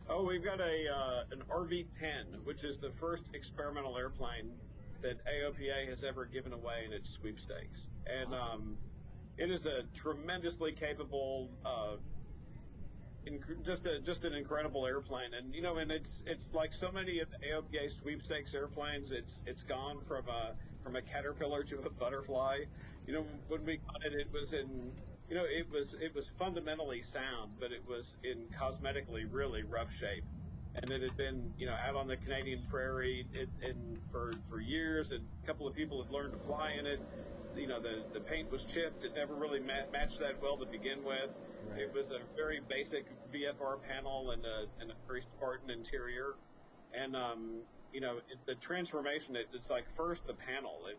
Oh, we've got an RV-10, which is the first experimental airplane that AOPA has ever given away in its sweepstakes. And awesome. It is a tremendously capable, just an incredible airplane. And and it's like so many of the AOPA sweepstakes airplanes. It's gone from a caterpillar to a butterfly. When we got it, it was in it was fundamentally sound, but it was in cosmetically really rough shape. And it had been, out on the Canadian prairie for years, and a couple of people had learned to fly in it. The paint was chipped. It never really matched that well to begin with. Right. It was a very basic VFR panel and a very Spartan interior. And the transformation. It's like first the panel. It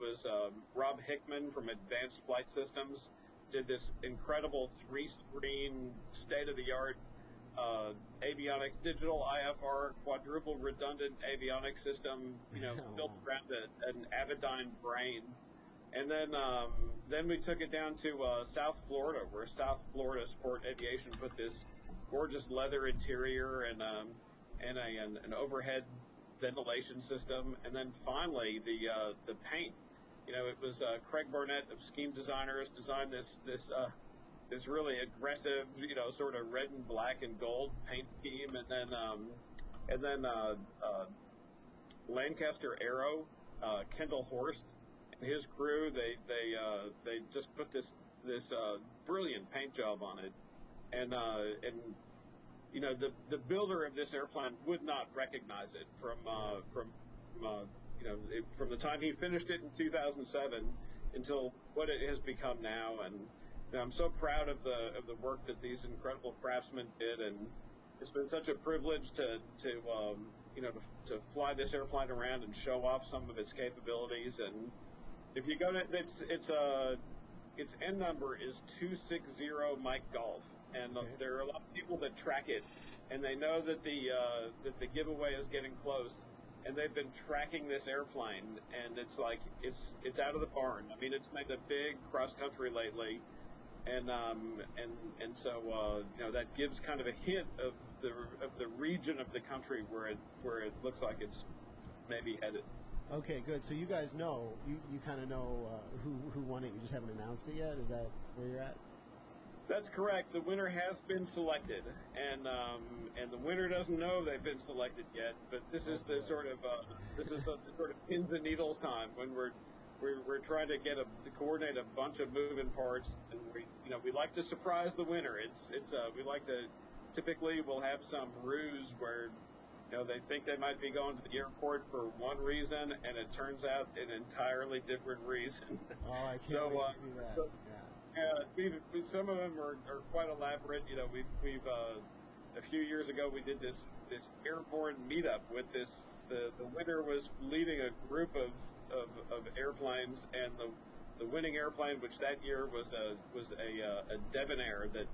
was Rob Hickman from Advanced Flight Systems did this incredible 3-screen state-of-the-art avionics, digital IFR, quadruple redundant avionics system, built around an Avidyne brain. And then we took it down to South Florida, where South Florida Sport Aviation put this gorgeous leather interior and an overhead ventilation system. And then finally the paint. It was Craig Barnett of Scheme Designers designed this really aggressive, sort of red and black and gold paint scheme, and then Lancaster Aero, Kendall Horst and his crew, they just put this brilliant paint job on it, and the builder of this airplane would not recognize it from the time he finished it in 2007 until what it has become now. And I'm so proud of the work that these incredible craftsmen did, and it's been such a privilege to fly this airplane around and show off some of its capabilities. And if you go to its N number is 260 Mike Golf, and there are a lot of people that track it, and they know that the giveaway is getting close. And they've been tracking this airplane, and it's like it's out of the barn. I mean, it's made a big cross country lately, and so that gives kind of a hint of the region of the country where it looks like it's maybe headed. Okay, good. So you guys know, you kind of know who won it. You just haven't announced it yet. Is that where you're at? That's correct. The winner has been selected, and the winner doesn't know they've been selected yet. But this is the sort of pins and needles time when we're trying to coordinate a bunch of moving parts, and we like to surprise the winner. We like to typically we'll have some ruse where they think they might be going to the airport for one reason, and it turns out an entirely different reason. Oh, I can't wait to see that. Yeah, some of them are quite elaborate. We've a few years ago we did this airborne meetup with this. The winner was leading a group of airplanes, and the winning airplane, which that year was a Debonair that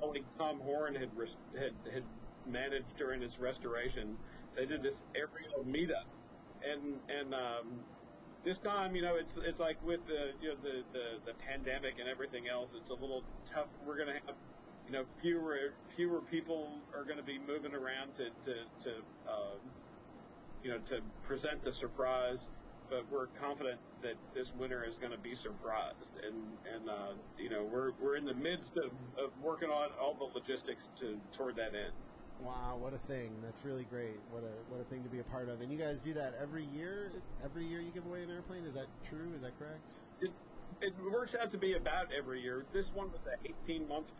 only Tom Horn had managed during its restoration. They did this aerial meetup, and this time, it's like with the pandemic and everything else, it's a little tough. We're going to have, fewer people are going to be moving around to present the surprise, but we're confident that this winner is going to be surprised. And we're in the midst of working on all the logistics toward that end. Wow, what a thing. That's really great. What a thing to be a part of. And you guys do that every year? Every year you give away an airplane? Is that true? Is that correct? It works out to be about every year. This one was an 18-month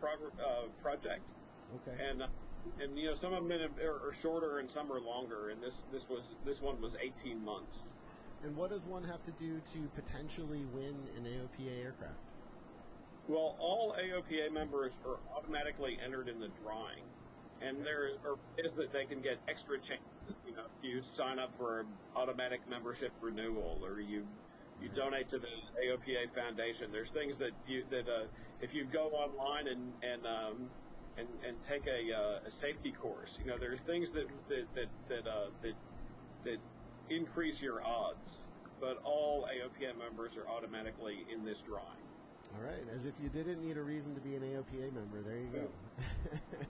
project. Okay. And some of them are shorter and some are longer, and this one was 18 months. And what does one have to do to potentially win an AOPA aircraft? Well, all AOPA members are automatically entered in the drawing. And is that they can get extra chances. If you sign up for an automatic membership renewal, or you donate to the AOPA Foundation. There's things that if you go online and take a safety course, there's things that increase your odds. But all AOPA members are automatically in this drawing. All right, as if you didn't need a reason to be an AOPA member. There you go.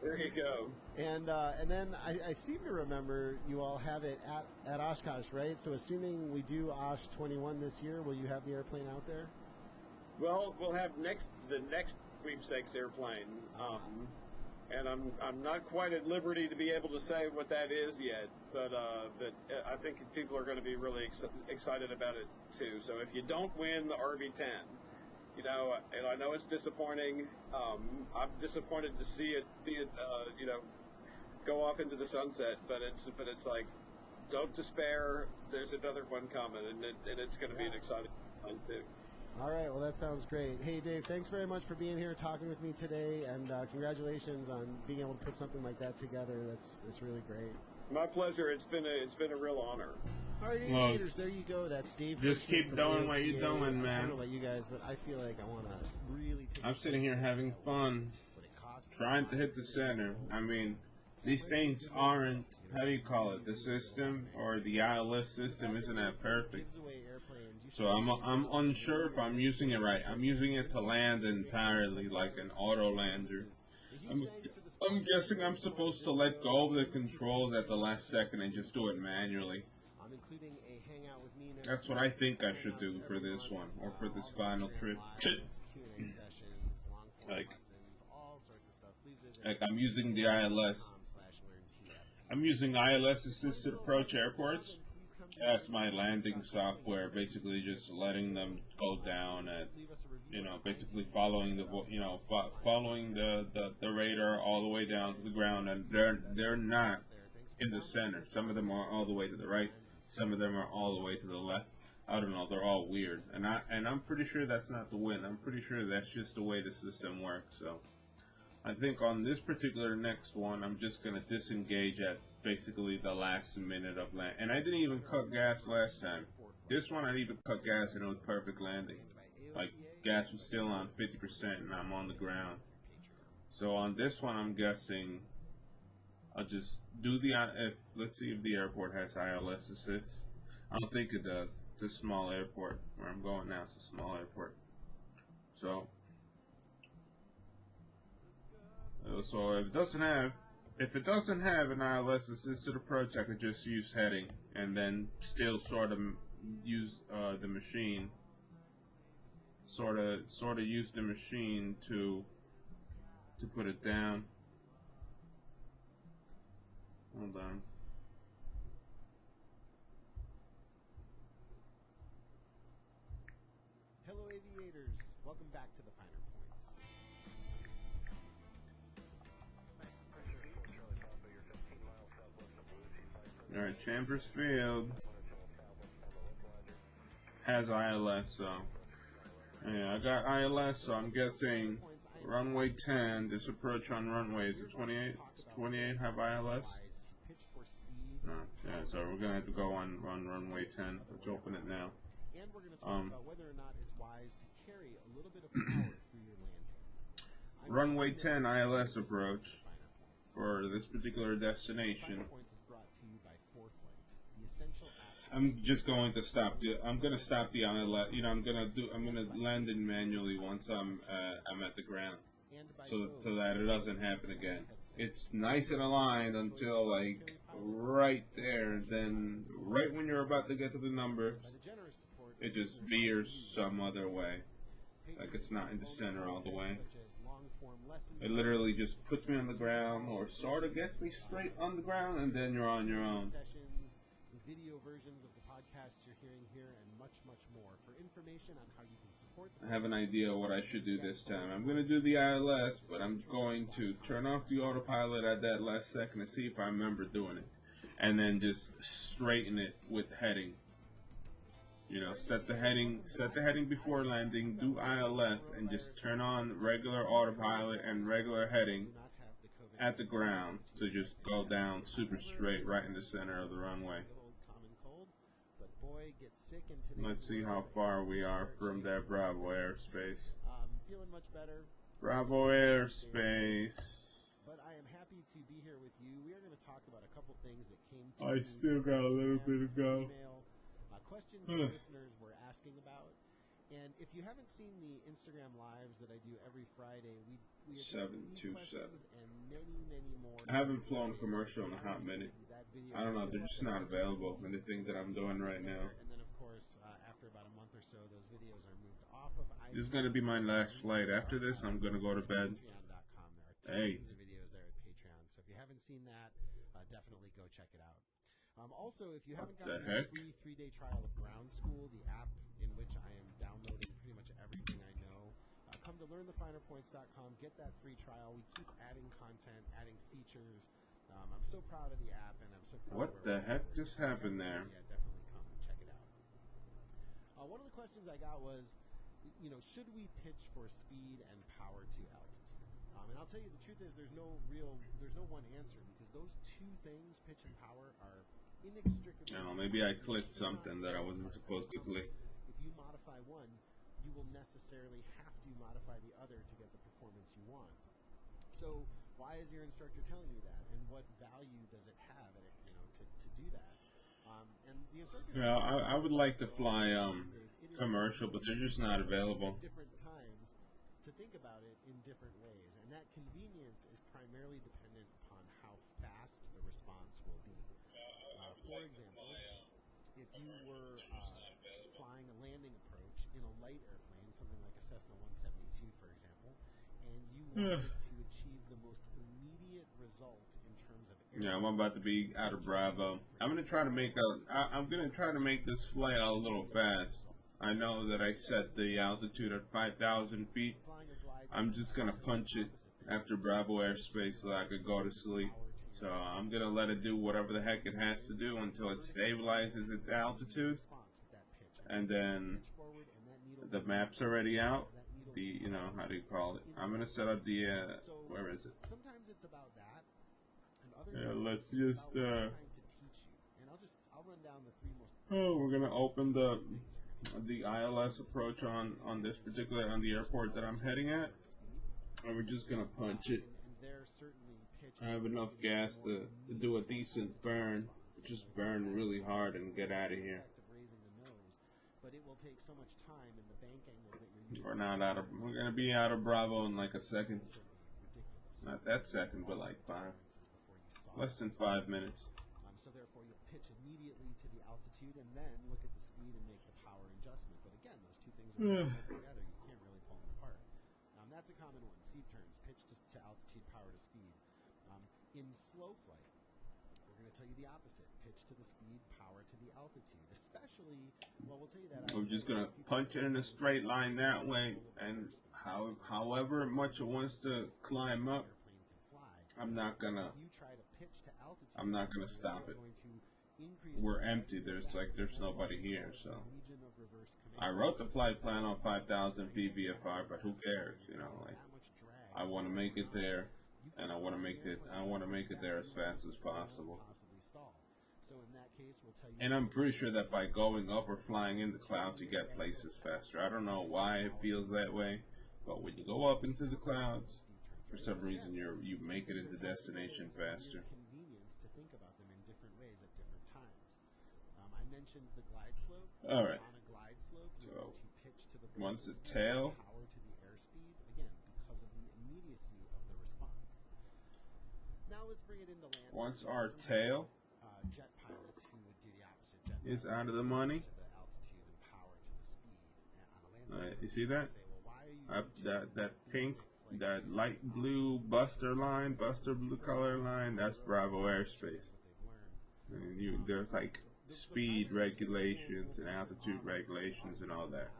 There you go. And then I seem to remember you all have it at Oshkosh, right? So assuming we do Osh 21 this year, will you have the airplane out there? Well, we'll have the next sweepstakes airplane, and I'm not quite at liberty to be able to say what that is yet, but I think people are going to be really excited about it too. So if you don't win the RV-10. And I know it's disappointing. I'm disappointed to see it go off into the sunset. But it's like, don't despair. There's another one coming, and it's going to be an exciting one too. All right. Well, that sounds great. Hey, Dave, thanks very much for being here talking with me today, and congratulations on being able to put something like that together. That's really great. My pleasure. It's been a real honor. All right, Well, aviators, there you go. That's Dave. just Frischman keep from doing what AOPA. you're doing, I don't man. know about you guys, but I feel like I want to really take I'm sitting here having fun, trying to hit the center. I mean, these things aren't, how do you call it, the system or the ILS system isn't that perfect. So I'm unsure if I'm using it right. I'm using it to land entirely like an auto lander. I'm guessing I'm supposed to let go of the controls at the last second and just do it manually. That's what I think I should do for this one, or for this final trip. like I'm using the ILS. I'm using ILS assisted approach airports as my landing software, basically just letting them go down at, basically following the, following the radar all the way down to the ground, and they're not in the center. Some of them are all the way to the right, some of them are all the way to the left. I don't know, they're all weird, and I'm pretty sure that's not the win. I'm pretty sure that's just the way the system works. So I think on this particular next one, I'm just gonna disengage at basically the last minute of land. And I didn't even cut gas last time. This one I didn't even cut gas and it was perfect landing. Like gas was still on 50% and I'm on the ground. So on this one, I'm guessing I'll just do let's see if the airport has ILS assist. I don't think it does. It's a small airport. Where I'm going now, it's a small airport. So if it doesn't have an ILS assisted approach, I could just use heading and then still sort of use the machine. Sort of use the machine to put it down. Hold on. Hello, aviators. Welcome back to the Finer Points. All right, Chambers Field has ILS, so yeah, I got ILS, so I'm guessing runway 10. This approach on runway is it 28? 28 have ILS? No, yeah, so we're gonna have to go on runway 10. Let's open it now. And we're going to talk about whether or not it's wise to carry a little bit of power through your landing. Runway 10 ILS approach for this particular destination. I'm just going to stop. I'm going to stop the ILS. I'm going to land it manually once I'm at the ground, so that it doesn't happen again. It's nice and aligned until like right there. Then right when you're about to get to the number, it just veers some other way, like it's not in the center all the way. It literally just puts me on the ground, or sort of gets me straight on the ground, and then you're on your own. Video versions of the podcast you're hearing here, and much, much more. For information on how you can support I have an idea what I should do this time. I'm going to do the ILS, but I'm going to turn off the autopilot at that last second to see if I remember doing it, and then just straighten it with heading. Set the heading before landing, do ILS, and just turn on regular autopilot and regular heading at the ground to just go down super straight right in the center of the runway. Let's see how far we are from that Bravo airspace. Feeling much better. Bravo airspace. But I am happy to be here with you. We are going to talk about a couple things that came to I still got a little bit to go. Questions that listeners were asking about. And if you haven't seen the Instagram lives that I do every Friday, we 727. And many more. I haven't flown commercial in a hot minute. I don't know, they're just not available in the thing that I'm doing right now. And then of course, after about a month or so, those videos are moved off of This is gonna be my last flight. After this, I'm gonna go to bed. Hey. Videos there at Patreon. So if you haven't seen that, definitely go check it out. Also, if you haven't gotten a free 3-day trial of Ground School, the app in which I am downloading pretty much everything I know, come to learnthefinerpoints.com, get that free trial. We keep adding content, adding features. I'm so proud of the app, and I'm so proud What the heck just happened there? Yeah, definitely come and check it out. One of the questions I got was, should we pitch for speed and power to altitude? And I'll tell you the truth is there's no one answer, because those two things, pitch and power, are inextricably. I don't know, maybe I clicked something that I wasn't supposed to click. If you modify one, you will necessarily have to modify the other to get the performance you want. So why is your instructor telling you that, and what value does it have, to do that? And the instructor. Yeah, I would like to fly commercial, but they're just not available. Different times to think about it in different ways, and that convenience is primarily dependent upon how fast the response will be. For example, if you were flying a landing approach in a light airplane, something like a Cessna 172, for example, and you wanted to achieve the most immediate result in terms of yeah, I'm about to be out of Bravo. I'm gonna try to make this flight a little fast. I know that I set the altitude at 5,000 feet. I'm just gonna punch it after Bravo airspace so I could go to sleep. So I'm gonna let it do whatever the heck it has to do until it stabilizes its altitude, and then the map's already out. The, you know, how do you call it? I'm gonna set up the where is it? Sometimes it's about that, and other Yeah, times let's it's just about trying to teach you. And I'll run down the three most. Oh, we're gonna open the ILS approach on the airport that I'm heading at, and we're just gonna punch it. I have enough gas to do a decent burn, just burn really hard and get out of here. But it will take so much time, and the bank angles that you're using. We're gonna be out of Bravo in like a second. Not that second, but like 5. Less than 5 minutes. So therefore, you'll pitch immediately to the altitude, and then look at the speed and make the power adjustment. But again, those two things are together. You can't really pull them apart. That's a common one. Steep turns, pitch to altitude, power to speed. In slow flight, we're going to tell you the opposite. Pitch to the speed, power to the altitude. Especially, well, we'll tell you that. I'm just going to punch it in a straight line that way, and however much it wants to climb up, I'm not going to stop it. We're empty. There's nobody here, so. I wrote the flight plan on 5,000 feet VFR, but who cares, you know, like, I want to make it there. And I want to make it there as fast as possible. And I'm pretty sure that by going up or flying in the clouds, you get places faster. I don't know why it feels that way, but when you go up into the clouds, for some reason you make it into destination faster. All right. So once the tail. Once our tail is out of the money, you see that? That pink, that light blue buster blue color line, that's Bravo airspace. And there's like speed regulations and altitude regulations and all that.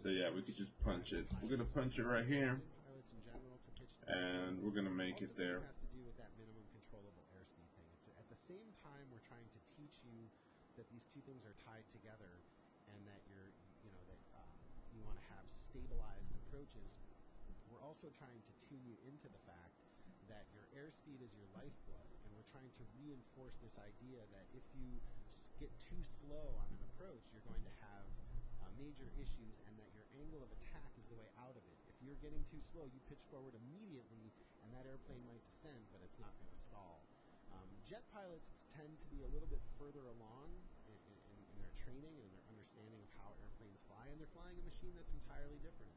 So yeah, we could just punch it. We're gonna punch it right here, and we're gonna make it there. That these two things are tied together, and that you want to have stabilized approaches. We're also trying to tune you into the fact that your airspeed is your lifeblood, and we're trying to reinforce this idea that if you get too slow on an approach, you're going to have major issues, and that your angle of attack is the way out of it. If you're getting too slow, you pitch forward immediately, and that airplane might descend, but it's not going to stall. Jet pilots tend to be a little bit further along in their training and their understanding of how airplanes fly, and they're flying a machine that's entirely different.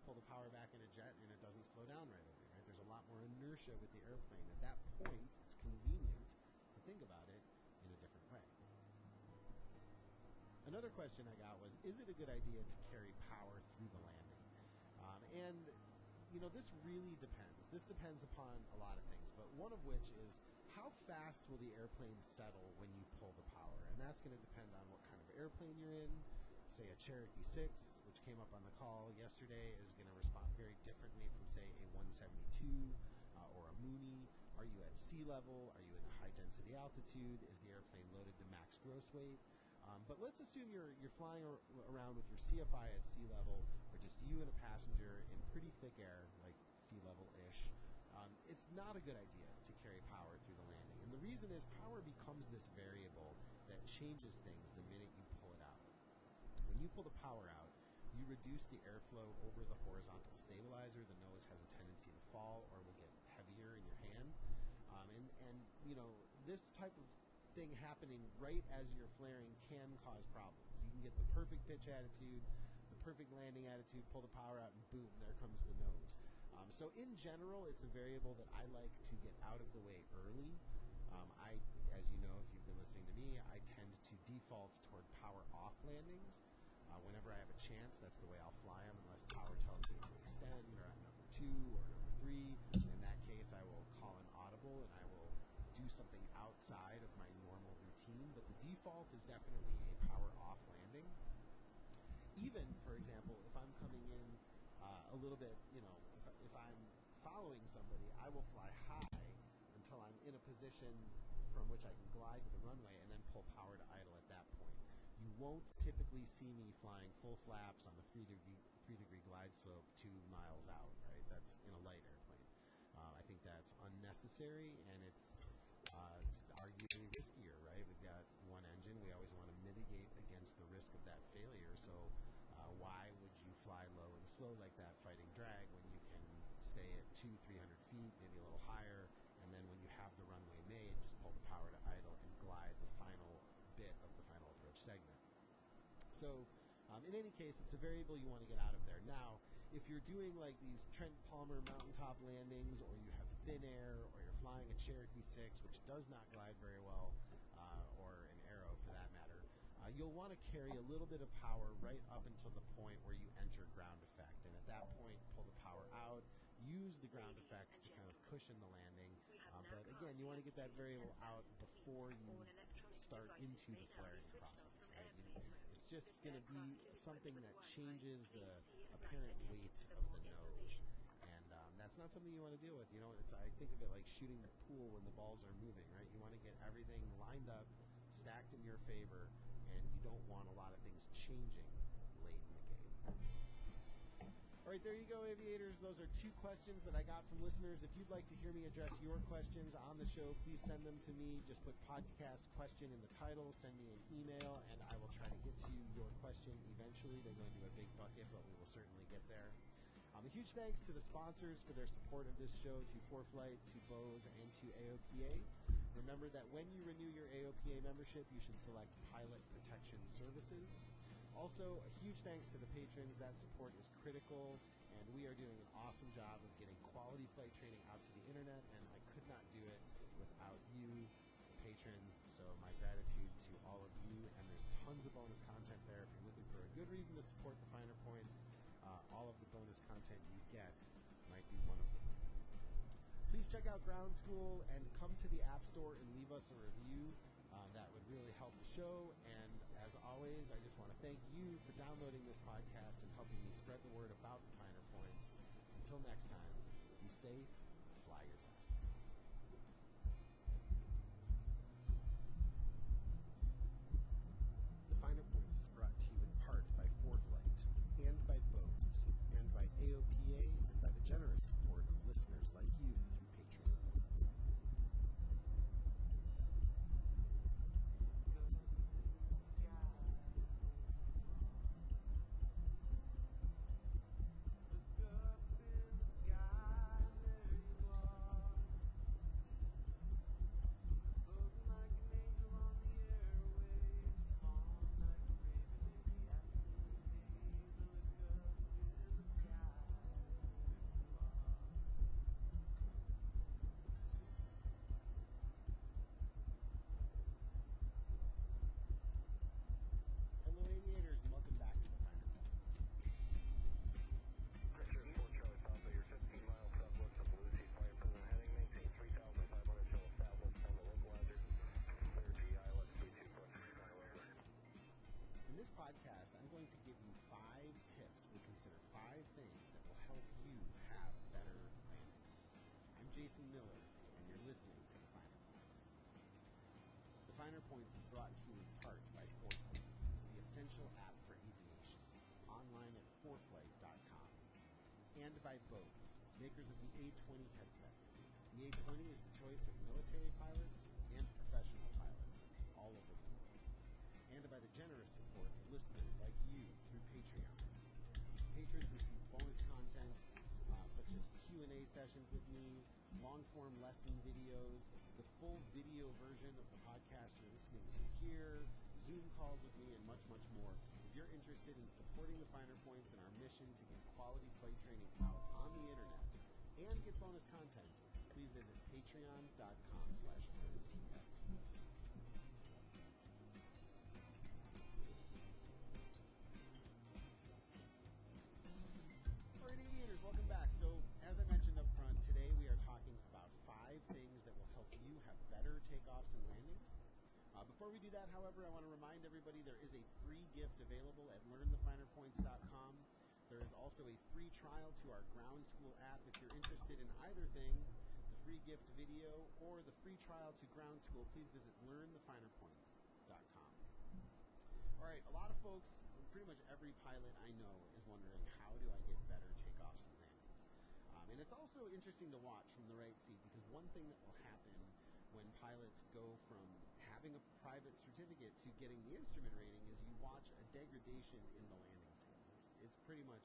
Pull the power back in a jet, and it doesn't slow down right away, right? There's a lot more inertia with the airplane. At that point, it's convenient to think about it in a different way. Another question I got was, is it a good idea to carry power through the landing? And, this really depends. This depends upon a lot of things, but one of which is, how fast will the airplane settle when you pull the power? And that's going to depend on what kind of airplane you're in. Say a Cherokee 6, which came up on the call yesterday, is going to respond very differently from, say, a 172 or a Mooney. Are you at sea level? Are you in a high-density altitude? Is the airplane loaded to max gross weight? But let's assume you're flying around with your CFI at sea level, or just you and a passenger in pretty thick air, like sea level-ish. it's not a good idea to carry power through the landing. And the reason is power becomes this variable that changes things the minute you pull it out. When you pull the power out, you reduce the airflow over the horizontal stabilizer. The nose has a tendency to fall or will get heavier in your hand. And you know, this type of thing happening right as you're flaring can cause problems. You can get the perfect pitch attitude, the perfect landing attitude, pull the power out, and boom, there comes the nose. So in general, it's a variable that I like to get out of the way early. As you know, if you've been listening to me, I tend to default toward power off landings. Whenever I have a chance, that's the way I'll fly them, unless tower tells me to extend, or I'm number 2 or number 3. In that case, I will call an audible and I will do something outside of my normal routine. But the default is definitely a power off landing. Even, for example, if I'm coming in a little bit, you know, if I'm following somebody, I will fly high until I'm in a position from which I can glide to the runway and then pull power to idle at that point. You won't typically see me flying full flaps on a 3-degree glide slope 2 miles out, right? That's in a light airplane. I think that's unnecessary, and it's arguably riskier, right? We've got one engine. We always want to mitigate against the risk of that failure. So why would you fly low and slow like that fighting drag when you can stay at 200-300 feet, maybe a little higher, and then when you have the runway made, just pull the power to idle and glide the final bit of the final approach segment. So in any case, it's a variable you want to get out of there. Now, if you're doing like these Trent Palmer mountaintop landings, or you have thin air, or you're flying a Cherokee 6, which does not glide very well, or an Aero for that matter, you'll want to carry a little bit of power right up until the point where you enter ground effect. And at that point, pull the power out, use the ground effect to kind of cushion the landing. But again, you want to get that variable out before you start into the flaring process, right? It's just going to be something that changes the apparent weight of the nose. And that's not something you want to deal with. You know, I think of it like shooting the pool when the balls are moving, right? You want to get everything lined up, stacked in your favor, and you don't want a lot of things changing late in the game. All right, there you go, aviators. Those are 2 questions that I got from listeners. If you'd like to hear me address your questions on the show, please send them to me. Just put podcast question in the title, send me an email, and I will try to get to your question eventually. They're going to a big bucket, but we will certainly get there. A huge thanks to the sponsors for their support of this show, to ForeFlight, to Bose, and to AOPA. Remember that when you renew your AOPA membership, you should select Pilot Protection Services. Also, a huge thanks to the patrons. That support is critical, and we are doing an awesome job of getting quality flight training out to the internet, and I could not do it without you, the patrons. So my gratitude to all of you, and there's tons of bonus content there. If you're looking for a good reason to support the Finer Points, all of the bonus content you get might be one of them. Please check out Ground School and come to the App Store and leave us a review. That would really help the show. And as always, I just want to thank you for downloading this podcast and helping me spread the word about the Finer Points. Until next time, be safe, fly your best. The Finer Points is brought to you in part by ForeFlight, and by Bose, and by AOPA, and by the generous support of listeners like you through Patreon. Podcast, I'm going to give you 5 tips. We consider 5 things that will help you have better landings. I'm Jason Miller, and you're listening to The Finer Points. The Finer Points is brought to you in part by ForeFlight, the essential app for aviation, online at foreflight.com, and by Bose, makers of the A20 headset. The A-20 is the choice of military pilots and professional pilots all over the world, and by the generous support of listeners like you through Patreon. Patrons receive bonus content such as Q&A sessions with me, long-form lesson videos, the full video version of the podcast you're listening to here, Zoom calls with me, and much, much more. If you're interested in supporting the Finer Points and our mission to get quality flight training out on the internet and get bonus content, please visit patreon.com/learntf. Alright, aviators, welcome back. So, as I mentioned up front, today we are talking about 5 things that will help you have better takeoffs and landings. Before we do that, however, I want to remind everybody there is a free gift available at learnthefinerpoints.com. There is also a free trial to our ground school app. If you're interested in either thing, the free gift video or the free trial to ground school, please visit learnthefinerpoints.com. All right, a lot of folks, pretty much every pilot I know is wondering, how do I get better takeoffs and landings? And it's also interesting to watch from the right seat, because one thing that will happen when pilots go from having a private certificate to getting the instrument rating is you watch a degradation in the landing skills. It's pretty much,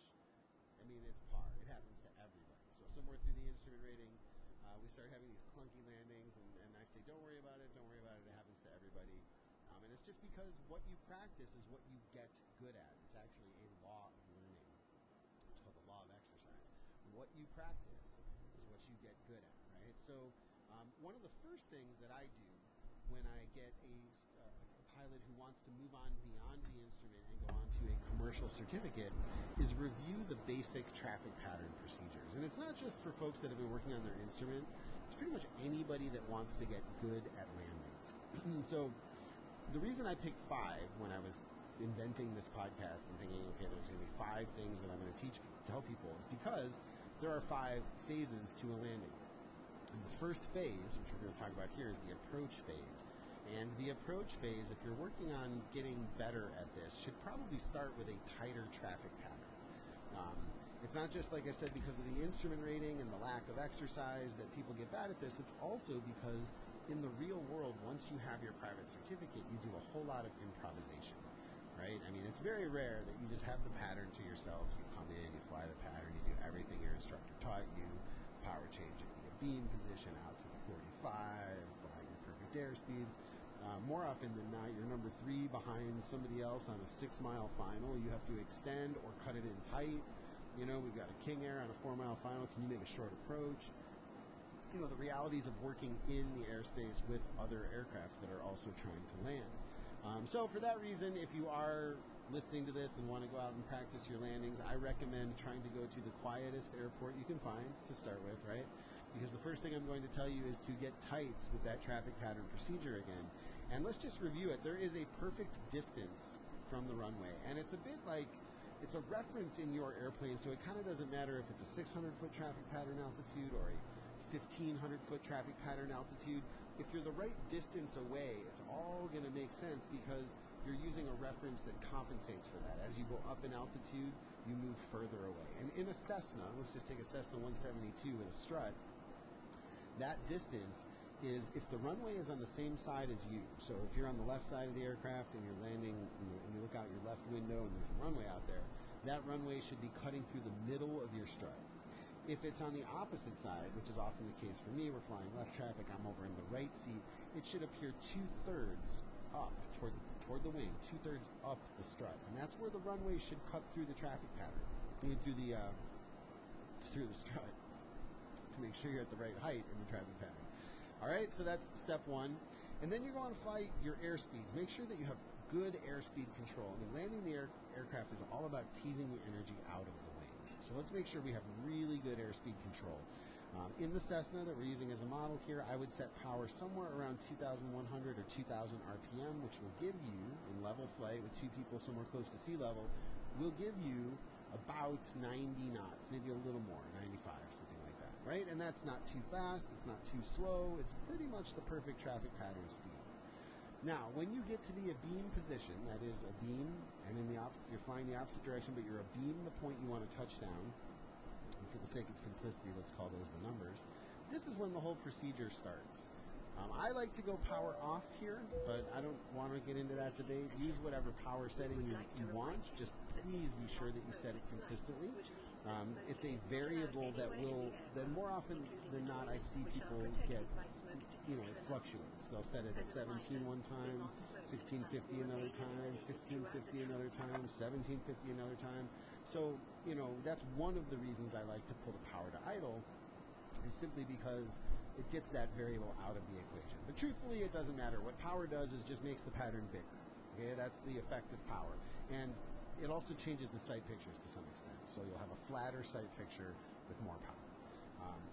I mean, it's par. It happens to everybody. So somewhere through the instrument rating, we start having these clunky landings, and I say, don't worry about it, don't worry about it. It happens to everybody. And it's just because what you practice is what you get good at. It's actually a law of learning. It's called the law of exercise. What you practice is what you get good at, right? So one of the first things that I do when I get a pilot who wants to move on beyond the instrument and go on to a commercial certificate is review the basic traffic pattern procedures. And it's not just for folks that have been working on their instrument. It's pretty much anybody that wants to get good at landings. So the reason I picked 5 when I was inventing this podcast and thinking, okay, there's going to be 5 things that I'm going to tell people is because there are 5 phases to a landing. And the first phase, which we're going to talk about here, is the approach phase. And the approach phase, if you're working on getting better at this, should probably start with a tighter traffic pattern. It's not just, like I said, because of the instrument rating and the lack of exercise that people get bad at this. It's also because in the real world, once you have your private certificate, you do a whole lot of improvisation, right? I mean, it's very rare that you just have the pattern to yourself. You come in, you fly the pattern, you do everything your instructor taught you, power change at the beam position out to the 45, fly your perfect airspeeds. More often than not, you're number 3 behind somebody else on a 6-mile final. You have to extend or cut it in tight. You know, we've got a King Air on a 4-mile final. Can you make a short approach? You know, the realities of working in the airspace with other aircraft that are also trying to land. So for that reason, if you are listening to this and want to go out and practice your landings, I recommend trying to go to the quietest airport you can find to start with, right? Because the first thing I'm going to tell you is to get tight with that traffic pattern procedure again. And let's just review it. There is a perfect distance from the runway, and it's a bit like, it's a reference in your airplane, so it kind of doesn't matter if it's a 600-foot traffic pattern altitude or a 1,500-foot traffic pattern altitude. If you're the right distance away, it's all going to make sense because you're using a reference that compensates for that. As you go up in altitude, you move further away. And in a Cessna, let's just take a Cessna 172 with a strut, that distance is if the runway is on the same side as you. So if you're on the left side of the aircraft and you're landing and you look out your left window and there's a runway out there, that runway should be cutting through the middle of your strut. If it's on the opposite side, which is often the case for me, we're flying left traffic, I'm over in the right seat, it should appear 2/3 up toward the wing, 2/3 up the strut. And that's where the runway should cut through the traffic pattern, through the strut, to make sure you're at the right height in the traffic pattern. All right, so that's step 1. And then you're going to fly your airspeeds. Make sure that you have good airspeed control. I mean, landing the aircraft is all about teasing the energy out of the wings. So let's make sure we have really good airspeed control. In the Cessna that we're using as a model here, I would set power somewhere around 2,100 or 2,000 RPM, which will give you, in level flight with 2 people somewhere close to sea level, will give you about 90 knots, maybe a little more, 95, something like that, right? And that's not too fast, it's not too slow, it's pretty much the perfect traffic pattern speed. Now, when you get to the abeam position, that is a beam, and in the opposite, you're flying the opposite direction, but you're abeam the point you want to touch down. And for the sake of simplicity, let's call those the numbers. this is when the whole procedure starts. I like to go power off here, but I don't want to get into that debate. Use whatever power setting you want. Just please be sure that you set it consistently. It's a variable that more often than not, I see people get, it fluctuates. They'll set it at 17 one time, 1650 another time, 1550 another time, 1750 another time. So, that's one of the reasons I like to pull the power to idle, is simply because it gets that variable out of the equation. But truthfully, it doesn't matter. What power does is just makes the pattern bigger. Okay, that's the effective power. And it also changes the sight pictures to some extent. So you'll have a flatter sight picture with more power.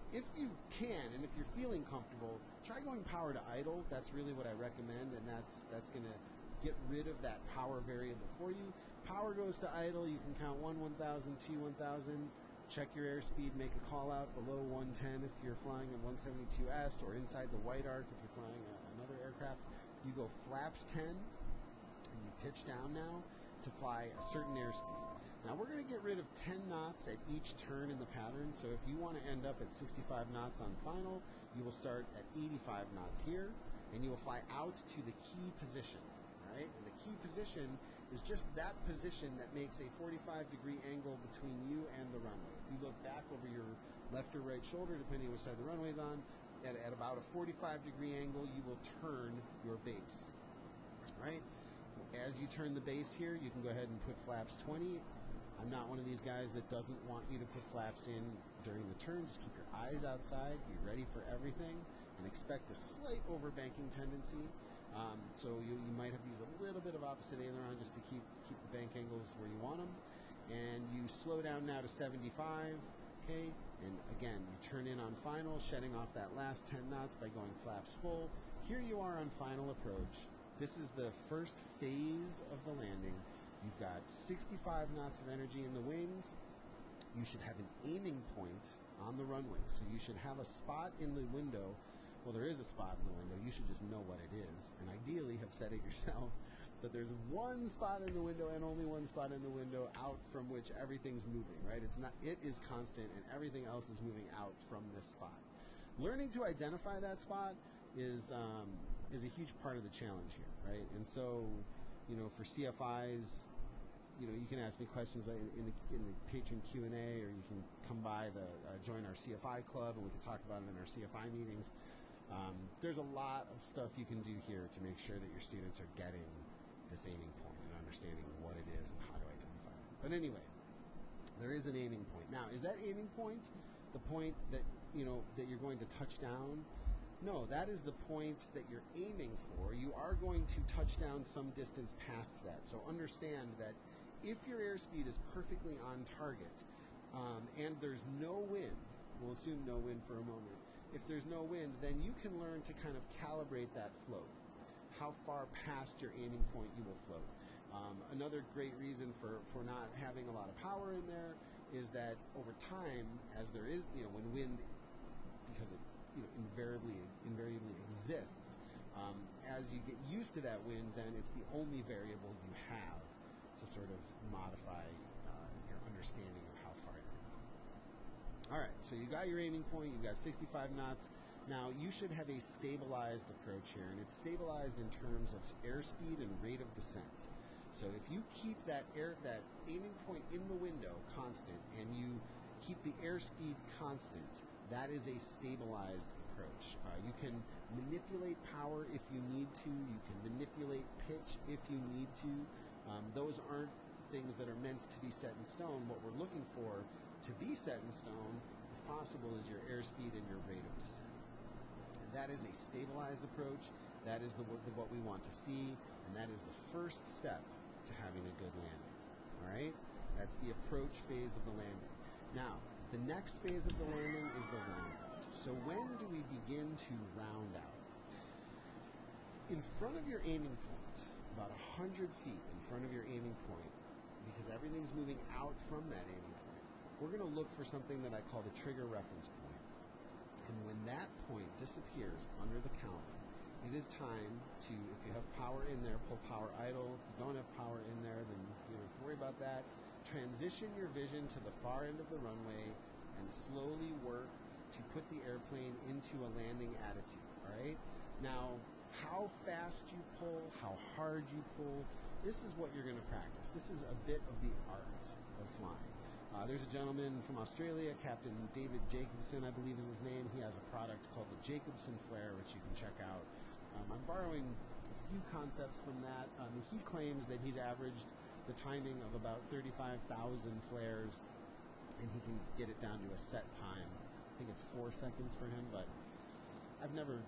If you can, and if you're feeling comfortable, try going power to idle. That's really what I recommend, and that's going to get rid of that power variable for you. Power goes to idle. You can count 1, 1000, 2, 1000. Check your airspeed, make a call out below 110 if you're flying a 172S, or inside the white arc if you're flying another aircraft. You go flaps 10, and you pitch down now to fly a certain airspeed. Now we're going to get rid of 10 knots at each turn in the pattern, so if you want to end up at 65 knots on final, you will start at 85 knots here, and you will fly out to the key position, right? And the key position is just that position that makes a 45-degree angle between you and the runway. If you look back over your left or right shoulder, depending which side the runway's on, at about a 45-degree angle, you will turn your base, right? As you turn the base here, you can go ahead and put flaps 20. I'm not one of these guys that doesn't want you to put flaps in during the turn. Just keep your eyes outside, be ready for everything, and expect a slight overbanking tendency. So you might have to use a little bit of opposite aileron just to keep the bank angles where you want them. And you slow down now to 75, okay? And again, you turn in on final, shedding off that last 10 knots by going flaps full. Here you are on final approach. This is the first phase of the landing. You've got 65 knots of energy in the wings. You should have an aiming point on the runway. So you should have a spot in the window. Well, there is a spot in the window. You should just know what it is, and ideally have set it yourself. But there's one spot in the window and only one spot in the window out from which everything's moving, right? It is constant, and everything else is moving out from this spot. Learning to identify that spot is a huge part of the challenge here, right? And so, for CFIs, you can ask me questions in the patron Q&A, or you can come by join our CFI club, and we can talk about it in our CFI meetings. There's a lot of stuff you can do here to make sure that your students are getting this aiming point and understanding what it is and how to identify it. But anyway, there is an aiming point. Now, is that aiming point the point that you're going to touch down? No, that is the point that you're aiming for. You are going to touch down some distance past that. So understand that if your airspeed is perfectly on target, and there's no wind, we'll assume no wind for a moment. If there's no wind, then you can learn to kind of calibrate that float. How far past your aiming point you will float. Another great reason for not having a lot of power in there is that over time, as there is, when wind, because it invariably exists, as you get used to that wind, then it's the only variable you have to sort of modify your understanding of how far you're going. All right, so you got your aiming point, you've got 65 knots. Now, you should have a stabilized approach here, and it's stabilized in terms of airspeed and rate of descent. So if you keep that aiming point in the window constant, and you keep the airspeed constant, that is a stabilized approach. You can manipulate power if you need to. You can manipulate pitch if you need to. Those aren't things that are meant to be set in stone. What we're looking for to be set in stone, if possible, is your airspeed and your rate of descent. That is a stabilized approach. That is what we want to see, and that is the first step to having a good landing. All right? That's the approach phase of the landing. Now, the next phase of the landing is the round out. So when do we begin to round out? In front of your aiming point, about 100 feet in front of your aiming point, because everything's moving out from that aiming point, we're going to look for something that I call the trigger reference point. And when that point disappears under the counter, it is time to, if you have power in there, pull power idle. If you don't have power in there, then you don't have to worry about that. Transition your vision to the far end of the runway and slowly work to put the airplane into a landing attitude, all right? Now, how fast you pull, how hard you pull, this is what you're going to practice. This is a bit of the art of flying. There's a gentleman from Australia, Captain David Jacobson, I believe is his name. He has a product called the Jacobson Flare, which you can check out. I'm borrowing a few concepts from that. He claims that he's averaged the timing of about 35,000 flares, and he can get it down to a set time. I think it's 4 seconds for him, but I've never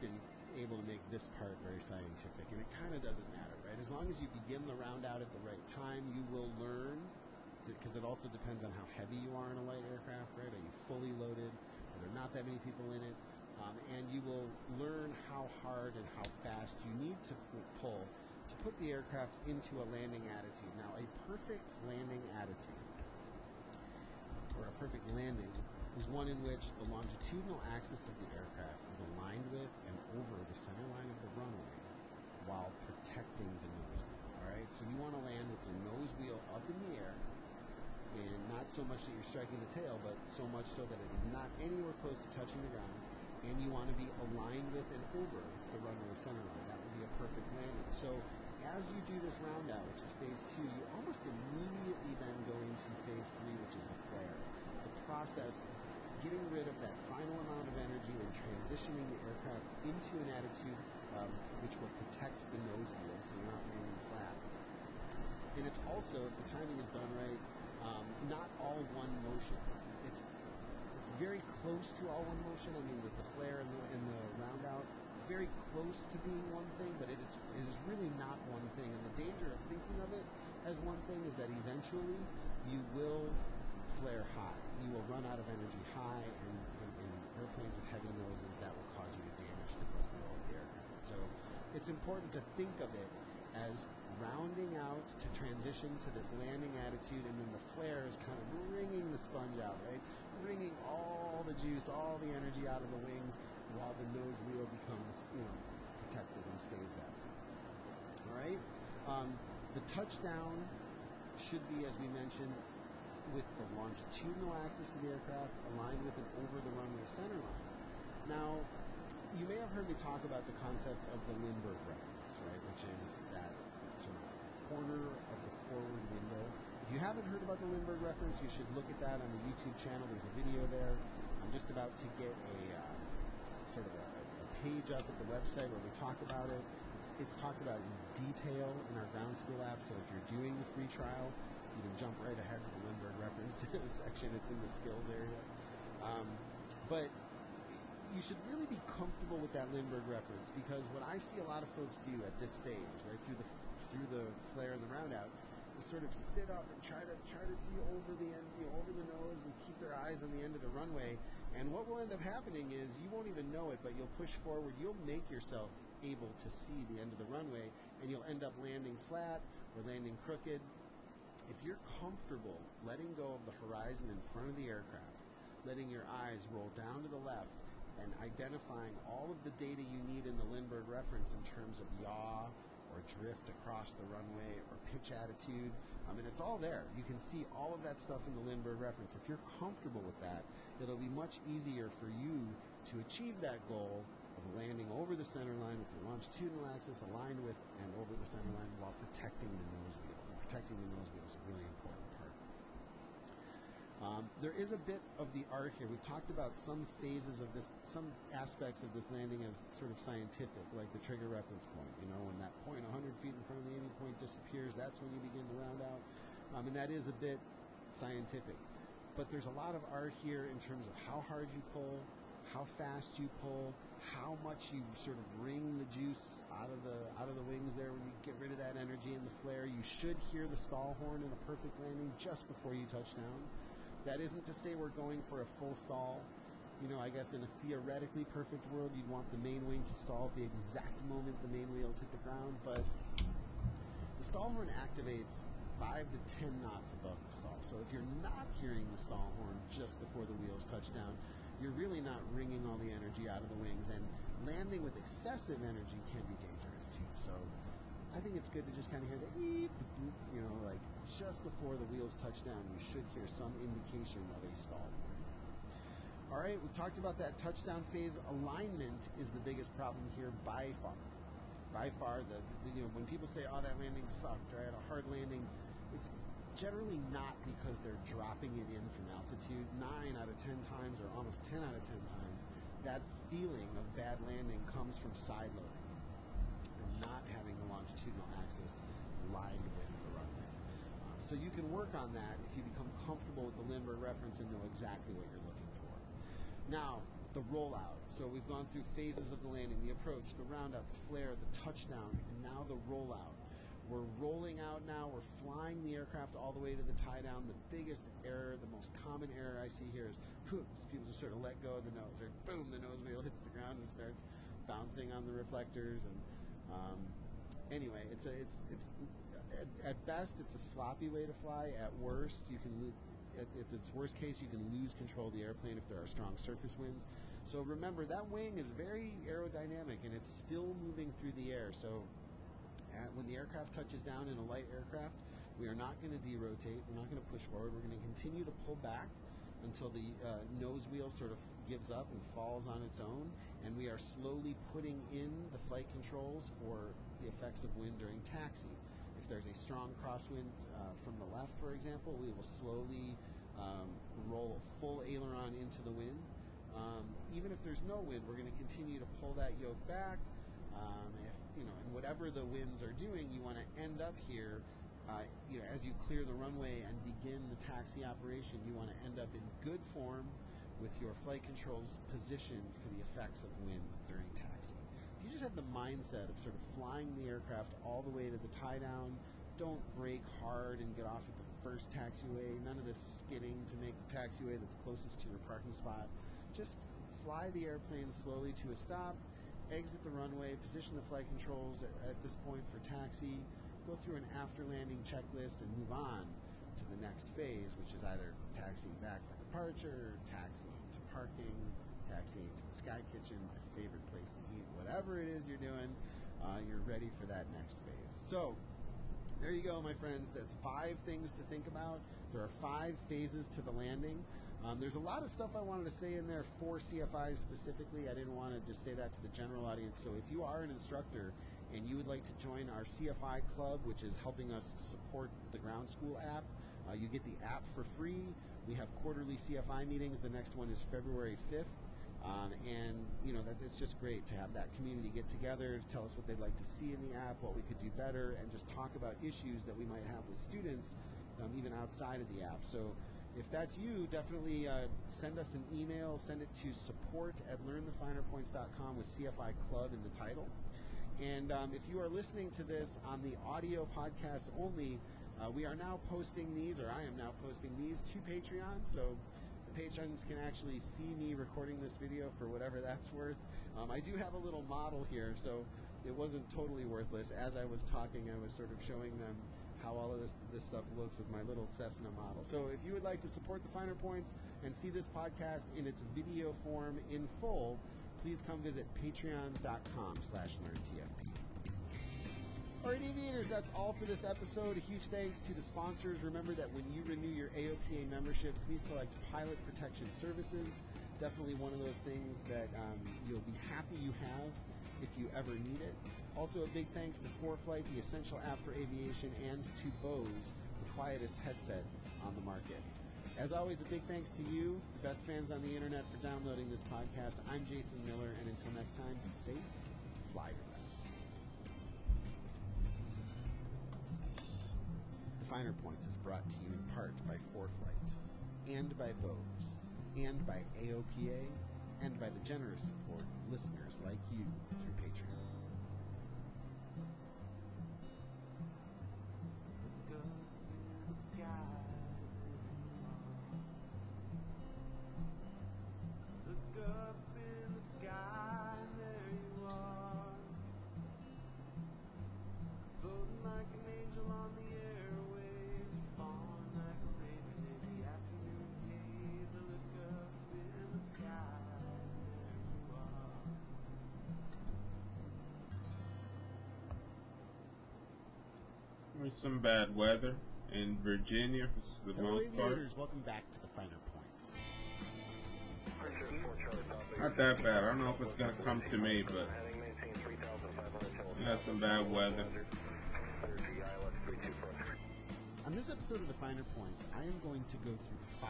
been able to make this part very scientific, and it kind of doesn't matter, right? As long as you begin the round out at the right time, you will learn, because it also depends on how heavy you are in a light aircraft, right? Are you fully loaded? Are there not that many people in it? And you will learn how hard and how fast you need to pull to put the aircraft into a landing attitude. Now, a perfect landing attitude, or a perfect landing, is one in which the longitudinal axis of the aircraft is aligned with and over the center line of the runway while protecting the nose wheel. All right, so you want to land with your nose wheel up in the air, and not so much that you're striking the tail, but so much so that it is not anywhere close to touching the ground, and you want to be aligned with and over the runway center line. That would be a perfect landing. So as you do this round out, which is phase 2, you almost immediately then go into phase 3, which is the flare. The process of getting rid of that final amount of energy and transitioning the aircraft into an attitude which will protect the nose wheel so you're not landing flat. And it's also, if the timing is done right, not all one motion. It's very close to all one motion. I mean, with the flare and the round out, very close to being one thing, but it is really not one thing. And the danger of thinking of it as one thing is that eventually you will flare high. You will run out of energy high, and in airplanes with heavy noses, that will cause you to damage the nose wheel of the aircraft. So it's important to think of it as rounding out to transition to this landing attitude, and then the flare is kind of wringing the sponge out, right? Wringing all the juice, all the energy out of the wings, while the nose wheel becomes, protected and stays that way. All right? The touchdown should be, as we mentioned, with the longitudinal axis of the aircraft aligned with and over the runway center line. Now, you may have heard me talk about the concept of the Lindbergh reference, right? Which is that sort of corner of the forward window. If you haven't heard about the Lindbergh reference, you should look at that on the YouTube channel. There's a video there. I'm just about to get a sort of a page up at the website where we talk about it. It's talked about in detail in our ground school app, so if you're doing the free trial, you can jump right ahead to the Lindbergh reference section. It's in the skills area. But you should really be comfortable with that Lindbergh reference, because what I see a lot of folks do at this phase, right, through the flare and the round out, is sort of sit up and try to see over the end, over the nose, and keep their eyes on the end of the runway. And what will end up happening is you won't even know it, but you'll push forward. You'll make yourself able to see the end of the runway, and you'll end up landing flat or landing crooked. If you're comfortable letting go of the horizon in front of the aircraft, letting your eyes roll down to the left, and identifying all of the data you need in the Lindbergh reference in terms of yaw or drift across the runway or pitch attitude, and it's all there. You can see all of that stuff in the Lindbergh reference. If you're comfortable with that, it'll be much easier for you to achieve that goal of landing over the center line with your longitudinal axis aligned with and over the center line while protecting the nose wheel. And protecting the nose wheel is a really important part. There is a bit of the art here. We've talked about some phases of this, some aspects of this landing as sort of scientific, like the trigger reference point. When that point 100 feet in front of the aiming point disappears, that's when you begin to round out. And that is a bit scientific. But there's a lot of art here in terms of how hard you pull, how fast you pull, how much you sort of wring the juice out of the wings there when you get rid of that energy in the flare. You should hear the stall horn in a perfect landing just before you touch down. That isn't to say we're going for a full stall. I guess in a theoretically perfect world, you'd want the main wing to stall at the exact moment the main wheels hit the ground, but the stall horn activates 5 to 10 knots above the stall. So if you're not hearing the stall horn just before the wheels touch down, you're really not wringing all the energy out of the wings, and landing with excessive energy can be dangerous too. So I think it's good to just kind of hear the beep, like just before the wheels touch down, you should hear some indication of a stall. All All right, we've talked about that touchdown phase. Alignment is the biggest problem here by far. By far, when people say, "Oh, that landing sucked," right? A hard landing, it's generally not because they're dropping it in from altitude. 9 out of 10 times, or almost 10 out of 10 times, that feeling of bad landing comes from side loading, from not having the longitudinal axis lined with the runway. So you can work on that if you become comfortable with the Lindbergh reference and know exactly what you're looking for. Now, the rollout. So we've gone through phases of the landing, the approach, the roundout, the flare, the touchdown, and now the rollout. We're rolling out now. We're flying the aircraft all the way to the tie down. The biggest error, the most common error I see here is people just sort of let go of the nose. Right? Boom, the nose wheel hits the ground and starts bouncing on the reflectors. And anyway, it's at best it's a sloppy way to fly. At worst, you can if it's worst case, you can lose control of the airplane if there are strong surface winds. So remember, that wing is very aerodynamic and it's still moving through the air. So when the aircraft touches down in a light aircraft, we are not going to derotate. We're not going to push forward. We're going to continue to pull back until the nose wheel sort of gives up and falls on its own. And we are slowly putting in the flight controls for the effects of wind during taxi. If there's a strong crosswind from the left, for example, we will slowly roll full aileron into the wind. Even if there's no wind, we're going to continue to pull that yoke back. And whatever the winds are doing, you want to end up here, as you clear the runway and begin the taxi operation, you want to end up in good form with your flight controls positioned for the effects of wind during taxi. If you just have the mindset of sort of flying the aircraft all the way to the tie down, don't brake hard and get off at the first taxiway, none of this skidding to make the taxiway that's closest to your parking spot. Just fly the airplane slowly to a stop, exit the runway, position the flight controls at this point for taxi, go through an after landing checklist and move on to the next phase, which is either taxiing back for departure, taxiing to parking, taxiing to the sky kitchen, my favorite place to eat, whatever it is you're doing, you're ready for that next phase. So there you go, my friends. That's 5 things to think about. There are 5 phases to the landing. There's a lot of stuff I wanted to say in there for CFIs specifically. I didn't want to just say that to the general audience. So if you are an instructor and you would like to join our CFI club, which is helping us support the ground school app, you get the app for free. We have quarterly CFI meetings. The next one is February 5th. It's just great to have that community get together, to tell us what they'd like to see in the app, what we could do better, and just talk about issues that we might have with students, even outside of the app. So if that's you, definitely send us an email, send it to support@learnthefinerpoints.com with CFI Club in the title. And if you are listening to this on the audio podcast only, we are now posting these, or I am now posting these to Patreon. So the patrons can actually see me recording this video for whatever that's worth. I do have a little model here, so it wasn't totally worthless. As I was talking, I was sort of showing them how all of this stuff looks with my little Cessna model. So if you would like to support the Finer Points and see this podcast in its video form in full, please come visit patreon.com/learntfp. All right, aviators, that's all for this episode. A huge thanks to the sponsors. Remember that when you renew your AOPA membership, please select Pilot Protection Services. Definitely one of those things that you'll be happy you have if you ever need it. Also, a big thanks to ForeFlight, the essential app for aviation, and to Bose, the quietest headset on the market. As always, a big thanks to you, the best fans on the internet, for downloading this podcast. I'm Jason Miller, and until next time, be safe, fly your best. The Finer Points is brought to you in part by ForeFlight, and by Bose, and by AOPA, and by the generous support of listeners like you through Patreon. Look up in the sky, look up in the sky, there you are, floating like an angel on the airwaves, falling like a raven in the afternoon haze. I look up in the sky, there you are. There's some bad weather in Virginia for the Hello, most part. aviators. Welcome back to the Finer Points. Are Not that bad. I don't know if it's going to come to me, but we got some bad weather. On this episode of The Finer Points, I am going to go through 5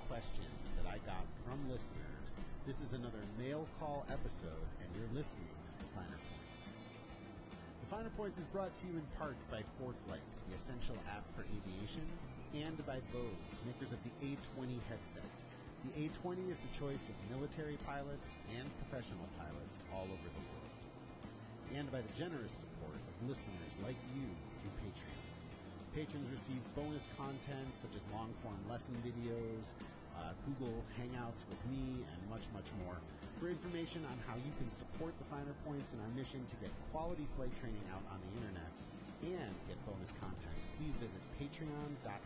questions that I got from listeners. This is another mail call episode, and you're listening to The Finer Points. The Finer Points is brought to you in part by ForeFlight, the essential app for aviation, and by Bose, makers of the A20 headset. The A20 is the choice of military pilots and professional pilots all over the world. And by the generous support of listeners like you through Patreon. Patrons receive bonus content such as long-form lesson videos, Google Hangouts with me, and much, much more. For information on how you can support the Finer Points in our mission to get quality flight training out on the internet and get bonus content, please visit patreon.com/learntf.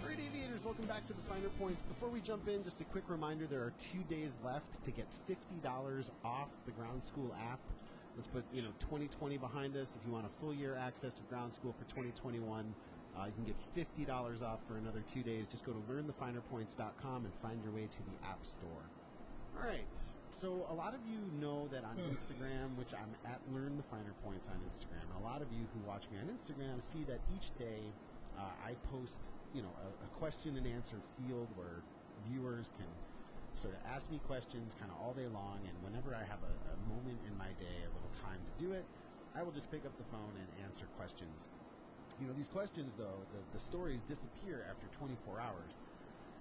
Alright, aviators, welcome back to the Finer Points. Before we jump in, just a quick reminder, there are 2 days left to get $50 off the Ground School app. Let's put 2020 behind us. If you want a full year access to Ground School for 2021, you can get $50 off for another 2 days. Just go to learnthefinerpoints.com and find your way to the App Store. All right. So a lot of you know that on Instagram, which I'm at Learn the Finer Points on Instagram, and a lot of you who watch me on Instagram see that each day I post, a question and answer field where viewers can sort of ask me questions kind of all day long, and whenever I have a moment in my day, a little time to do it, I will just pick up the phone and answer questions. These questions, though, the stories disappear after 24 hours.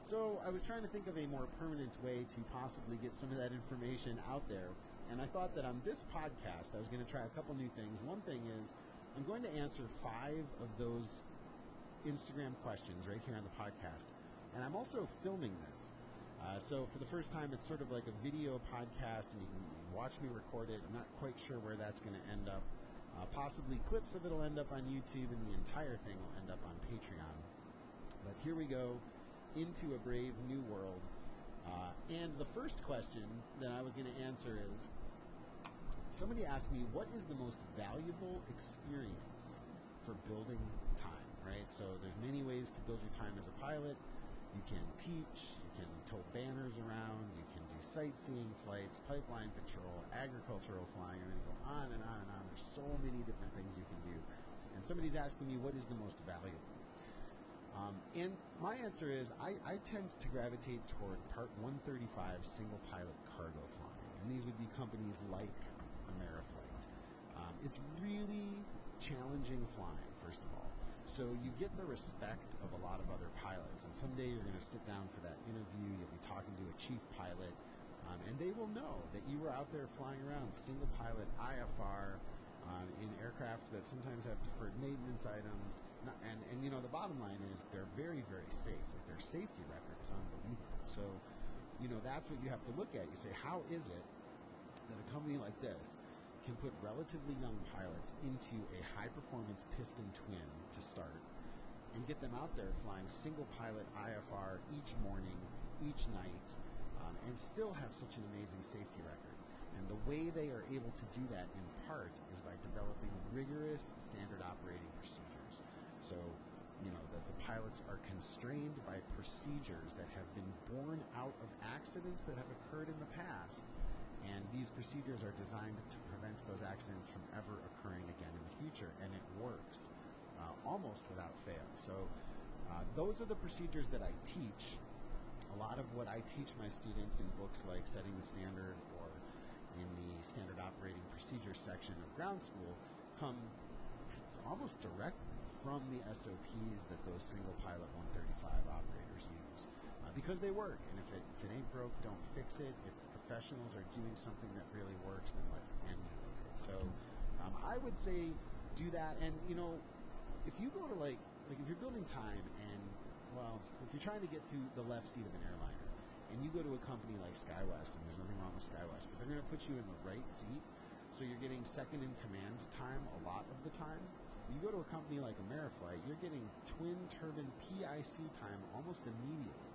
So I was trying to think of a more permanent way to possibly get some of that information out there, and I thought that on this podcast, I was going to try a couple new things. One thing is I'm going to answer 5 of those Instagram questions right here on the podcast, and I'm also filming this. So for the first time, it's sort of like a video podcast, and you can watch me record it. I'm not quite sure where that's going to end up. Possibly clips of it will end up on YouTube, and the entire thing will end up on Patreon. But here we go into a brave new world. And the first question that I was going to answer is, somebody asked me, what is the most valuable experience for building time, right? So there's many ways to build your time as a pilot. You can teach, you can tow banners around, you can do sightseeing flights, pipeline patrol, agricultural flying, and go on and on and on. There's so many different things you can do. And somebody's asking me, what is the most valuable? And my answer is, I tend to gravitate toward Part 135 single pilot cargo flying. And these would be companies like Ameriflight. It's really challenging flying, first of all. So you get the respect of a lot of other pilots, and someday you're going to sit down for that interview, you'll be talking to a chief pilot, and they will know that you were out there flying around single pilot IFR in aircraft that sometimes have deferred maintenance items, and the bottom line is they're very, very safe. Like, their safety record is unbelievable. So, that's what you have to look at. You say, how is it that a company like this can put relatively young pilots into a high-performance piston twin to start and get them out there flying single-pilot IFR each morning, each night, and still have such an amazing safety record. And the way they are able to do that in part is by developing rigorous standard operating procedures. So, the pilots are constrained by procedures that have been born out of accidents that have occurred in the past. And these procedures are designed to prevent those accidents from ever occurring again in the future, and it works almost without fail. So those are the procedures that I teach. A lot of what I teach my students in books like Setting the Standard or in the Standard Operating Procedures section of Ground School come almost directly from the SOPs that those single pilot 135 operators use, because they work. And if it ain't broke, don't fix it. If professionals are doing something that really works, then let's emulate it. So I would say do that. And if you go to like if you're building time, and if you're trying to get to the left seat of an airliner and you go to a company like SkyWest, and there's nothing wrong with SkyWest, but they're going to put you in the right seat, so you're getting second in command time a lot of the time. You go to a company like Ameriflight, you're getting twin turbine PIC time almost immediately.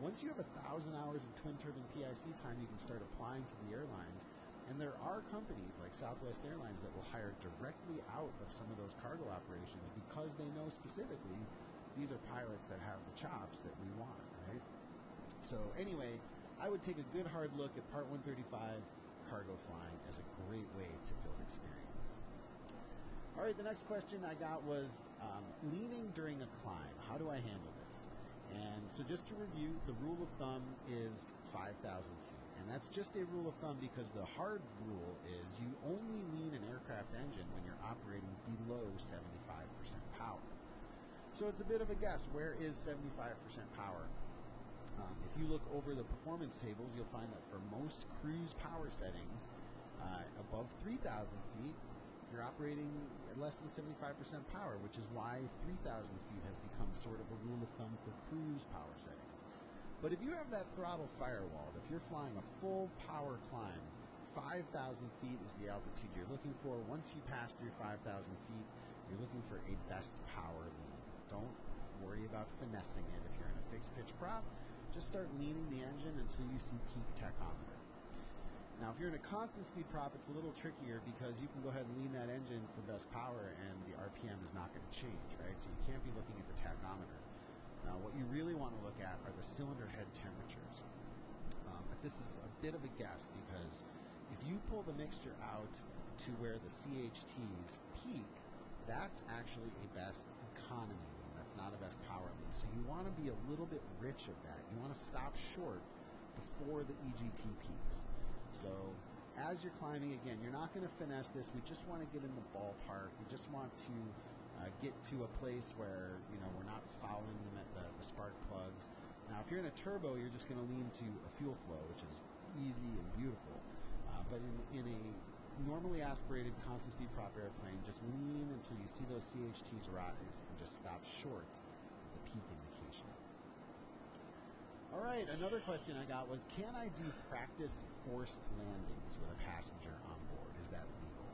Once you have 1,000 hours of twin turbine PIC time, you can start applying to the airlines. And there are companies like Southwest Airlines that will hire directly out of some of those cargo operations because they know specifically these are pilots that have the chops that we want, right? So anyway, I would take a good hard look at Part 135 cargo flying as a great way to build experience. All right, the next question I got was leaning during a climb. How do I handle this? And so just to review, the rule of thumb is 5,000 feet. And that's just a rule of thumb because the hard rule is you only lean an aircraft engine when you're operating below 75% power. So it's a bit of a guess. Where is 75% power? If you look over the performance tables, you'll find that for most cruise power settings, above 3,000 feet, you're operating at less than 75% power, which is why 3,000 feet has become sort of a rule of thumb for cruise power settings. But if you have that throttle firewalled, if you're flying a full power climb, 5,000 feet is the altitude you're looking for. Once you pass through 5,000 feet, you're looking for a best power lean. Don't worry about finessing it. If you're in a fixed pitch prop, just start leaning the engine until you see peak tachometer. Now, if you're in a constant speed prop, it's a little trickier because you can go ahead and lean that engine for best power and the RPM is not going to change, right? So you can't be looking at the tachometer. Now, what you really want to look at are the cylinder head temperatures. But this is a bit of a guess because if you pull the mixture out to where the CHTs peak, that's actually a best economy lean. That's not a best power lean. So you want to be a little bit rich of that. You want to stop short before the EGT peaks. So as you're climbing, again, you're not going to finesse this. We just want to get in the ballpark. We just want to get to a place where, you know, we're not fouling the spark plugs. Now, if you're in a turbo, you're just going to lean to a fuel flow, which is easy and beautiful. But in a normally aspirated constant speed prop airplane, just lean until you see those CHTs rise and just stop short of the peak indication. All right, another question I got was, can I do practice forced landings with a passenger on board? Is that legal?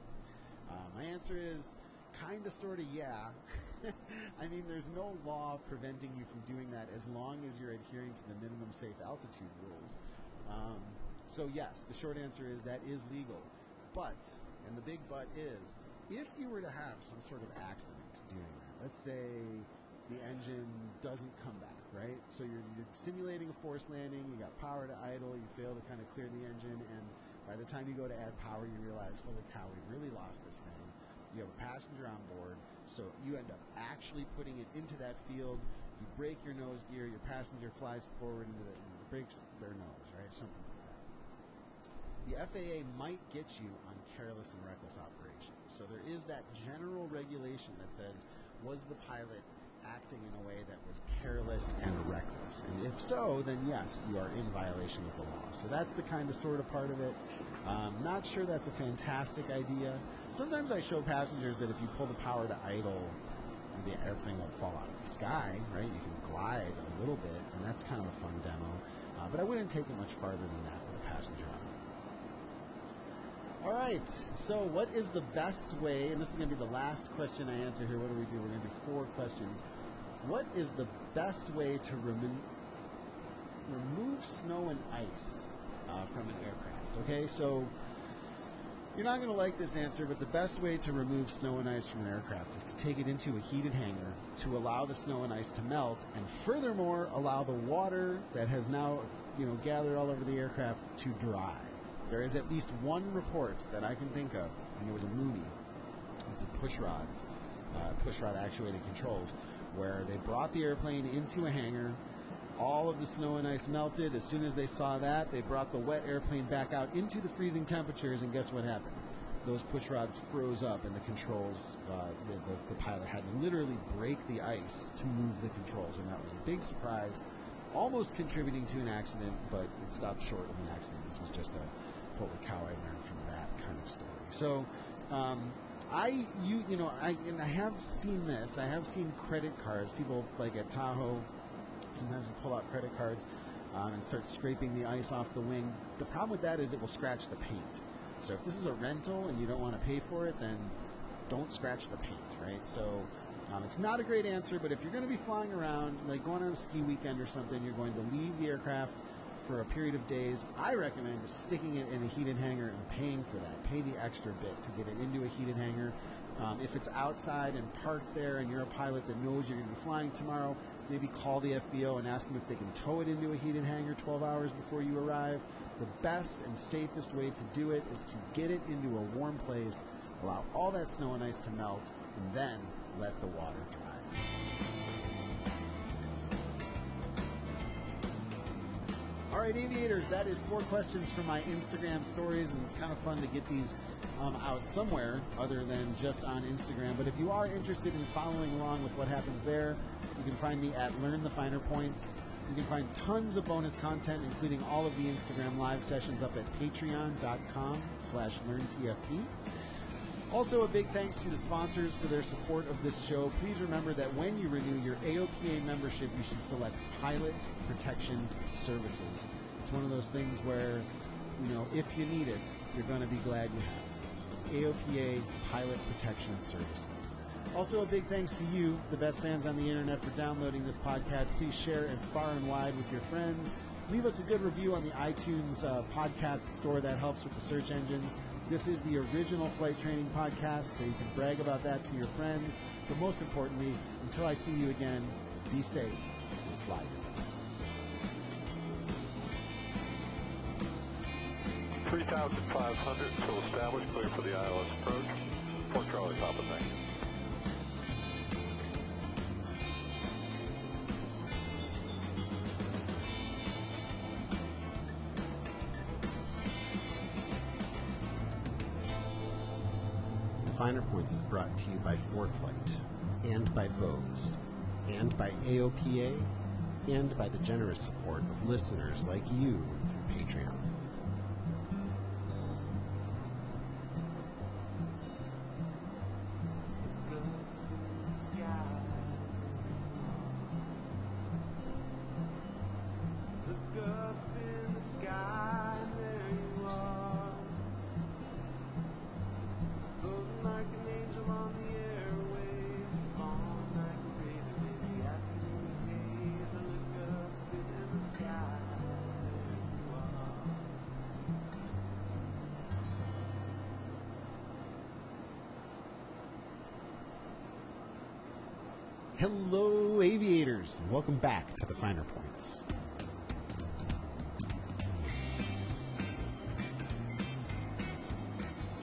My answer is kind of, sort of, yeah. I mean, there's no law preventing you from doing that as long as you're adhering to the minimum safe altitude rules. So yes, the short answer is that is legal. But, and the big but is, if you were to have some sort of accident doing that, let's say the engine doesn't come back, right? So you're simulating a forced landing, you got power to idle, you fail to kind of clear the engine, and by the time you go to add power, you realize, holy cow, we've really lost this thing. You have a passenger on board, so you end up actually putting it into that field, you break your nose gear, your passenger flies forward into and breaks their nose, right? Something like that. The FAA might get you on careless and reckless operations. So there is that general regulation that says, was the pilot acting in a way that was careless and reckless? And if so, then yes, you are in violation of the law. So that's the kind of sort of part of it. Not sure that's a fantastic idea. Sometimes I show passengers that if you pull the power to idle, the airplane won't fall out of the sky, right? You can glide a little bit, and that's kind of a fun demo. But I wouldn't take it much farther than that with a passenger on it. All right, so what is the best way, and this is going to be the last question I answer here. What do? We're going to do 4 questions. What is the best way to remove snow and ice from an aircraft? Okay, so you're not going to like this answer, but the best way to remove snow and ice from an aircraft is to take it into a heated hangar to allow the snow and ice to melt, and furthermore, allow the water that has now, gathered all over the aircraft to dry. There is at least one report that I can think of, and it was a Mooney with the pushrod actuated controls, where they brought the airplane into a hangar, all of the snow and ice melted. As soon as they saw that, they brought the wet airplane back out into the freezing temperatures, and guess what happened? Those pushrods froze up, and the controls, the pilot had to literally break the ice to move the controls, and that was a big surprise, almost contributing to an accident, but it stopped short of an accident. This was just a holy cow, I learned from that kind of story. So I have seen this. I have seen credit cards. People like at Tahoe sometimes will pull out credit cards and start scraping the ice off the wing. The problem with that is it will scratch the paint. So if this is a rental and you don't want to pay for it, then don't scratch the paint, right? So it's not a great answer, but if you're going to be flying around, like going on a ski weekend or something, you're going to leave the aircraft for a period of days, I recommend just sticking it in a heated hangar and paying for that. Pay the extra bit to get it into a heated hangar. If it's outside and parked there and you're a pilot that knows you're going to be flying tomorrow, maybe call the FBO and ask them if they can tow it into a heated hangar 12 hours before you arrive. The best and safest way to do it is to get it into a warm place, allow all that snow and ice to melt, and then let the water dry. All right, aviators, that is 4 questions from my Instagram stories, and it's kind of fun to get these out somewhere other than just on Instagram. But if you are interested in following along with what happens there, you can find me at Learn the Finer Points. You can find tons of bonus content, including all of the Instagram live sessions up at patreon.com/learntfp. Also, a big thanks to the sponsors for their support of this show. Please remember that when you renew your AOPA membership, you should select Pilot Protection Services. It's one of those things where, you know, if you need it, you're going to be glad you have it. AOPA Pilot Protection Services. Also, a big thanks to you, the best fans on the internet, for downloading this podcast. Please share it far and wide with your friends. Leave us a good review on the iTunes podcast store. That helps with the search engines. This is the original flight training podcast, so you can brag about that to your friends. But most importantly, until I see you again, be safe and fly your best. 3,500, still established, clear for the ILS approach. Fort Charlie, Papa, thank you. The Finer Points is brought to you by ForeFlight, and by Bose, and by AOPA, and by the generous support of listeners like you through Patreon. Look up in the sky, there you are. Floating like an angel on the airwaves, falling like a raven in the afternoon haze. I look up in the sky, there you are. Hello, aviators, and welcome back to the Finer Points.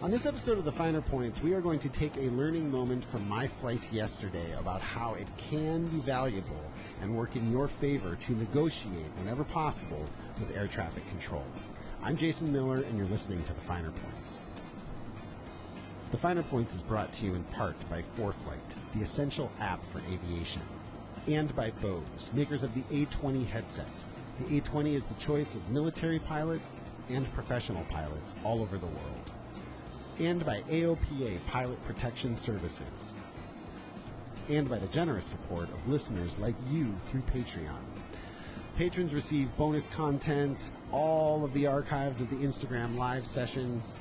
On this episode of the Finer Points, we are going to take a learning moment from my flight yesterday about how it can be valuable and work in your favor to negotiate whenever possible with air traffic control. I'm Jason Miller, and you're listening to the Finer Points. The Finer Points is brought to you in part by ForeFlight, the essential app for aviation, and by Bose, makers of the A20 headset. The A20 is the choice of military pilots and professional pilots all over the world. And by AOPA Pilot Protection Services. And by the generous support of listeners like you through Patreon. Patrons receive bonus content, all of the archives of the Instagram live sessions,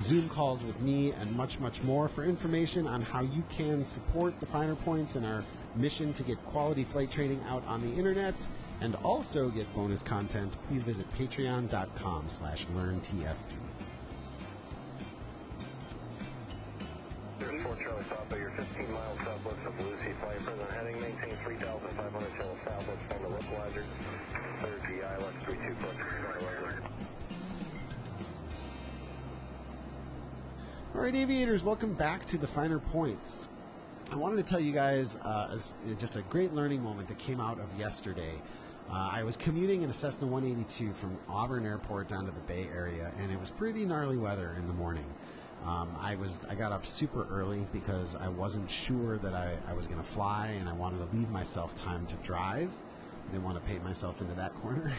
Zoom calls with me, and much, much more. For information on how you can support the Finer Points and our mission to get quality flight training out on the internet and also get bonus content, please visit patreon.com/learntfp. Fort Charlie, Papa, you're 15 miles southwest of Lucy, flight present heading, maintain 3,500 till southwest on the localizer. Clear to ILS 32 foot. All right, aviators, welcome back to the Finer Points. I wanted to tell you guys just a great learning moment that came out of yesterday. I was commuting in a Cessna 182 from Auburn Airport down to the Bay Area, and it was pretty gnarly weather in the morning. I got up super early because I wasn't sure that I was going to fly, and I wanted to leave myself time to drive. I didn't want to paint myself into that corner.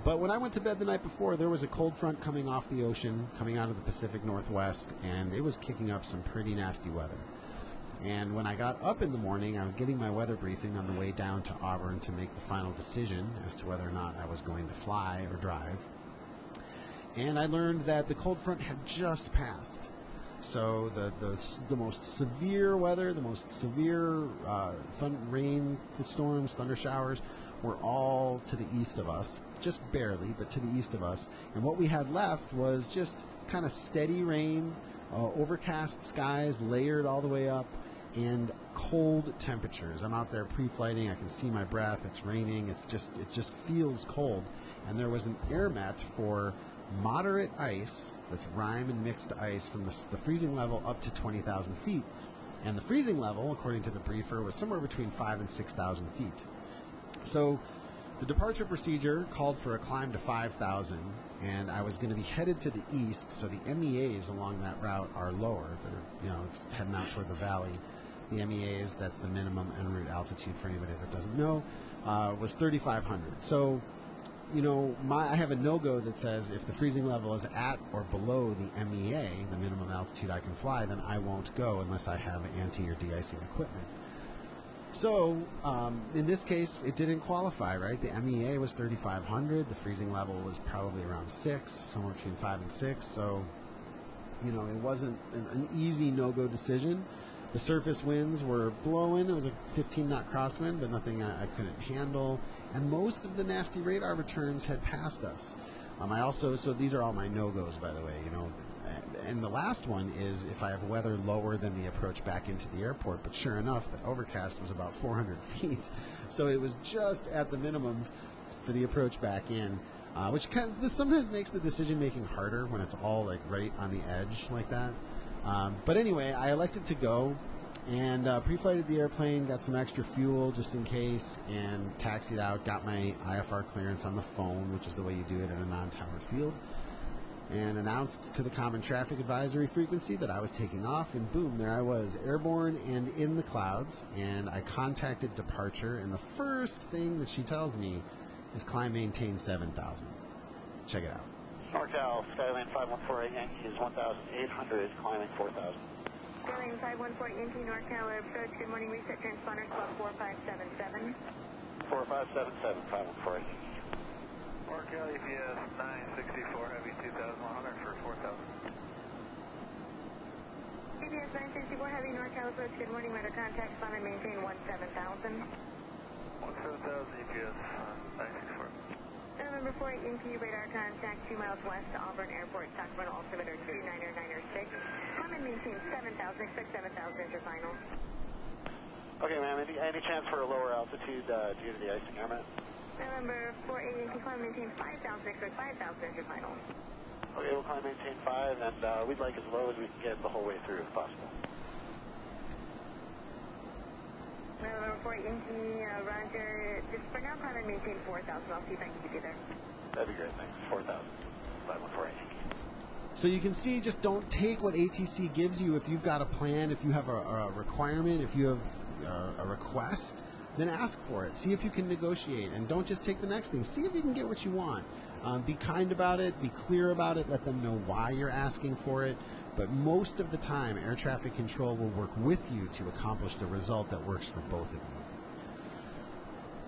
But when I went to bed the night before, there was a cold front coming off the ocean, coming out of the Pacific Northwest, and it was kicking up some pretty nasty weather. And when I got up in the morning, I was getting my weather briefing on the way down to Auburn to make the final decision as to whether or not I was going to fly or drive. And I learned that the cold front had just passed. So the most severe weather, the most severe rain storms, thunder showers were all to the east of us, just barely, but to the east of us. And what we had left was just kind of steady rain, overcast skies layered all the way up, and cold temperatures. I'm out there pre-flighting. I can see my breath. It's raining. It just feels cold. And there was an air met for moderate ice, that's rime and mixed ice, from the freezing level up to 20,000 feet. And the freezing level, according to the briefer, was somewhere between 5,000 and 6,000 feet. So the departure procedure called for a climb to 5,000, and I was going to be headed to the east, so the MEAs along that route are lower. It's heading out toward the valley. The MEAs, that's the minimum en route altitude for anybody that doesn't know, was 3,500. So, I have a no-go that says if the freezing level is at or below the MEA, the minimum altitude I can fly, then I won't go unless I have anti or de-icing equipment. So, in this case, it didn't qualify, right? The MEA was 3,500. The freezing level was probably around 6, somewhere between 5 and 6. So, it wasn't an easy no-go decision. The surface winds were blowing. It was a 15-knot crosswind, but nothing I couldn't handle. And most of the nasty radar returns had passed us. So these are all my no-goes, by the way. And the last one is if I have weather lower than the approach back into the airport. But sure enough, the overcast was about 400 feet. So it was just at the minimums for the approach back in, which this sometimes makes the decision-making harder when it's all like right on the edge like that. But anyway, I elected to go and pre-flighted the airplane, got some extra fuel just in case, and taxied out, got my IFR clearance on the phone, which is the way you do it in a non-towered field, and announced to the Common Traffic Advisory frequency that I was taking off, and boom, there I was, airborne and in the clouds, and I contacted departure, and the first thing that she tells me is climb maintain 7,000. Check it out. NorCal, Skyline 514 Yankee is 1,800, climbing 4,000. Skyline 514 Yankee, NorCal approach, good morning, reset transponder, club 4577. 4577, 514. NorCal, EPS 964, heavy 2,100 for 4,000. EPS 964, heavy, NorCal approach, good morning, radar contact, spawn and maintain 17,000. 17,000, EPS 964. November 48 Yankee, radar contact 2 miles west to Auburn Airport, Sacramento, altimeter 29906. Climb and maintain 7,000, expect 7,000 as your final. Okay, ma'am, any chance for a lower altitude due to the icing air mat? November 48 Yankee, climb and maintain 5,000, expect 5,000 as your final. Okay, we'll climb maintain 5, and we'd like as low as we can get the whole way through if possible. November 48 Yankee, roger. Just for now, climb and maintain 4,000. I'll see if I can keep you there. That'd be great, thanks. 4,000. 514 Yankee. So you can see, just don't take what ATC gives you. If you've got a plan, if you have a requirement, if you have a request, then ask for it. See if you can negotiate, and don't just take the next thing. See if you can get what you want. Be kind about it, be clear about it, let them know why you're asking for it. But most of the time, air traffic control will work with you to accomplish the result that works for both of you.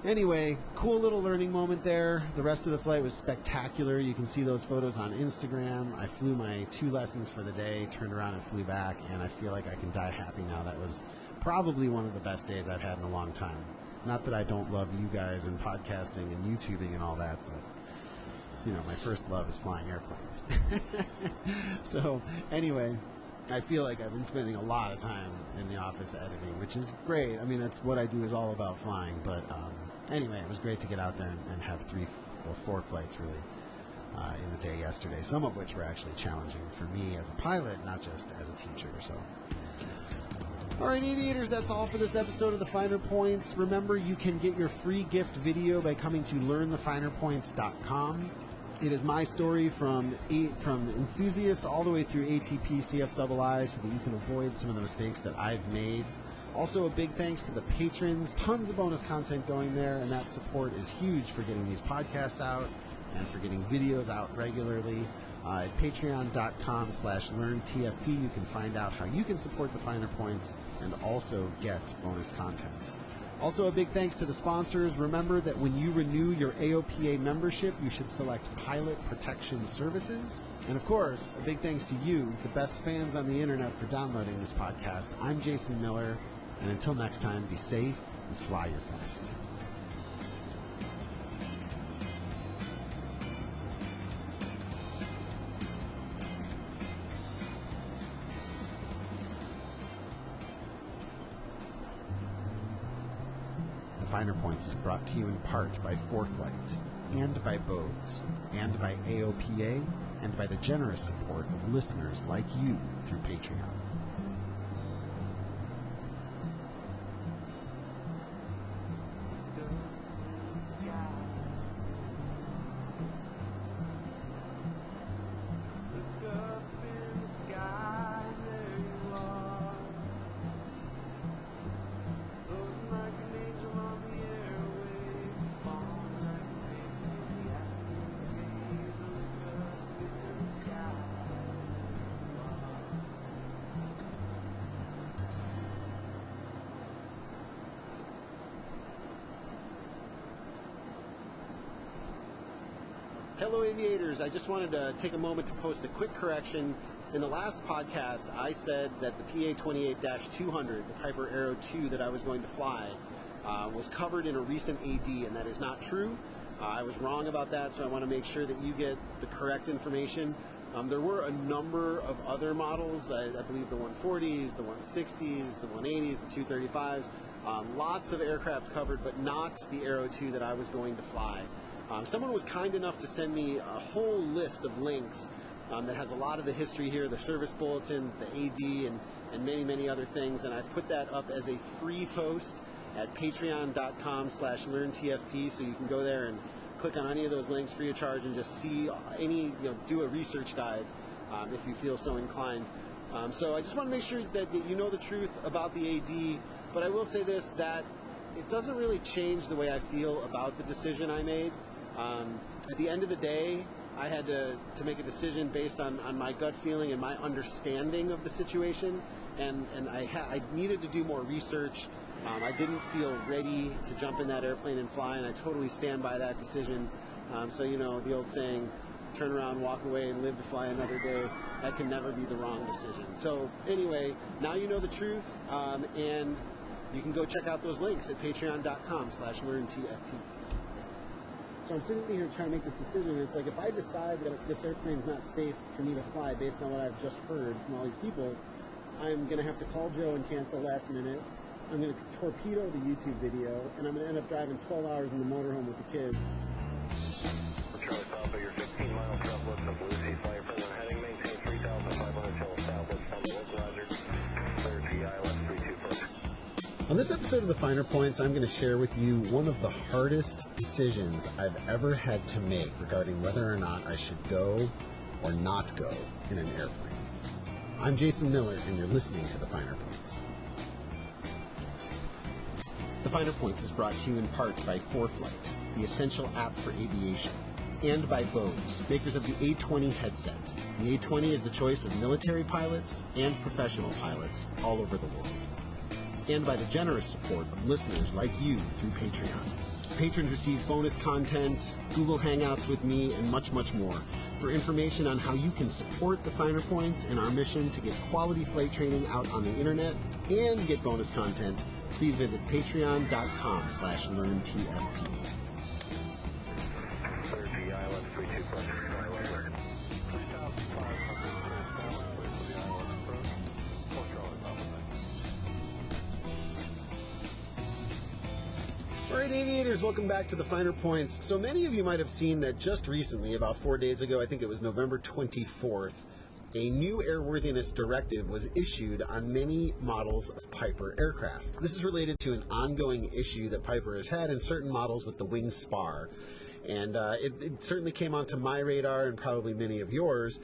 Anyway, cool little learning moment there. The rest of the flight was spectacular. You can see those photos on Instagram. I flew my 2 lessons for the day, turned around and flew back, and I feel like I can die happy now. That was probably one of the best days I've had in a long time. Not that I don't love you guys and podcasting and YouTubing and all that, but my first love is flying airplanes. So anyway, I feel like I've been spending a lot of time in the office editing, which is great. I mean, that's what I do, is all about flying. But anyway, it was great to get out there and have 3 or 4 flights really in the day yesterday, some of which were actually challenging for me as a pilot, not just as a teacher. So, all right, aviators, that's all for this episode of The Finer Points. Remember, you can get your free gift video by coming to learnthefinerpoints.com. It is my story from enthusiast all the way through ATP CFII, so that you can avoid some of the mistakes that I've made. Also, a big thanks to the patrons. Tons of bonus content going there, and that support is huge for getting these podcasts out and for getting videos out regularly. At patreon.com/learntfp, you can find out how you can support The Finer Points and also get bonus content. Also, a big thanks to the sponsors. Remember that when you renew your AOPA membership, you should select Pilot Protection Services. And of course, a big thanks to you, the best fans on the internet, for downloading this podcast. I'm Jason Miller, and until next time, be safe and fly your best. Finer Points is brought to you in part by ForeFlight, and by Bose, and by AOPA, and by the generous support of listeners like you through Patreon. Hello aviators, I just wanted to take a moment to post a quick correction. In the last podcast, I said that the PA-28-200, the Piper Aero 2 that I was going to fly, was covered in a recent AD, and that is not true. I was wrong about that, so I want to make sure that you get the correct information. There were a number of other models, I believe the 140s, the 160s, the 180s, the 235s, lots of aircraft covered, but not the Aero 2 that I was going to fly. Someone was kind enough to send me a whole list of links that has a lot of the history here, the service bulletin, the AD, and many, many other things, and I've put that up as a free post at patreon.com/learntfp, so you can go there and click on any of those links free of charge and just see any, do a research dive if you feel so inclined. So I just want to make sure that you know the truth about the AD, but I will say this, that it doesn't really change the way I feel about the decision I made. At the end of the day, I had to make a decision based on my gut feeling and my understanding of the situation, and I needed to do more research. I didn't feel ready to jump in that airplane and fly, and I totally stand by that decision. So, the old saying, turn around, walk away, and live to fly another day, that can never be the wrong decision. So anyway, now you know the truth, and you can go check out those links at patreon.com/learntfp. So I'm sitting here trying to make this decision, and it's like, if I decide that this airplane's not safe for me to fly based on what I've just heard from all these people, I'm going to have to call Joe and cancel last minute. I'm going to torpedo the YouTube video, and I'm going to end up driving 12 hours in the motorhome with the kids. Charlie Papa, your 15-mile southwest of Lucy, flight present heading, maintain 3,500 till southwest from the localizer, clear to ILS 32 approach. On this episode of the Finer Points, I'm going to share with you one of the hardest decisions I've ever had to make regarding whether or not I should go or not go in an airplane. I'm Jason Miller, and you're listening to the Finer Points. The Finer Points is brought to you in part by ForeFlight, the essential app for aviation, and by Bose, makers of the A20 headset. The A20 is the choice of military pilots and professional pilots all over the world. And by the generous support of listeners like you through Patreon. Patrons receive bonus content, Google Hangouts with me, and much, much more. For information on how you can support the Finer Points and our mission to get quality flight training out on the internet and get bonus content, please visit patreon.com/learntfp. Clear to ILS 32 approach. Alright aviators, welcome back to the Finer Points. So many of you might have seen that just recently, about 4 days ago, I think it was November 24th, a new airworthiness directive was issued on many models of Piper aircraft. This is related to an ongoing issue that Piper has had in certain models with the wing spar. And it certainly came onto my radar and probably many of yours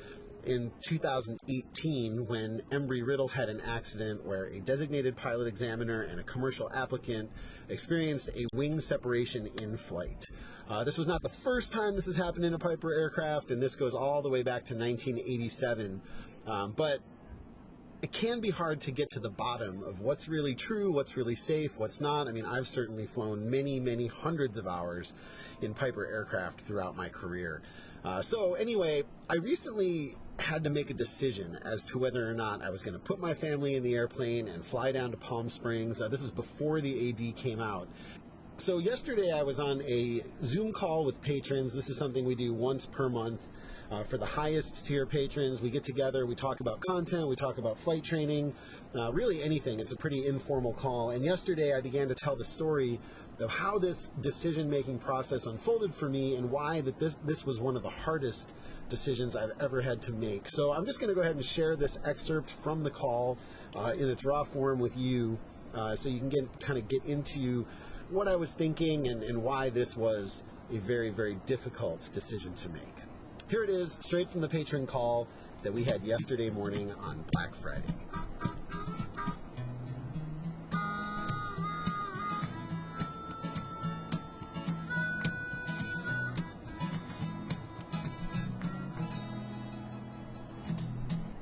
in 2018 when Embry-Riddle had an accident where a designated pilot examiner and a commercial applicant experienced a wing separation in flight. This was not the first time this has happened in a Piper aircraft, and this goes all the way back to 1987. But it can be hard to get to the bottom of what's really true, what's really safe, what's not. I mean, I've certainly flown many, many hundreds of hours in Piper aircraft throughout my career. So anyway, I recently had to make a decision as to whether or not I was going to put my family in the airplane and fly down to Palm Springs. This is before the AD came out. So yesterday I was on a Zoom call with patrons. This is something we do once per month. For the highest tier patrons, we get together, we talk about content, we talk about flight training, really anything. It's a pretty informal call. And yesterday I began to tell the story of how this decision-making process unfolded for me and why that this was one of the hardest decisions I've ever had to make. So I'm just going to go ahead and share this excerpt from the call in its raw form with you, so you can kind of get into what I was thinking and why this was a very, very difficult decision to make. Here it is, straight from the patron call that we had yesterday morning on Black Friday.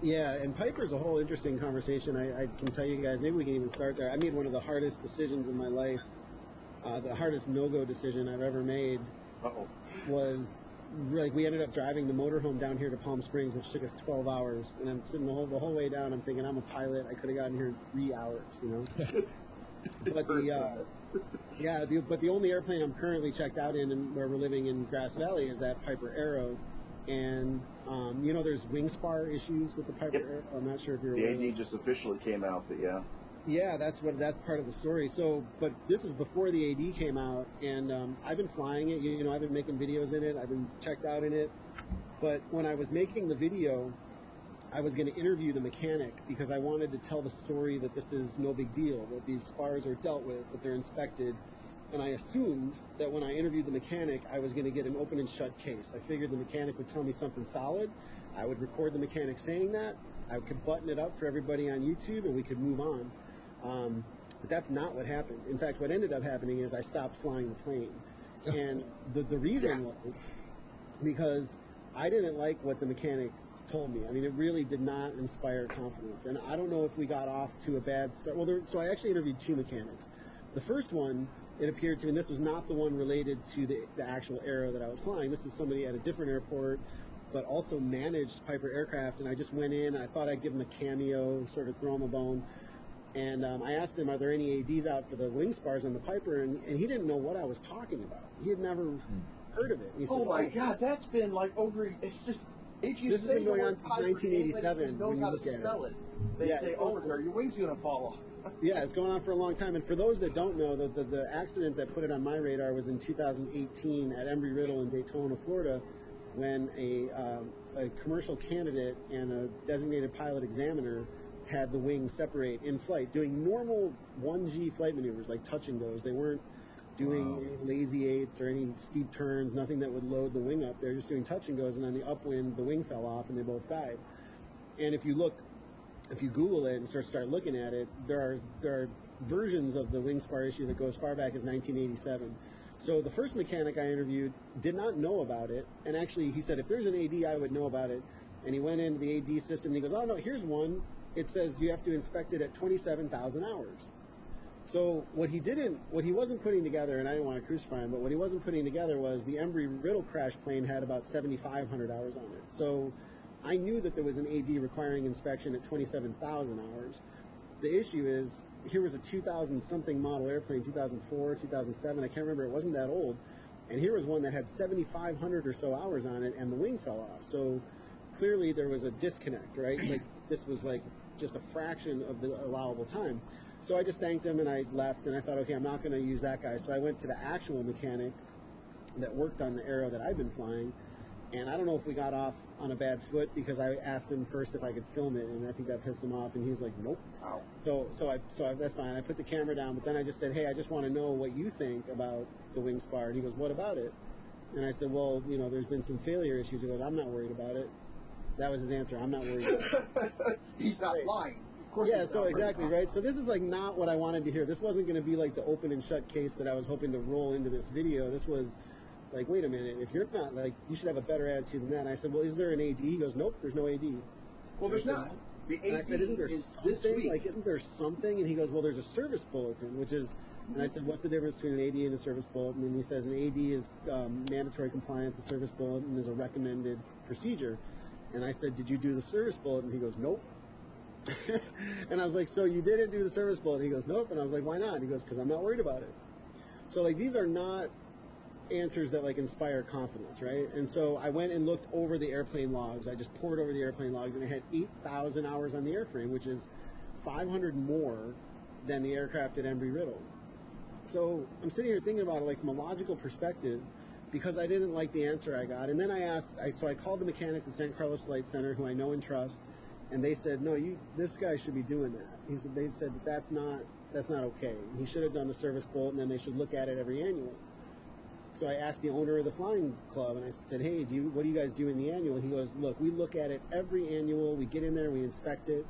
Yeah, and Piper's a whole interesting conversation. I can tell you guys, maybe we can even start there. I made one of the hardest decisions in my life. The hardest no-go decision I've ever made was, like, we ended up driving the motorhome down here to Palm Springs, which took us 12 hours. And I'm sitting the whole way down, I'm thinking, I'm a pilot. I could have gotten here in 3 hours, you know? But the only airplane I'm currently checked out in and where we're living in Grass Valley is that Piper Aero. And, you know, there's wing spar issues with the Piper Aero. I'm not sure if you're aware. The AD just officially came out, but yeah. Yeah, that's part of the story. So, but this is before the AD came out, and I've been flying it. You know, I've been making videos in it. I've been checked out in it. But when I was making the video, I was going to interview the mechanic because I wanted to tell the story that this is no big deal, that these spars are dealt with, that they're inspected. And I assumed that when I interviewed the mechanic, I was going to get an open and shut case. I figured the mechanic would tell me something solid. I would record the mechanic saying that. I could button it up for everybody on YouTube, and we could move on. But that's not what happened. In fact, what ended up happening is I stopped flying the plane. And the reason was because I didn't like what the mechanic told me. I mean, it really did not inspire confidence. And I don't know if we got off to a bad start. Well, so I actually interviewed 2 mechanics. The first one, it appeared to me, and this was not the one related to the actual Aero that I was flying. This is somebody at a different airport, but also managed Piper aircraft. And I just went in, and I thought I'd give him a cameo, sort of throw him a bone. And I asked him, are there any ADs out for the wing spars on the Piper? And he didn't know what I was talking about. He had never heard of it. He said, oh my God, that's been like over, it's just, if you this has been going on since 1987. Knows how to spell it. They say, oh, are your wings going to fall off? Yeah, it's going on for a long time. And for those that don't know, the accident that put it on my radar was in 2018 at Embry-Riddle in Daytona, Florida, when a commercial candidate and a designated pilot examiner had the wings separate in flight, doing normal 1G flight maneuvers like touch and goes. They weren't doing any lazy eights or any steep turns, nothing that would load the wing up. They're just doing touch and goes, and on the upwind, the wing fell off, and they both died. And if you Google it and start looking at it, there are versions of the wing spar issue that go as far back as 1987. So the first mechanic I interviewed did not know about it, and actually he said, if there's an AD, I would know about it. And he went into the AD system, and he goes, oh no, here's one. It says you have to inspect it at 27,000 hours. So what he wasn't putting together, and I didn't want to crucify him, but what he wasn't putting together was the Embry-Riddle crash plane had about 7,500 hours on it. So I knew that there was an AD requiring inspection at 27,000 hours. The issue is, here was a 2000-something model airplane, 2004, 2007, I can't remember, it wasn't that old, and here was one that had 7,500 or so hours on it, and the wing fell off. So clearly there was a disconnect, right? Like, this was like just a fraction of the allowable time. So I just thanked him and I left, and I thought, okay, I'm not going to use that guy. So I went to the actual mechanic that worked on the Aero that I've been flying, and I don't know if we got off on a bad foot because I asked him first if I could film it, and I think that pissed him off, and he was like, nope. Wow. So that's fine. I put the camera down, but then I just said, hey, I just want to know what you think about the wing spar. And he goes, what about it? And I said, well, you know, there's been some failure issues. He goes, I'm not worried about it. That was his answer. I'm not worried about it. He's not flying. Of course yeah, so exactly, right? So this is like not what I wanted to hear. This wasn't going to be like the open and shut case that I was hoping to roll into this video. This was like, wait a minute, if you're not, like, you should have a better attitude than that. And I said, well, is there an AD? He goes, nope, there's no AD. Well, there's not. The AD, and I said, isn't there something? Like, isn't there something? And he goes, well, there's a service bulletin, which is, and I said, what's the difference between an AD and a service bulletin? And he says, an AD is mandatory compliance, a service bulletin is a recommended procedure. And I said, did you do the service bulletin? He goes, nope. And I was like, so you didn't do the service bulletin? He goes, nope. And I was like, why not? And he goes, because I'm not worried about it. So, like, these are not answers that like inspire confidence, right? And so I went and looked over the airplane logs. I just poured over the airplane logs, and it had 8,000 hours on the airframe, which is 500 more than the aircraft at Embry-Riddle. So I'm sitting here thinking about it like from a logical perspective, because I didn't like the answer I got. And then I called the mechanics at San Carlos Flight Center, who I know and trust, and they said, no, this guy should be doing that. They said that's not okay. He should have done the service bulletin, and they should look at it every annual. So I asked the owner of the flying club, and I said, hey, what do you guys do in the annual? He goes, look, we look at it every annual. We get in there, we inspect it.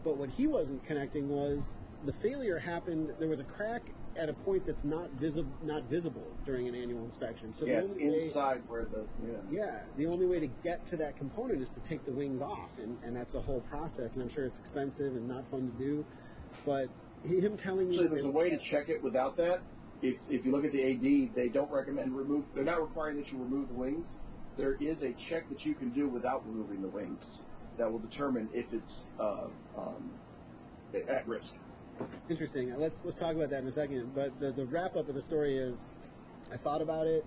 But what he wasn't connecting was the failure happened. There was a crack at a point that's not visible during an annual inspection. So yeah, it's inside where the the only way to get to that component is to take the wings off, and that's a whole process. And I'm sure it's expensive and not fun to do. But him telling me so there's a way to check it without that. If you look at the AD, they don't recommend they're not requiring that you remove the wings. There is a check that you can do without removing the wings that will determine if it's at risk. Interesting. Let's talk about that in a second. But the wrap up of the story is, I thought about it,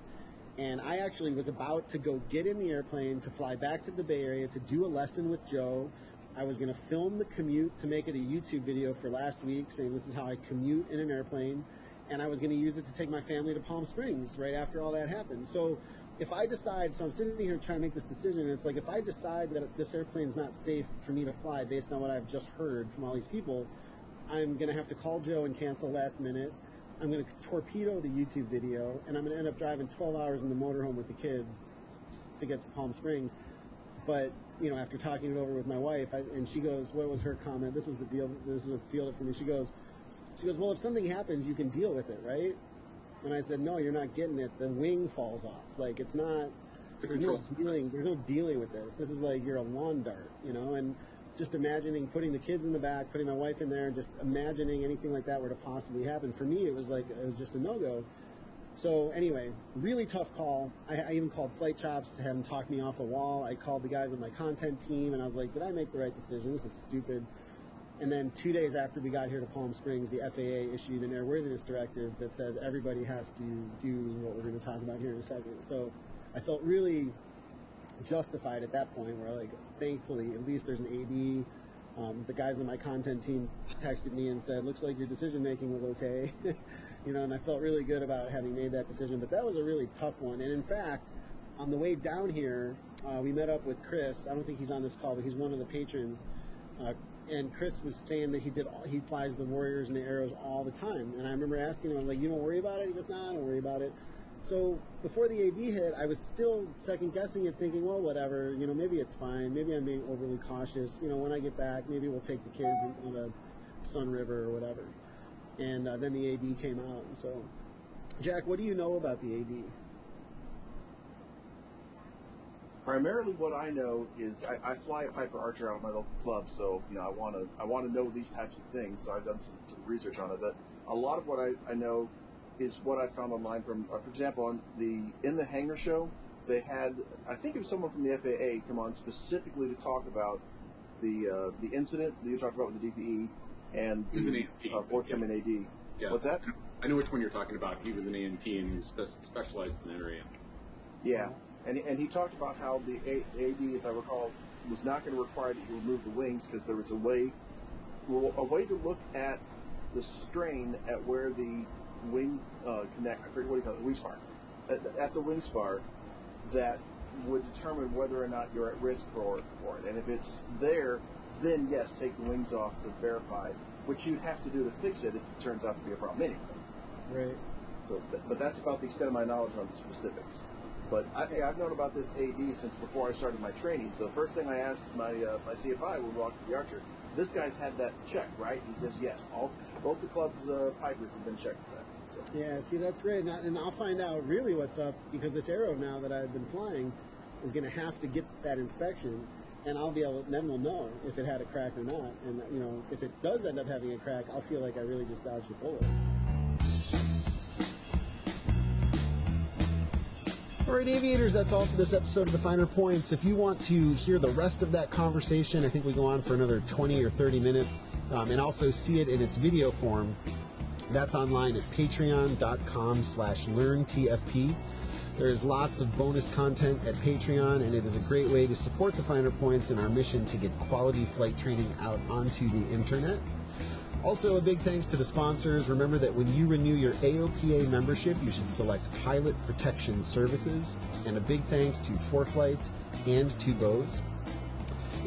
and I actually was about to go get in the airplane to fly back to the Bay Area to do a lesson with Joe. I was going to film the commute to make it a YouTube video for last week, saying this is how I commute in an airplane. And I was going to use it to take my family to Palm Springs right after all that happened. So if I decide, so I'm sitting here trying to make this decision, and it's like if I decide that this airplane's not safe for me to fly based on what I've just heard from all these people, I'm going to have to call Joe and cancel last minute. I'm going to torpedo the YouTube video, and I'm going to end up driving 12 hours in the motorhome with the kids to get to Palm Springs. But, after talking it over with my wife, and she goes, what was her comment? This was the deal. This was sealed it for me. She goes, well, if something happens, you can deal with it, right? And I said, no, you're not getting it. The wing falls off. Like, it's not, there's no dealing with this. This is like you're a lawn dart, and just imagining putting the kids in the back, putting my wife in there, and just imagining anything like that were to possibly happen. For me, it was just a no-go. So anyway, really tough call. I even called Flight Chops to have them talk me off a wall. I called the guys on my content team, and I was like, did I make the right decision? This is stupid. And then 2 days after we got here to Palm Springs, the FAA issued an airworthiness directive that says everybody has to do what we're going to talk about here in a second. So I felt really justified at that point where, like, thankfully, at least there's an AD. The guys on my content team texted me and said, looks like your decision-making was okay. And I felt really good about having made that decision. But that was a really tough one. And in fact, on the way down here, we met up with Chris. I don't think he's on this call, but he's one of the patrons. And Chris was saying that he flies the Warriors and the Arrows all the time. And I remember asking him, I'm like, you don't worry about it? He goes, nah, I don't worry about it. So before the AD hit, I was still second-guessing it, thinking, well, whatever, maybe it's fine. Maybe I'm being overly cautious. When I get back, maybe we'll take the kids on the Sun River or whatever. And then the AD came out. So, Jack, what do you know about the AD? Primarily, what I know is I fly a Piper Archer out of my local club, so I want to know these types of things. So I've done some research on it. But a lot of what I know is what I found online from, for example, in the hangar show, they had, I think it was someone from the FAA come on specifically to talk about the incident that you talked about with the DPE and the forthcoming AD. Yeah. What's that? I know which one you're talking about. He was an A&P and he was specialized in that area. Yeah. And he talked about how the AD, as I recall, was not going to require that you remove the wings because there was a way to look at the strain at where the wing connect. I forget what you call it, the wing spar. At the wing spar, that would determine whether or not you're at risk for it. And if it's there, then yes, take the wings off to verify, which you have to do to fix it if it turns out to be a problem anyway. Right. So, but that's about the extent of my knowledge on the specifics. But I've known about this AD since before I started my training. So the first thing I asked my CFI when we walked to the Archer, this guy's had that checked, right? He says, yes, both the club's Pipers have been checked for that. So. Yeah, see, that's great. And I'll find out really what's up, because this Aero now that I've been flying is going to have to get that inspection, and I'll be able, then we'll know if it had a crack or not. And, if it does end up having a crack, I'll feel like I really just dodged a bullet. All right, aviators, that's all for this episode of The Finer Points. If you want to hear the rest of that conversation, I think we go on for another 20 or 30 minutes, and also see it in its video form, That's online at patreon.com/learntfp. There is lots of bonus content at Patreon, and it is a great way to support the Finer Points in our mission to get quality flight training out onto the internet. Also, a big thanks to the sponsors. Remember that when you renew your AOPA membership, you should select Pilot Protection Services. And a big thanks to ForeFlight and to Bose.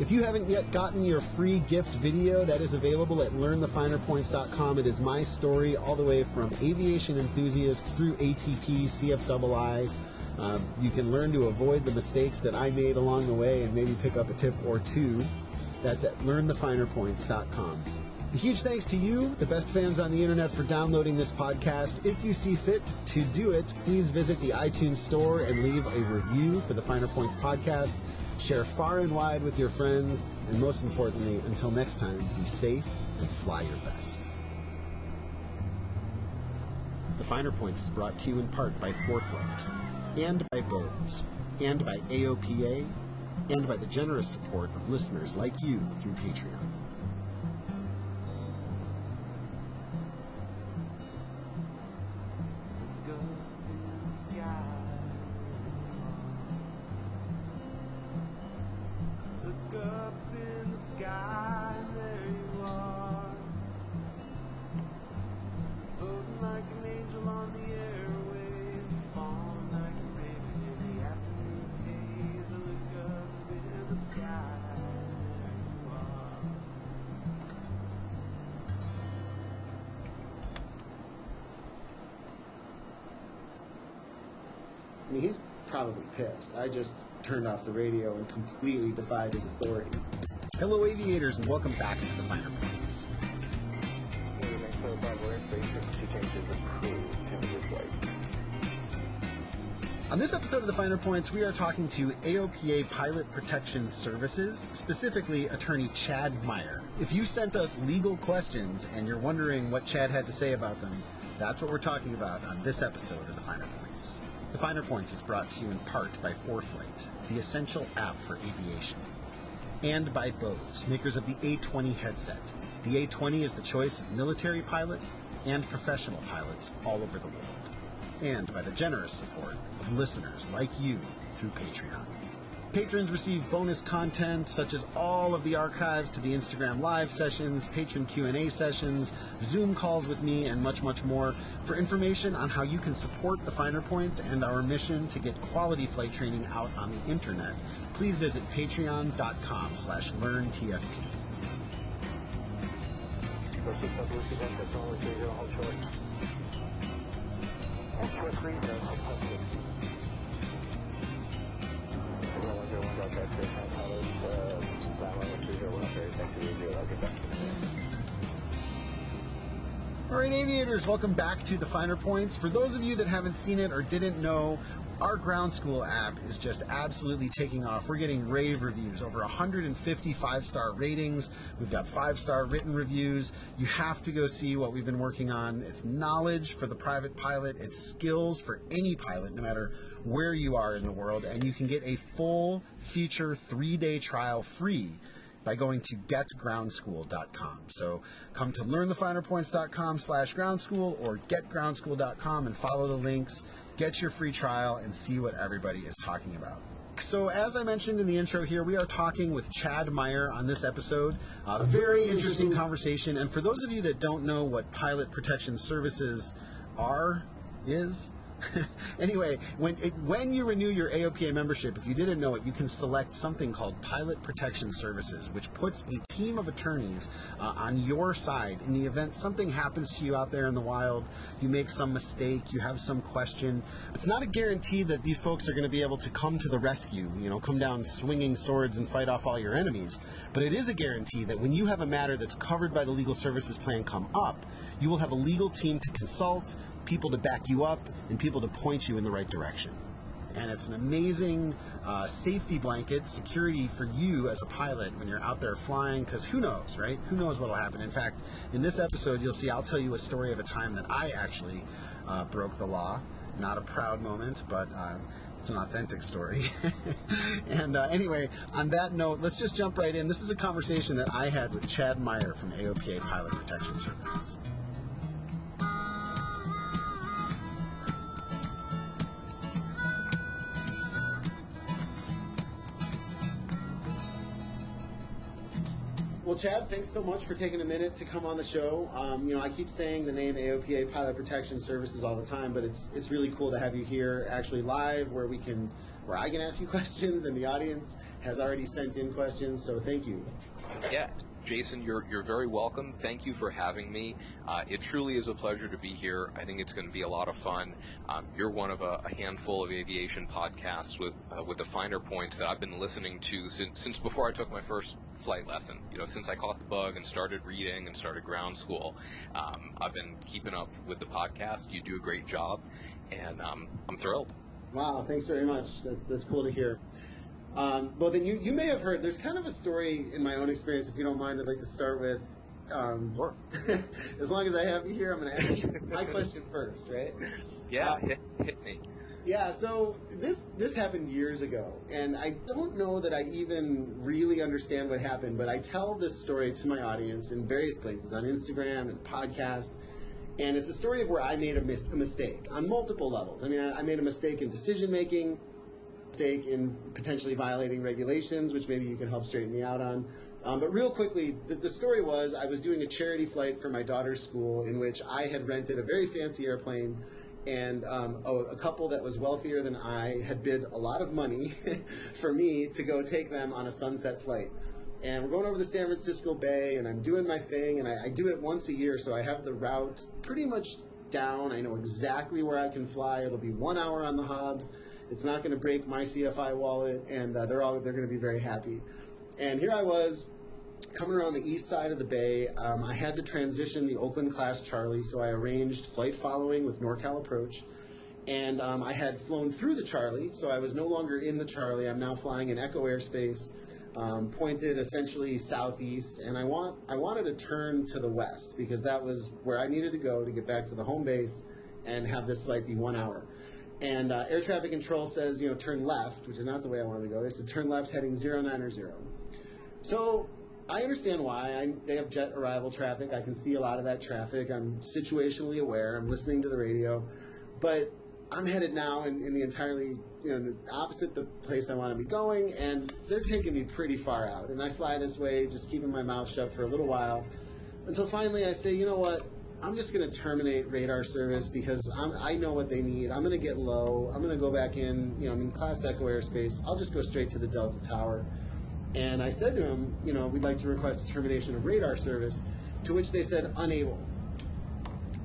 If you haven't yet gotten your free gift video, that is available at learnthefinerpoints.com. It is my story all the way from aviation enthusiast through ATP, CFII. You can learn to avoid the mistakes that I made along the way and maybe pick up a tip or two. That's at learnthefinerpoints.com. A huge thanks to you, the best fans on the internet, for downloading this podcast. If you see fit to do it, please visit the iTunes store and leave a review for the Finer Points podcast. Share far and wide with your friends, and most importantly, until next time, be safe and fly your best. The Finer Points is brought to you in part by ForeFlight, and by Bose, and by AOPA, and by the generous support of listeners like you through Patreon. Look up in the sky, and there you are, floating like an angel on the airwaves, falling like a raven in the afternoon haze. Look up in the sky, and there you are. I mean, he's probably pissed. I just turned off the radio and completely defied his authority. Hello, aviators, and welcome back to the Finer Points. On this episode of the Finer Points, we are talking to AOPA Pilot Protection Services, specifically attorney Chad Meyer. If you sent us legal questions and you're wondering what Chad had to say about them, that's what we're talking about on this episode of the Finer Points. The Finer Points is brought to you in part by ForeFlight, the essential app for aviation, and by Bose, makers of the A20 headset. The A20 is the choice of military pilots and professional pilots all over the world, and by the generous support of listeners like you through Patreon. Patrons receive bonus content such as all of the archives to the Instagram live sessions, patron Q&A sessions, Zoom calls with me, and much, much more. For information on how you can support the Finer Points and our mission to get quality flight training out on the internet, please visit patreon.com/learntfp. All right, aviators, welcome back to the Finer Points. For those of you that haven't seen it or didn't know, our ground school app is just absolutely taking off. We're getting rave reviews, over 150 5-star ratings. We've got 5-star written reviews. You have to go see what we've been working on. It's knowledge for the private pilot. It's skills for any pilot, no matter where you are in the world. And you can get a full feature 3-day trial free by going to getgroundschool.com. So come to learnthefinerpoints.com/groundschool or getgroundschool.com and follow the links, get your free trial, and see what everybody is talking about. So as I mentioned in the intro here, we are talking with Chad Meyer on this episode. A very interesting conversation. And for those of you that don't know what Pilot Protection Services is, anyway, when you renew your AOPA membership, if you didn't know it, you can select something called Pilot Protection Services, which puts a team of attorneys on your side in the event something happens to you out there in the wild, you make some mistake, you have some question. It's not a guarantee that these folks are going to be able to come to the rescue, come down swinging swords and fight off all your enemies, but it is a guarantee that when you have a matter that's covered by the legal services plan come up, you will have a legal team to consult, people to back you up, and people to point you in the right direction. And it's an amazing safety blanket, security for you as a pilot when you're out there flying, because who knows, right? Who knows what will happen. In fact, in this episode, you'll see I'll tell you a story of a time that I actually broke the law. Not a proud moment, but it's an authentic story. And anyway, on that note, let's just jump right in. This is a conversation that I had with Chad Meyer from AOPA Pilot Protection Services. Chad, thanks so much for taking a minute to come on the show. I keep saying the name AOPA Pilot Protection Services all the time, but it's really cool to have you here actually live where I can ask you questions and the audience has already sent in questions, so thank you. Yeah, Jason, you're very welcome. Thank you for having me. It truly is a pleasure to be here. I think it's going to be a lot of fun. You're one of a handful of aviation podcasts with the finer points that I've been listening to since before I took my first flight lesson. Since I caught the bug and started reading and started ground school, I've been keeping up with the podcast. You do a great job, and I'm thrilled. Wow, thanks very much. That's cool to hear. Well, then you may have heard, there's kind of a story in my own experience, if you don't mind, I'd like to start with. Sure. As long as I have you here, I'm going to ask you my question first, right? Yeah, hit me. Yeah, so this happened years ago, and I don't know that I even really understand what happened, but I tell this story to my audience in various places, on Instagram and podcast, and it's a story of where I made a mistake on multiple levels. I mean, I made a mistake in decision-making, mistake in potentially violating regulations, which maybe you can help straighten me out on. But real quickly, the story was I was doing a charity flight for my daughter's school in which I had rented a very fancy airplane, and a couple that was wealthier than I had bid a lot of money for me to go take them on a sunset flight. And we're going over the San Francisco Bay, and I'm doing my thing, and I do it once a year, so I have the route pretty much down. I know exactly where I can fly. It'll be 1 hour on the Hobbs. It's not going to break my CFI wallet, and they're going to be very happy. And here I was, coming around the east side of the bay. I had to transition the Oakland class Charlie, so I arranged flight following with NorCal Approach. And I had flown through the Charlie, so I was no longer in the Charlie. I'm now flying in Echo airspace, pointed essentially southeast, and I wanted to turn to the west because that was where I needed to go to get back to the home base and have this flight be 1 hour. And air traffic control says, turn left, which is not the way I wanted to go. They said turn left heading 090. So I understand why. They have jet arrival traffic. I can see a lot of that traffic. I'm situationally aware. I'm listening to the radio. But I'm headed now in the entirely, the opposite the place I want to be going, and they're taking me pretty far out. And I fly this way, just keeping my mouth shut for a little while, until finally I say, you know what? I'm just going to terminate radar service because I know what they need. I'm going to get low. I'm going to go back in, I'm in Class Echo airspace. I'll just go straight to the Delta Tower. And I said to him, we'd like to request a termination of radar service, to which they said unable.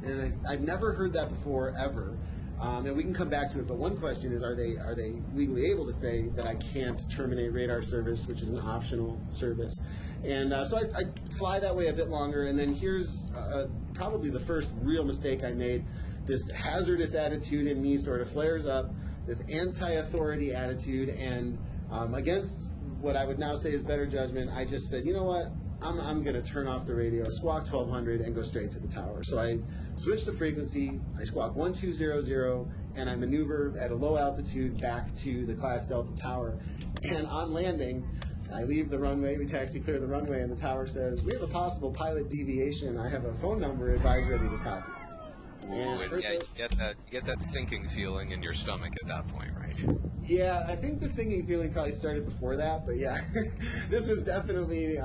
And I've never heard that before, ever. And we can come back to it, but one question is, are they legally able to say that I can't terminate radar service, which is an optional service? And so I fly that way a bit longer, and then here's probably the first real mistake I made. This hazardous attitude in me sort of flares up, this anti-authority attitude, and against what I would now say is better judgment, I just said, you know what, I'm going to turn off the radio, squawk 1200, and go straight to the tower. So I switched the frequency, I squawk 1200, and I maneuver at a low altitude back to the Class Delta Tower. And on landing, I leave the runway, we taxi clear the runway, and the tower says, we have a possible pilot deviation. I have a phone number, advise ready to copy. And yeah, you get that sinking feeling in your stomach at that point, right? Yeah, I think the sinking feeling probably started before that, but yeah, this was definitely,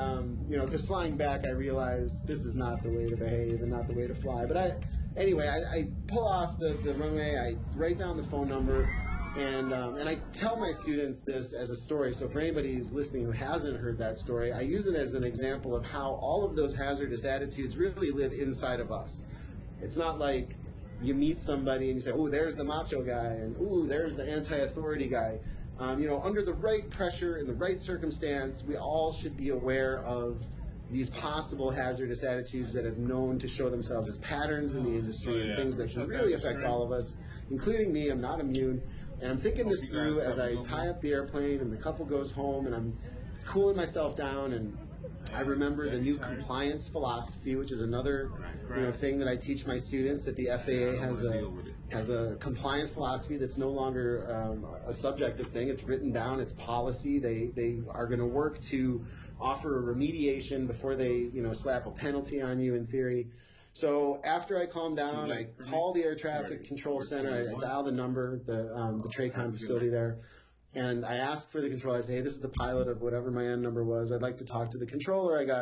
because flying back, I realized this is not the way to behave and not the way to fly. But I pull off the runway, I write down the phone number, and I tell my students this as a story. So for anybody who's listening who hasn't heard that story, I use it as an example of how all of those hazardous attitudes really live inside of us. It's not like you meet somebody and you say, oh, there's the macho guy, and ooh, there's the anti-authority guy. Under the right pressure, in the right circumstance, we all should be aware of these possible hazardous attitudes that have known to show themselves as patterns in the industry and things that can really affect all of us, including me. I'm not immune. And I'm thinking this through as I tie up the airplane and the couple goes home, and I'm cooling myself down, and I remember the new compliance philosophy, which is another thing that I teach my students, that the FAA has a compliance philosophy that's no longer a subjective thing. It's written down, it's policy. They are going to work to offer a remediation before they slap a penalty on you in theory. So after I calm down, I call the air traffic control center, I dial the number, the TRACON facility there, and I ask for the controller. I say, hey, this is the pilot of whatever my N number was. I'd like to talk to the controller. I got